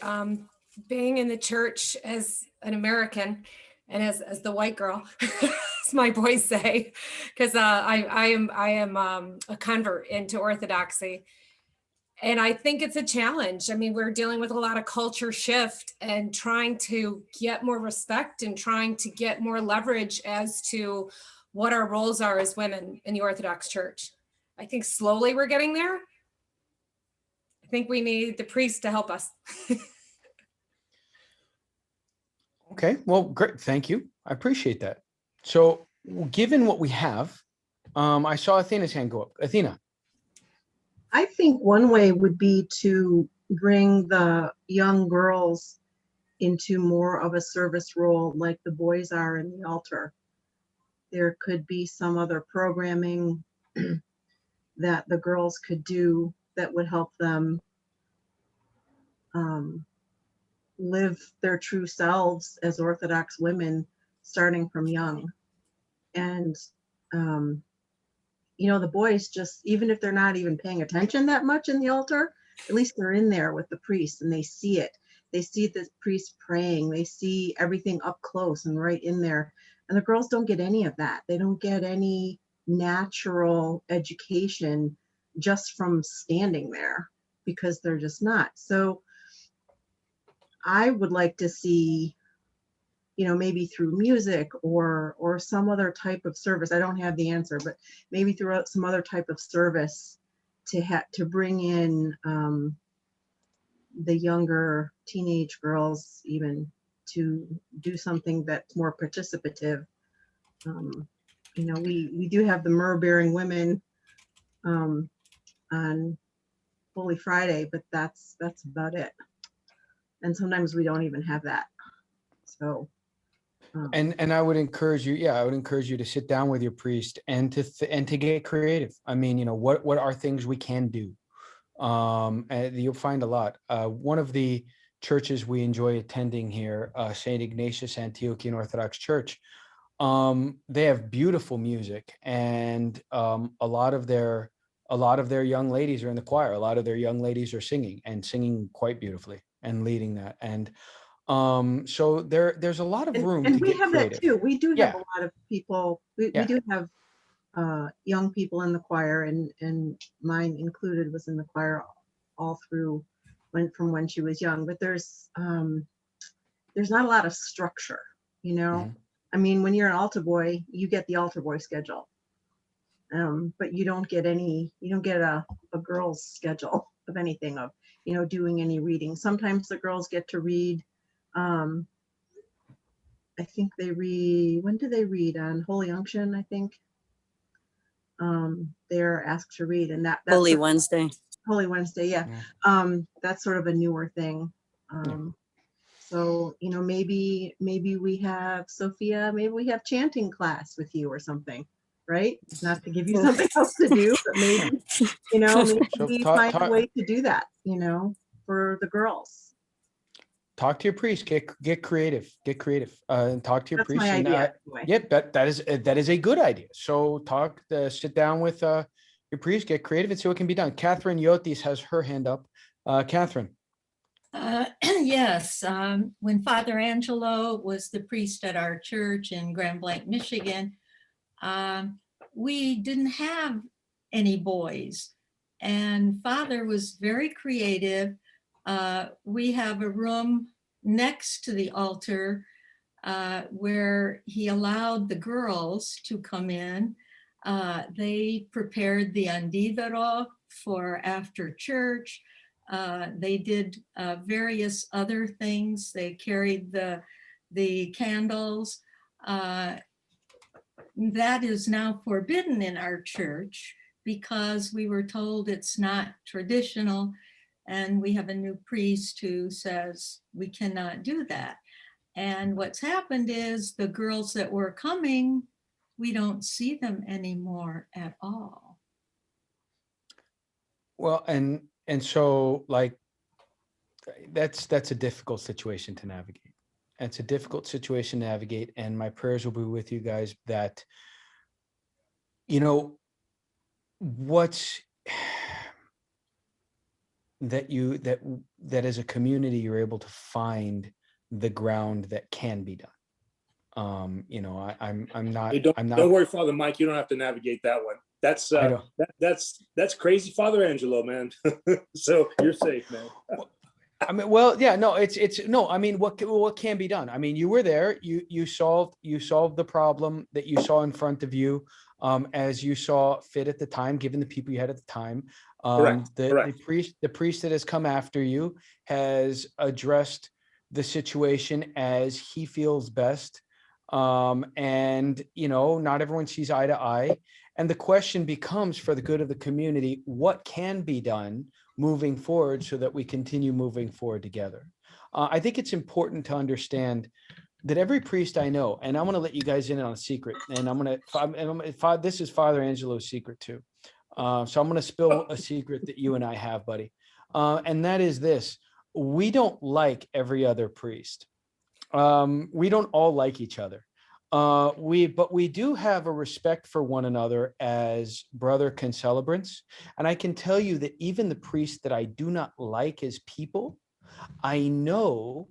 being in the church as an American and as the white girl, as my boys say, because I am a convert into Orthodoxy. And I think it's a challenge. I mean, we're dealing with a lot of culture shift and trying to get more respect and trying to get more leverage as to what our roles are as women in the Orthodox Church. I think slowly we're getting there. I think we need the priest to help us. Okay, well, great. Thank you. I appreciate that. So given what we have, I saw Athena's hand go up. Athena. I think one way would be to bring the young girls into more of a service role like the boys are in the altar. There could be some other programming that the girls could do that would help them live their true selves as Orthodox women starting from young. And you know, the boys just, even if they're not even paying attention that much in the altar, at least they're in there with the priest and they see it. They see the priest praying. They see everything up close and right in there. And the girls don't get any of that. They don't get any natural education just from standing there because they're just not. So I would like to see, you know, maybe through music or some other type of service. I don't have the answer, but maybe through some other type of service to bring in the younger teenage girls even to do something that's more participative. You know, we do have the myrrh bearing women on Holy Friday, but that's about it. And sometimes we don't even have that. So. And I would encourage you, I would encourage you to sit down with your priest and to get creative. I mean, you know, what are things we can do? And you'll find a lot. One of the churches we enjoy attending here, St. Ignatius Antiochian Orthodox Church, they have beautiful music, and a lot of their young ladies are in the choir. A lot of their young ladies are singing quite beautifully and leading that. And so there's a lot of room and to we get have creative. that too. We do have Yeah. a lot of people. We Yeah. do have young people in the choir, and mine included was in the choir all through from when she was young. But there's not a lot of structure, you know. Mhm. I mean, when you're an altar boy, you get the altar boy schedule, but you don't get a girl's schedule of anything, of, you know, doing any reading. Sometimes the girls get to read. I think they read, when do they read? On Holy Unction, I think. They're asked to read, and that's Holy Wednesday. Holy Wednesday, yeah. That's sort of a newer thing. So, you know, maybe we have, Sophia, maybe we have chanting class with you or something, right? Not to give you something else to do, but maybe, you know, maybe So we talk- find a way to do that, you know, for the girls. Talk to your priest, get creative, and talk to your That's priest. my And, idea, anyway. yeah, that is a good idea. So sit down with your priest, get creative, and see what can be done. Catherine Yotis has her hand up. Catherine. Yes, when Father Angelo was the priest at our church in Grand Blanc, Michigan, we didn't have any boys, and Father was very creative. We have a room next to the altar where he allowed the girls to come in. They prepared the andivero for after church. They did various other things. They carried the candles. That is now forbidden in our church because we were told it's not traditional, and we have a new priest who says we cannot do that. And what's happened is the girls that were coming, we don't see them anymore at all. Well, and so, like, that's a difficult situation to navigate. It's a difficult situation to navigate, and my prayers will be with you guys that, you know, that as a community you're able to find the ground that can be done. You know, I'm not. Don't worry, Father Mike. You don't have to navigate that one. That's I know. that's crazy, Father Angelo, man. So you're safe, man. I mean, well, yeah, no, it's no. I mean, what can be done? I mean, you were there. You solved the problem that you saw in front of you, as you saw fit at the time, given the people you had at the time. Correct. The priest that has come after you has addressed the situation as he feels best. And not everyone sees eye to eye. And the question becomes, for the good of the community, what can be done moving forward so that we continue moving forward together? I think it's important to understand that every priest I know, and I want to let you guys in on a secret, and this is Father Angelo's secret too. So I'm going to spill a secret that you and I have, buddy. And that is this: we don't like every other priest. We don't all like each other. But we do have a respect for one another as brother concelebrants. And I can tell you that even the priests that I do not like as people, I know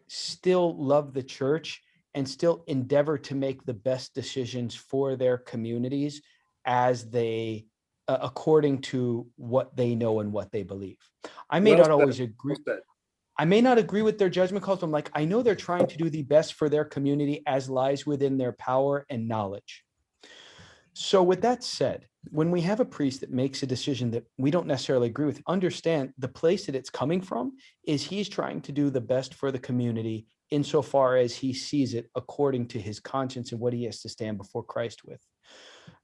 still love the church and still endeavor to make the best decisions for their communities as they, according to what they know and what they believe. I may not always agree. I may not agree with their judgment calls, but I'm like, I know they're trying to do the best for their community as lies within their power and knowledge. So with that said, when we have a priest that makes a decision that we don't necessarily agree with, understand the place that it's coming from is he's trying to do the best for the community insofar as he sees it according to his conscience and what he has to stand before Christ with.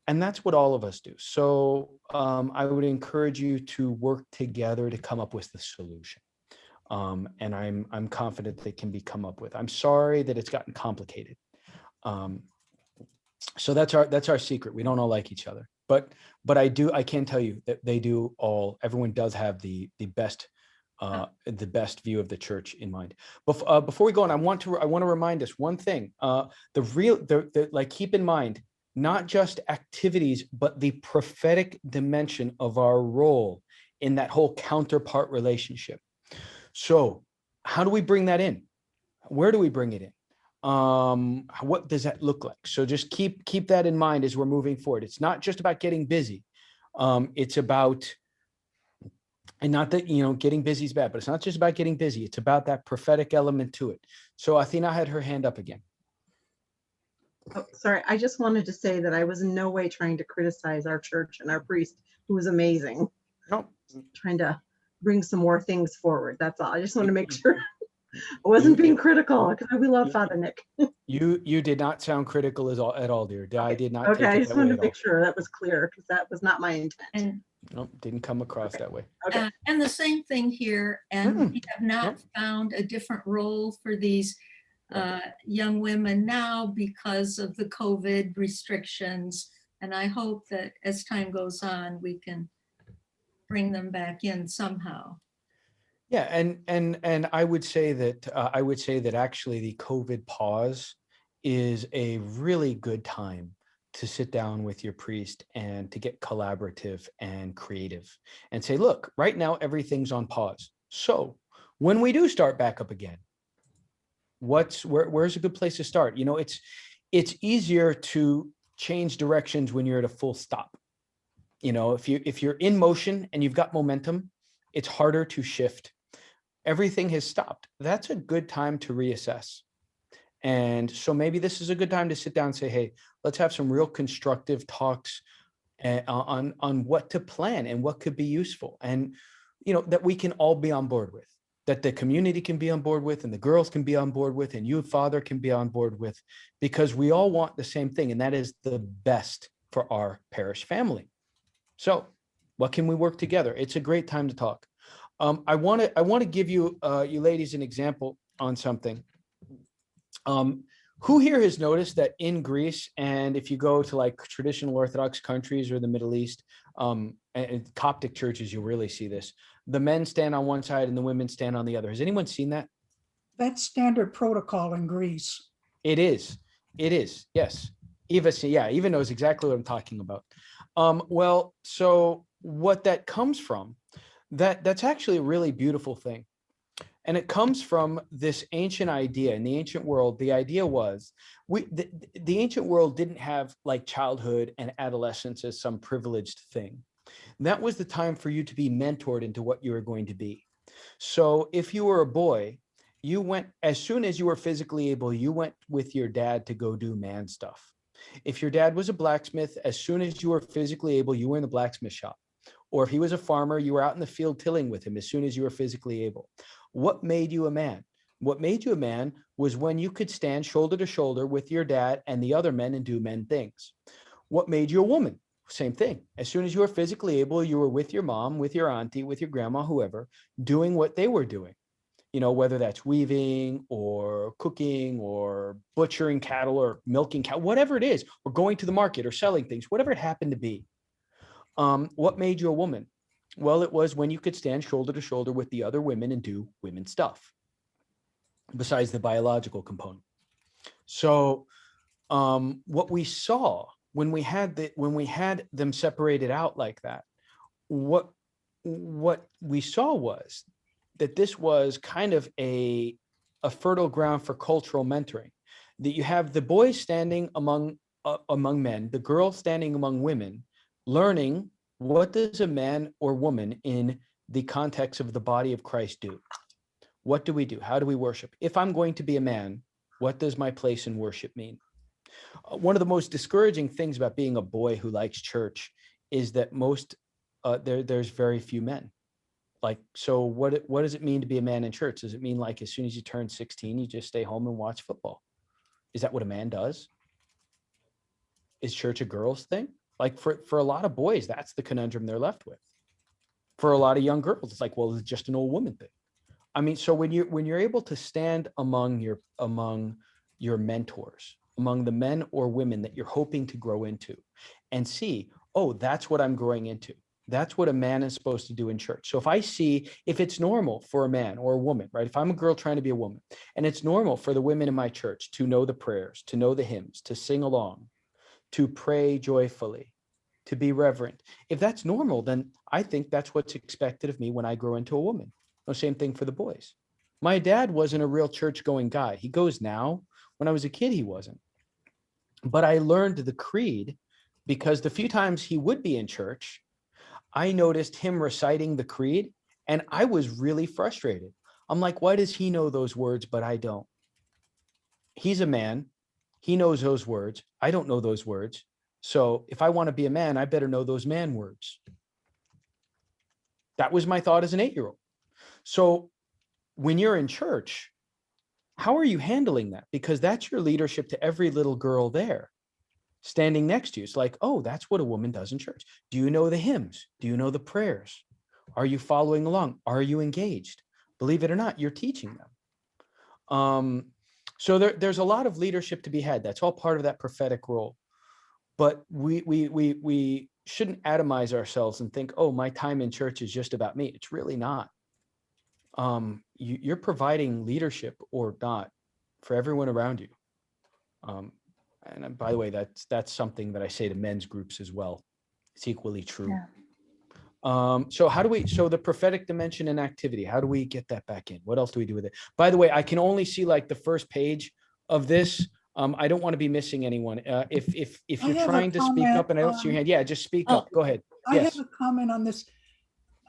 And that's what all of us do. So I would encourage you to work together to come up with the solution. And I'm confident they can be come up with. I'm sorry that it's gotten complicated. So that's our secret. We don't all like each other, but I can tell you that everyone does have the best view of the church in mind. Before we go on, I want to remind us one thing. Keep in mind, not just activities, but the prophetic dimension of our role in that whole counterpart relationship. So how do we bring that in? Where do we bring it in? What does that look like? So just keep that in mind as we're moving forward. It's not just about getting busy. It's about, and not that, getting busy is bad, but it's not just about getting busy. It's about that prophetic element to it. So Athena had her hand up again. Oh, sorry, I just wanted to say that I was in no way trying to criticize our church and our priest, who was amazing. No. Trying to bring some more things forward. That's all. I just want to make sure I wasn't being critical, because we love Father Nick. You did not sound critical at all, dear. Okay. I did not. Okay, I take it just that wanted way to at all. make sure that was clear, because that was not my intent. And Nope, didn't come across that way. Okay. and the same thing here. And we have not found a different role for these young women now because of the COVID restrictions. And I hope that as time goes on, we can bring them back in somehow. Yeah, and I would say that actually the COVID pause is a really good time to sit down with your priest and to get collaborative and creative and say, look, right now everything's on pause. So when we do start back up again, where's a good place to start? It's easier to change directions when you're at a full stop. If you're in motion and you've got momentum, it's harder to shift. Everything has stopped. That's a good time to reassess. And so maybe this is a good time to sit down and say, hey, let's have some real constructive talks on what to plan and what could be useful, and that we can all be on board with, that the community can be on board with, and the girls can be on board with, and you, Father, can be on board with, because we all want the same thing, and that is the best for our parish family. So what can we work together? It's a great time to talk. I want to give you ladies an example on something. Who here has noticed that in Greece, and if you go to like traditional Orthodox countries or the Middle East, and Coptic churches, you'll really see this. The men stand on one side and the women stand on the other. Has anyone seen that? That's standard protocol in Greece. It is. Yes. Eva knows exactly what I'm talking about. Well, so what that comes from, that's actually a really beautiful thing. And it comes from this ancient idea. In the ancient world, the idea was the ancient world didn't have like childhood and adolescence as some privileged thing. That was the time for you to be mentored into what you were going to be. So if you were a boy, you went, as soon as you were physically able, you went with your dad to go do man stuff. If your dad was a blacksmith, as soon as you were physically able, you were in the blacksmith shop. Or if he was a farmer, you were out in the field tilling with him as soon as you were physically able. What made you a man? What made you a man was when you could stand shoulder to shoulder with your dad and the other men and do men things. What made you a woman? Same thing. As soon as you were physically able, you were with your mom, with your auntie, with your grandma, whoever, doing what they were doing. You know, whether that's weaving or cooking or butchering cattle or milking cow, whatever it is, or going to the market or selling things, whatever it happened to be. What made you a woman? Well, it was when you could stand shoulder to shoulder with the other women and do women stuff, besides the biological component. So what we saw when we had them separated out like that, what we saw was that this was kind of a fertile ground for cultural mentoring, that you have the boys standing among men, the girls standing among women, learning what does a man or woman in the context of the body of Christ do? What do we do? How do we worship? If I'm going to be a man, what does my place in worship mean? One of the most discouraging things about being a boy who likes church is that there's very few men. Like, so what does it mean to be a man in church? Does it mean like as soon as you turn 16, you just stay home and watch football? Is that what a man does? Is church a girl's thing? Like for a lot of boys, that's the conundrum they're left with. For a lot of young girls, it's like, well, it's just an old woman thing. I mean, so when you're able to stand among your mentors, among the men or women that you're hoping to grow into, and see, oh, that's what I'm growing into. That's what a man is supposed to do in church. So if it's normal for a man or a woman, right? If I'm a girl trying to be a woman, and it's normal for the women in my church to know the prayers, to know the hymns, to sing along, to pray joyfully, to be reverent. If that's normal, then I think that's what's expected of me when I grow into a woman. No, same thing for the boys. My dad wasn't a real church-going guy. He goes now. When I was a kid, he wasn't. But I learned the creed because the few times he would be in church, I noticed him reciting the creed, and I was really frustrated. I'm like, why does he know those words, but I don't? He's a man. He knows those words. I don't know those words. So if I want to be a man, I better know those man words. That was my thought as an 8-year-old. So when you're in church, how are you handling that? Because that's your leadership to every little girl there standing next to you. It's like, oh, that's what a woman does in church. Do you know the hymns? Do you know the prayers? Are you following along? Are you engaged? Believe it or not, you're teaching them. So there's a lot of leadership to be had. That's all part of that prophetic role. But we shouldn't atomize ourselves and think, oh, my time in church is just about me. It's really not. You're providing leadership or not for everyone around you. And by the way, that's something that I say to men's groups as well. It's equally true. Yeah. So the prophetic dimension and activity, how do we get that back in? What else do we do with it? By the way, I can only see like the first page of this. I don't want to be missing anyone. If you're trying to speak up and I don't see your hand, yeah, just speak up. Go ahead. I have a comment on this.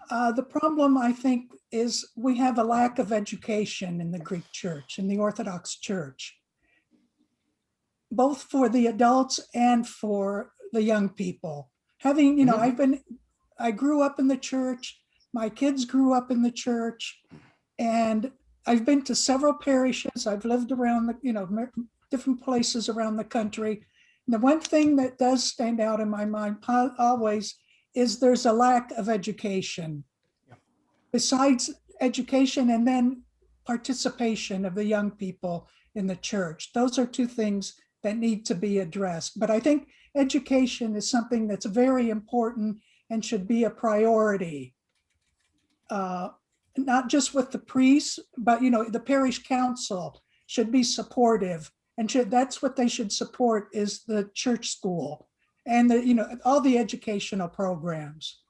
The problem, I think, is we have a lack of education in the Greek church, in the Orthodox church, both for the adults and for the young people. Having, I grew up in the church, my kids grew up in the church, and I've been to several parishes. I've lived around different places around the country. And the one thing that does stand out in my mind always is there's a lack of education. Besides education and then participation of the young people in the church. Those are two things that need to be addressed. But I think education is something that's very important and should be a priority. Not just with the priests, but the parish council should be supportive, and that's what they should support is the church school and all the educational programs.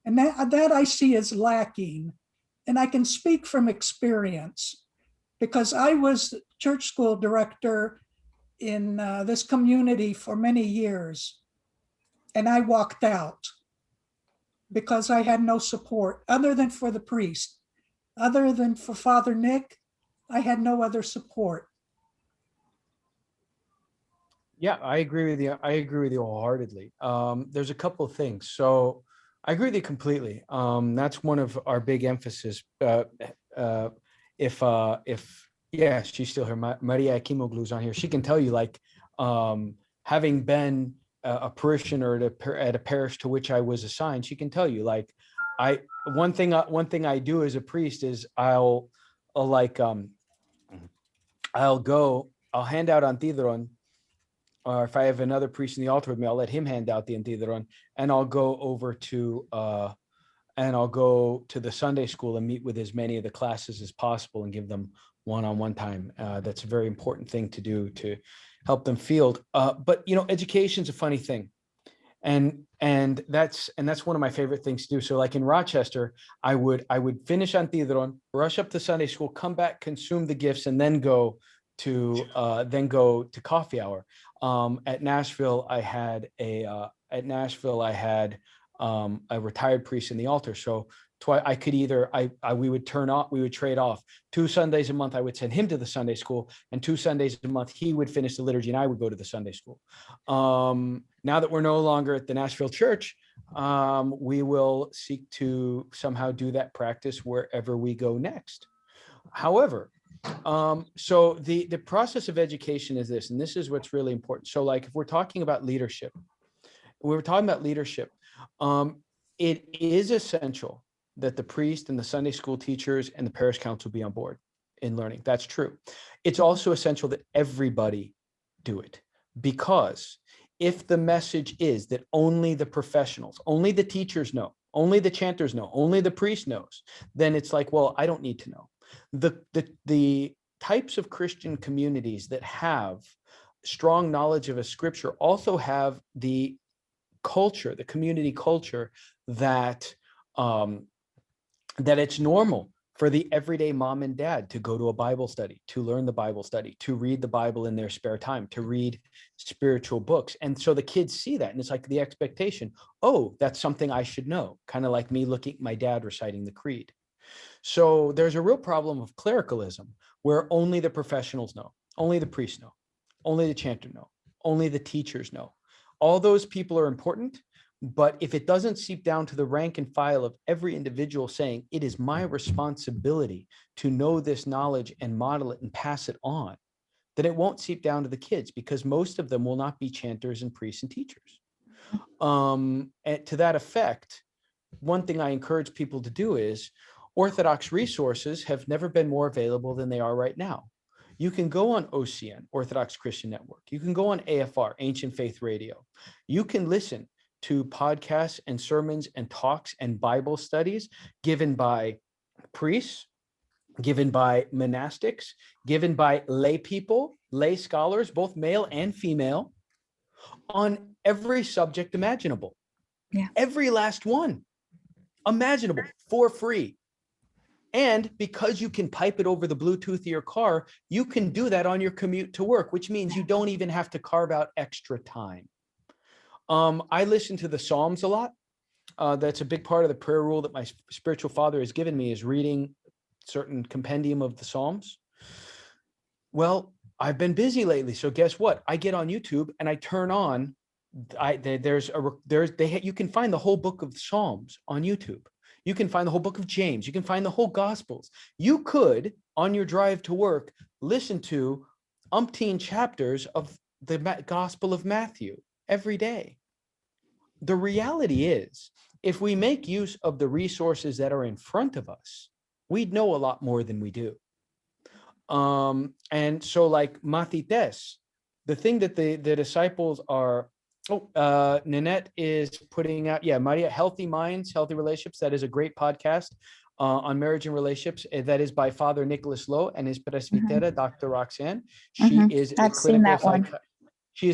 And that I see as lacking and I can speak from experience because I was church school director in this community for many years. And I walked out because I had no support other than for the priest. Other than for Father Nick, I had no other support. Yeah, I agree with you. I agree with you wholeheartedly. There's a couple of things. So I agree with you completely. That's one of our big emphasis. If yeah, she's still here. Maria Kimoglu's on here. She can tell you, like, having been a parishioner at a parish to which I was assigned, she can tell you, like, one thing I do as a priest is I'll hand out antidron, or if I have another priest in the altar with me, I'll let him hand out the antidron, and I'll go over to the Sunday school and meet with as many of the classes as possible and give them one-on-one time. That's a very important thing to do to help them field. But education's a funny thing. And that's one of my favorite things to do. So like in Rochester, I would finish antidron, rush up to Sunday school, come back, consume the gifts, and then go to coffee hour. At Nashville, I had a retired priest in the altar. So I could either we would trade off 2 Sundays a month. I would send him to the Sunday school, and 2 Sundays a month he would finish the liturgy and I would go to the Sunday school. Now that we're no longer at the Nashville church, we will seek to somehow do that practice wherever we go next. However, so the process of education is this, and this is what's really important. So like if we're talking about leadership, it is essential that the priest and the Sunday school teachers and the parish council be on board in learning. That's true. It's also essential that everybody do it, because if the message is that only the professionals, only the teachers know, only the chanters know, only the priest knows, then it's like, well, I don't need to know. The types of Christian communities that have strong knowledge of a scripture also have the culture, the community culture, that it's normal for the everyday mom and dad to go to a Bible study, to learn the Bible study, to read the Bible in their spare time, to read spiritual books. And so the kids see that, and it's like the expectation, oh, that's something I should know, kind of like me looking at my dad reciting the creed. So there's a real problem of clericalism where only the professionals know, only the priests know, only the chanter know, only the teachers know. All those people are important, but if it doesn't seep down to the rank and file of every individual saying, it is my responsibility to know this knowledge and model it and pass it on, then it won't seep down to the kids, because most of them will not be chanters and priests and teachers. And to that effect, one thing I encourage people to do is, Orthodox resources have never been more available than they are right now. You can go on OCN, Orthodox Christian Network. You can go on AFR, Ancient Faith Radio. You can listen to podcasts and sermons and talks and Bible studies given by priests, given by monastics, given by lay people, lay scholars, both male and female, on every subject imaginable. Yeah. Every last one imaginable for free. And because you can pipe it over the Bluetooth of your car, you can do that on your commute to work, which means you don't even have to carve out extra time. I listen to the Psalms a lot. That's a big part of the prayer rule that my spiritual father has given me, is reading certain compendium of the Psalms. Well, I've been busy lately, so guess what? I get on YouTube and I turn on. You can find the whole book of the Psalms on YouTube. You can find the whole book of James. You can find the whole Gospels. You could, on your drive to work, listen to umpteen chapters of the Gospel of Matthew every day. The reality is, if we make use of the resources that are in front of us, we'd know a lot more than we do. And so like Mathites, the thing that the disciples are, Nanette is putting out, Maria, Healthy Minds, Healthy Relationships. That is a great podcast on marriage and relationships. That is by Father Nicholas Lowe and his presbytera, Dr. Roxanne. She is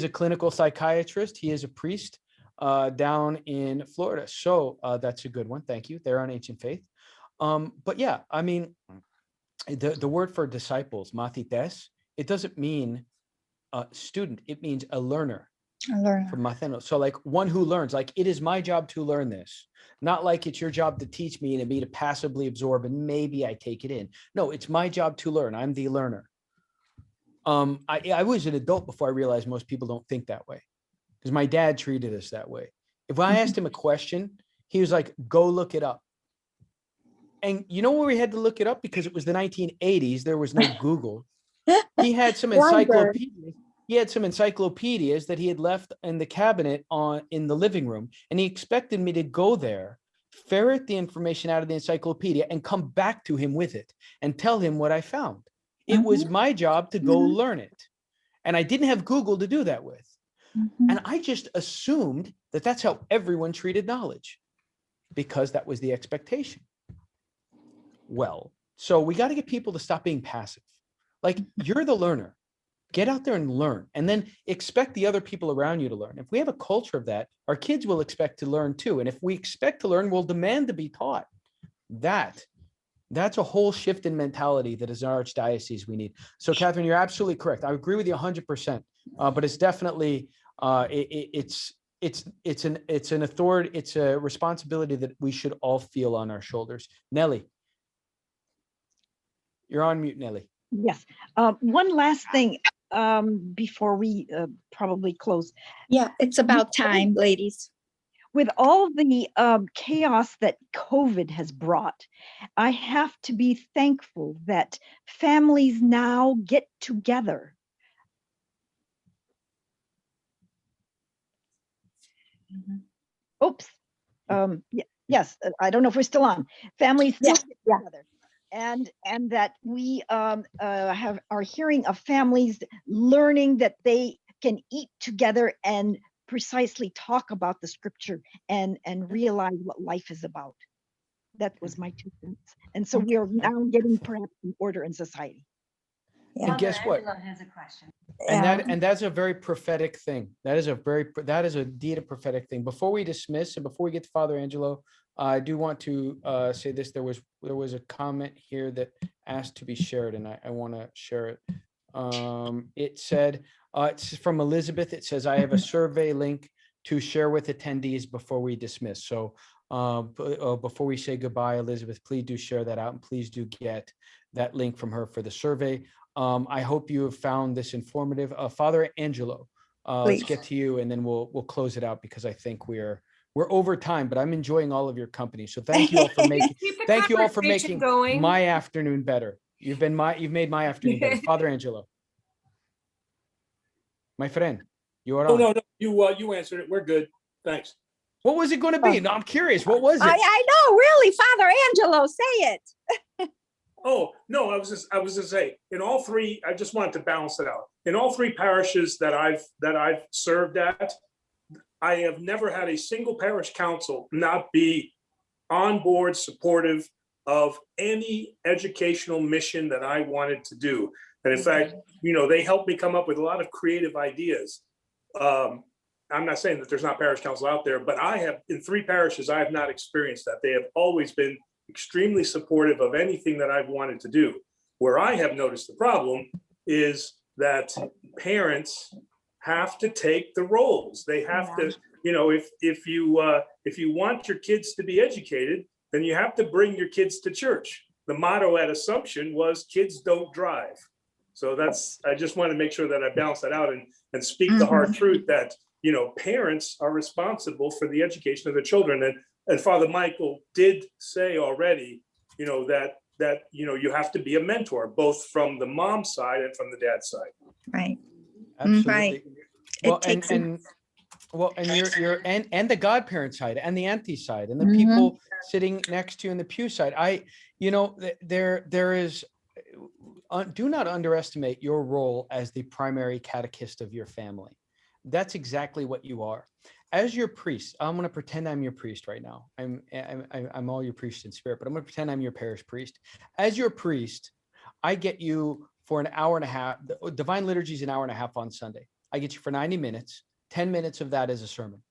a clinical psychiatrist. He is a priest down in Florida. So that's a good one. Thank you. They're on Ancient Faith. But yeah, I mean, the word for disciples, mathites, it doesn't mean a student, it means a learner. From Matheno. So like one who learns, like it is my job to learn this, not like it's your job to teach me and me to passively absorb and maybe I take it in. No, it's my job to learn. I'm the learner. I was an adult before I realized most people don't think that way, because my dad treated us that way. If I asked him a question, he was like, go look it up. And you know where we had to look it up? Because it was the 1980s. There was no Google. He had some encyclopedias. He had some encyclopedias that he had left in the cabinet in the living room. And he expected me to go there, ferret the information out of the encyclopedia and come back to him with it and tell him what I found. It was my job to go learn it. And I didn't have Google to do that with. And I just assumed that that's how everyone treated knowledge, because that was the expectation. Well, so we got to get people to stop being passive. Like, you're the learner. Get out there and learn, and then expect the other people around you to learn. If we have a culture of that, our kids will expect to learn too. And if we expect to learn, we'll demand to be taught. That's a whole shift in mentality that is our archdiocese we need. So Catherine, you're absolutely correct. I agree with you 100%. But it's definitely it's an authority. It's a responsibility that we should all feel on our shoulders. Nelly, you're on mute, Nelly. Yes. One last thing before we probably close. Yeah, it's about time, ladies. With all the chaos that COVID has brought, I have to be thankful that families now get together. Oops. Yes, I don't know if we're still on. Families still get together. And that we are hearing of families learning that they can eat together and precisely talk about the scripture and realize what life is about. That was my 2 cents. And so we are now getting perhaps an order in society. And guess what? Has a question. And that's a very prophetic thing. That is indeed a prophetic thing. Before we dismiss and before we get to Father Angelo, I do want to say this. There was a comment here that asked to be shared, and I want to share it. It said, it's from Elizabeth. It says, I have a survey link to share with attendees before we dismiss. So before we say goodbye, Elizabeth, please do share that out, and please do get that link from her for the survey. I hope you have found this informative. Father Angelo, let's get to you, and then we'll close it out, because I think we're over time, but I'm enjoying all of your company. So thank you all for making going. my afternoon better. You've made my afternoon better. Father Angelo, my friend, you are on. No, you answered it. We're good. Thanks. What was it going to be? No, I'm curious. What was it? I know, really, Father Angelo, say it. Oh, no, I was just say, in all 3, I just wanted to balance it out. In all 3 parishes that I've served at, I have never had a single parish council not be on board, supportive of any educational mission that I wanted to do. And in fact, they helped me come up with a lot of creative ideas. I'm not saying that there's not parish council out there, but in 3 parishes, I have not experienced that. They have always been extremely supportive of anything that I've wanted to do. Where I have noticed the problem is that parents have to take the roles. They have to, if you want your kids to be educated, then you have to bring your kids to church. The motto at Assumption was kids don't drive. So I just want to make sure that I balance that out and speak the hard truth that, parents are responsible for the education of their children. And Father Michael did say already, that you have to be a mentor, both from the mom side and from the dad side. Right. Absolutely. Right. Well, and the godparent side and the auntie side and the people sitting next to you in the pew side. There is, do not underestimate your role as the primary catechist of your family. That's exactly what you are. As your priest, I'm going to pretend I'm your priest right now. I'm all your priest in spirit, but I'm going to pretend I'm your parish priest. As your priest, I get you for an hour and a half. Divine Liturgy is an hour and a half on Sunday. I get you for 90 minutes. 10 minutes of that is a sermon.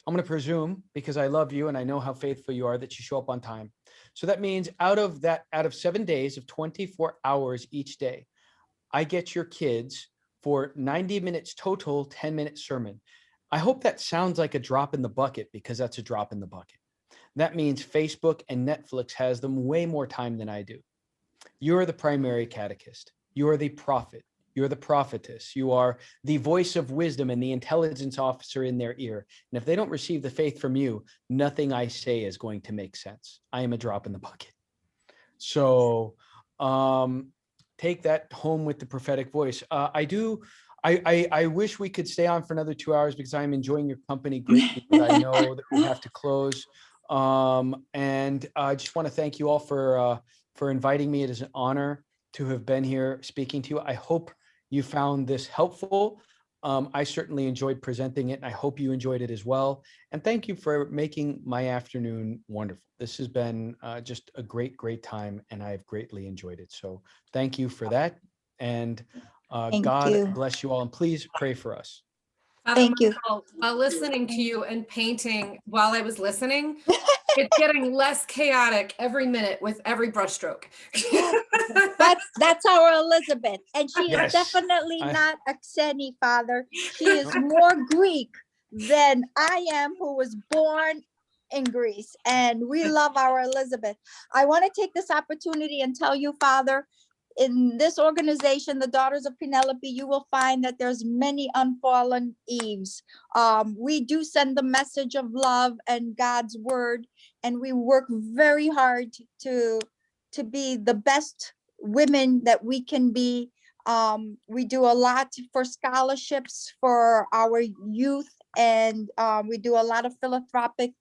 I'm going to presume, because I love you and I know how faithful you are, that you show up on time. So that means out of 7 days of 24 hours each day, I get your kids for 90 minutes total, 10-minute sermon. I hope that sounds like a drop in the bucket, because that's a drop in the bucket. That means Facebook and Netflix has them way more time than I do. You're the primary catechist. You're the prophet. You're the prophetess. You are the voice of wisdom and the intelligence officer in their ear. And if they don't receive the faith from you, nothing I say is going to make sense. I am a drop in the bucket. So take that home with the prophetic voice. I wish we could stay on for another 2 hours, because I'm enjoying your company greatly, but I know that we have to close. And I just want to thank you all for inviting me. It is an honor to have been here speaking to you. I hope you found this helpful. I certainly enjoyed presenting it, and I hope you enjoyed it as well. And thank you for making my afternoon wonderful. This has been just a great, great time, and I've greatly enjoyed it. So thank you for that. And Thank God you. bless you all, and please pray for us. Father Thank you. Michael, while listening to you and painting while I was listening, it's getting less chaotic every minute with every brushstroke. That's our Elizabeth, and she is Yes, definitely I- not a Xeni, Father. She is more Greek than I am, who was born in Greece, and we love our Elizabeth. I want to take this opportunity and tell you, Father, in this organization, the Daughters of Penelope, you will find that there's many unfallen Eves. We do send the message of love and God's word, and we work very hard to be the best women that we can be. We do a lot for scholarships for our youth, and we do a lot of philanthropic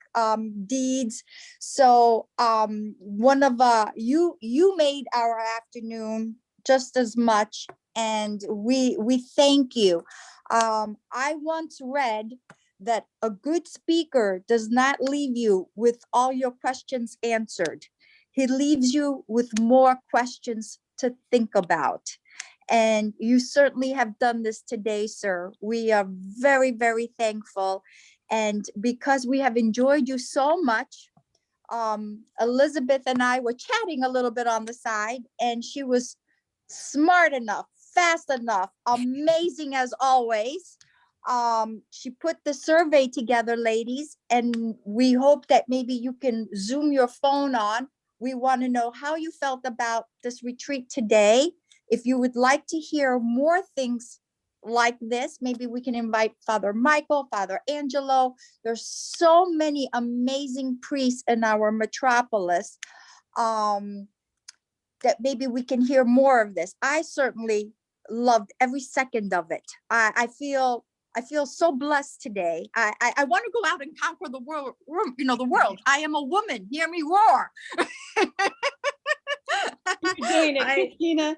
deeds. So one of you made our afternoon just as much, and we thank you. I once read that a good speaker does not leave you with all your questions answered. He leaves you with more questions to think about. And you certainly have done this today, sir. We are very, very thankful. And because we have enjoyed you so much, Elizabeth and I were chatting a little bit on the side, and she was smart enough, fast enough, amazing as always. She put the survey together, ladies, and we hope that maybe you can zoom your phone on. We want to know how you felt about this retreat today. If you would like to hear more things like this, maybe we can invite Father Michael, Father Angelo. There's so many amazing priests in our metropolis that maybe we can hear more of this. I certainly loved every second of it. I feel so blessed today. I want to go out and conquer the world, the world. I am a woman. Hear me roar. You're doing it, Christina.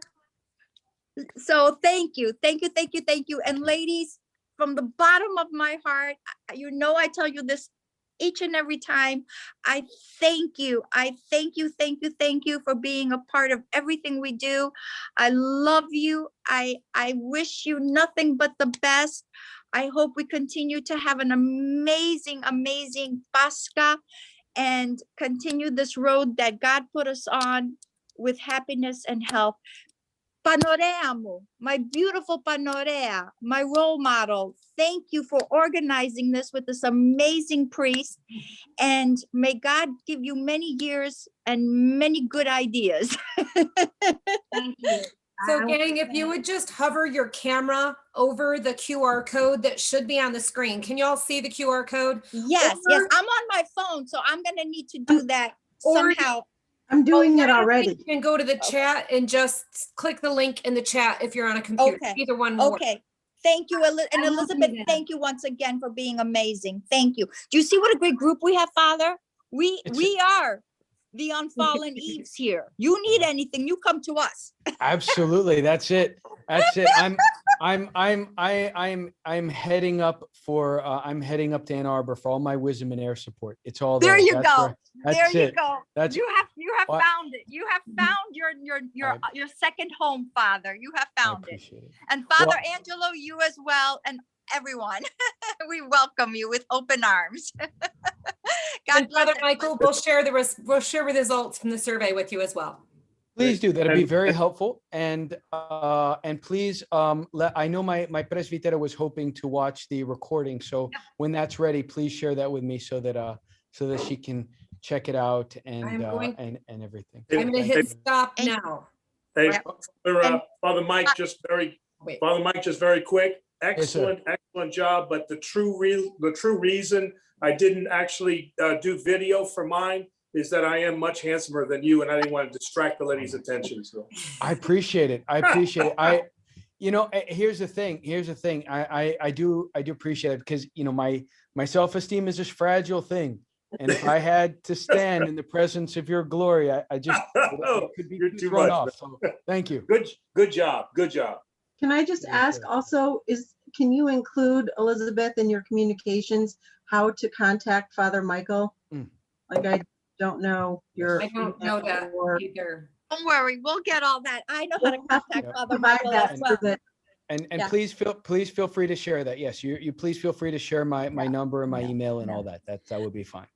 So thank you. And ladies, from the bottom of my heart, I tell you this each and every time. I thank you. Thank you for being a part of everything we do. I love you. I wish you nothing but the best. I hope we continue to have an amazing, amazing Pascha and continue this road that God put us on with happiness and health. Panorea mo, my beautiful Panorea, my role model. Thank you for organizing this with this amazing priest, and may God give you many years and many good ideas. Thank you. So gang, if you would just hover your camera over the QR code that should be on the screen. Can you all see the QR code? Yes, I'm on my phone, so I'm gonna need to do that somehow. I'm doing it already. You can go to the chat and just click the link in the chat if you're on a computer. Okay. Either one will work. Okay. Thank you, and Elizabeth, thank you once again for being amazing. Thank you. Do you see what a great group we have, Father? We are the unfallen Eves here. You need anything, you come to us. Absolutely. That's it. I'm heading up to Ann Arbor for all my wisdom and air support. It's all there. There you That's go. where- that's There you it. go. That's You have What? found it. You have found your second home, Father. You have I found it. appreciate it. And Father Well- Angelo, you as well, and everyone. We welcome you with open arms. God And bless Brother everyone. Michael, we'll share the results from the survey with you as well. Please do. That'd be And- very helpful. And please, I know my presbytera was hoping to watch the recording. So when that's ready, please share that with me so that she can check it out and everything. I'm gonna Thank hit you. stop And- now. Hey, Yep. Father Mike, just very quick. Yes, sir. Excellent job. But the true reason I didn't actually do video for mine is that I am much handsomer than you, and I didn't want to distract the lady's attention. So I appreciate it. Here's the thing. I do appreciate it because, my self-esteem is this fragile thing. And if I had to stand in the presence of your glory, I just it could be You're too too thrown much, off. man. So thank you. Good job. Good job. Can I just Yes, ask sir. also, can you include, Elizabeth, in your communications, how to contact Father Michael? Mm. Like, I don't know your. I don't know that or- either. Don't worry, we'll get all that. I know how to We'll have to contact Father provide Michael that as so well. that- And Yeah. please feel free to share that. Yes, you please feel free to share my number and my email and all that. That would be fine.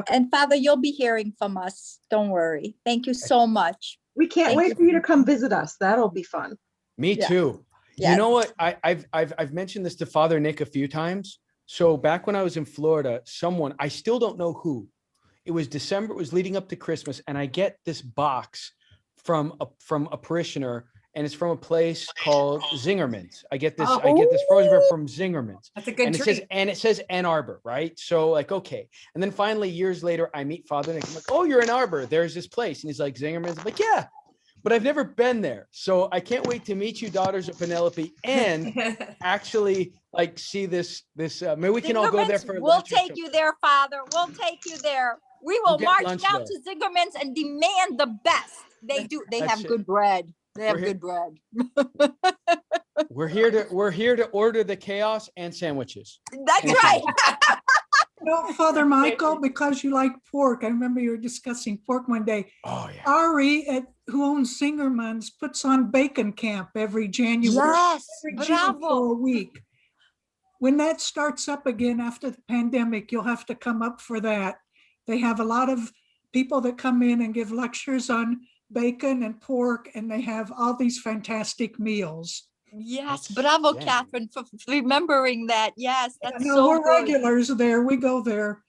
And Father, you'll be hearing from us. Don't worry. Thank you so much. We can't Thank wait you. for you to come visit us. That'll be fun. Me Yeah. too. You Yes. know what? I've mentioned this to Father Nick a few times. So back when I was in Florida, someone, I still don't know who, it was December, it was leading up to Christmas, and I get this box from a parishioner, and it's from a place called Zingerman's. I get this frozen bread from Zingerman's. That's a good And treat. it says Ann Arbor, right? So like, okay. And then finally, years later, I meet Father Nick. I'm like, oh, you're in Arbor. There's this place. And he's like, Zingerman's. I'm like, yeah, but I've never been there. So I can't wait to meet you, daughters of Penelope, and actually like see this, maybe we can all go there Zingerman's, for we'll lunch or take something. you there, Father. We'll take you there. We will get march lunch down there. to Zingerman's and demand the best. They do. They That's have it. good bread. They have We're here- good bread. We're here to order the chaos and sandwiches. That's And right. No, Father Michael, because you like pork, I remember you were discussing pork one day. Oh yeah. Ari, who owns Singerman's, puts on bacon camp every January. Yes, every June for bravo. a week. When that starts up again after the pandemic, you'll have to come up for that. They have a lot of people that come in and give lectures on bacon and pork, and they have all these fantastic meals. Yes, That's bravo, outstanding. Catherine, for remembering that. Yes, that's No, so we're good. regulars there. We go there.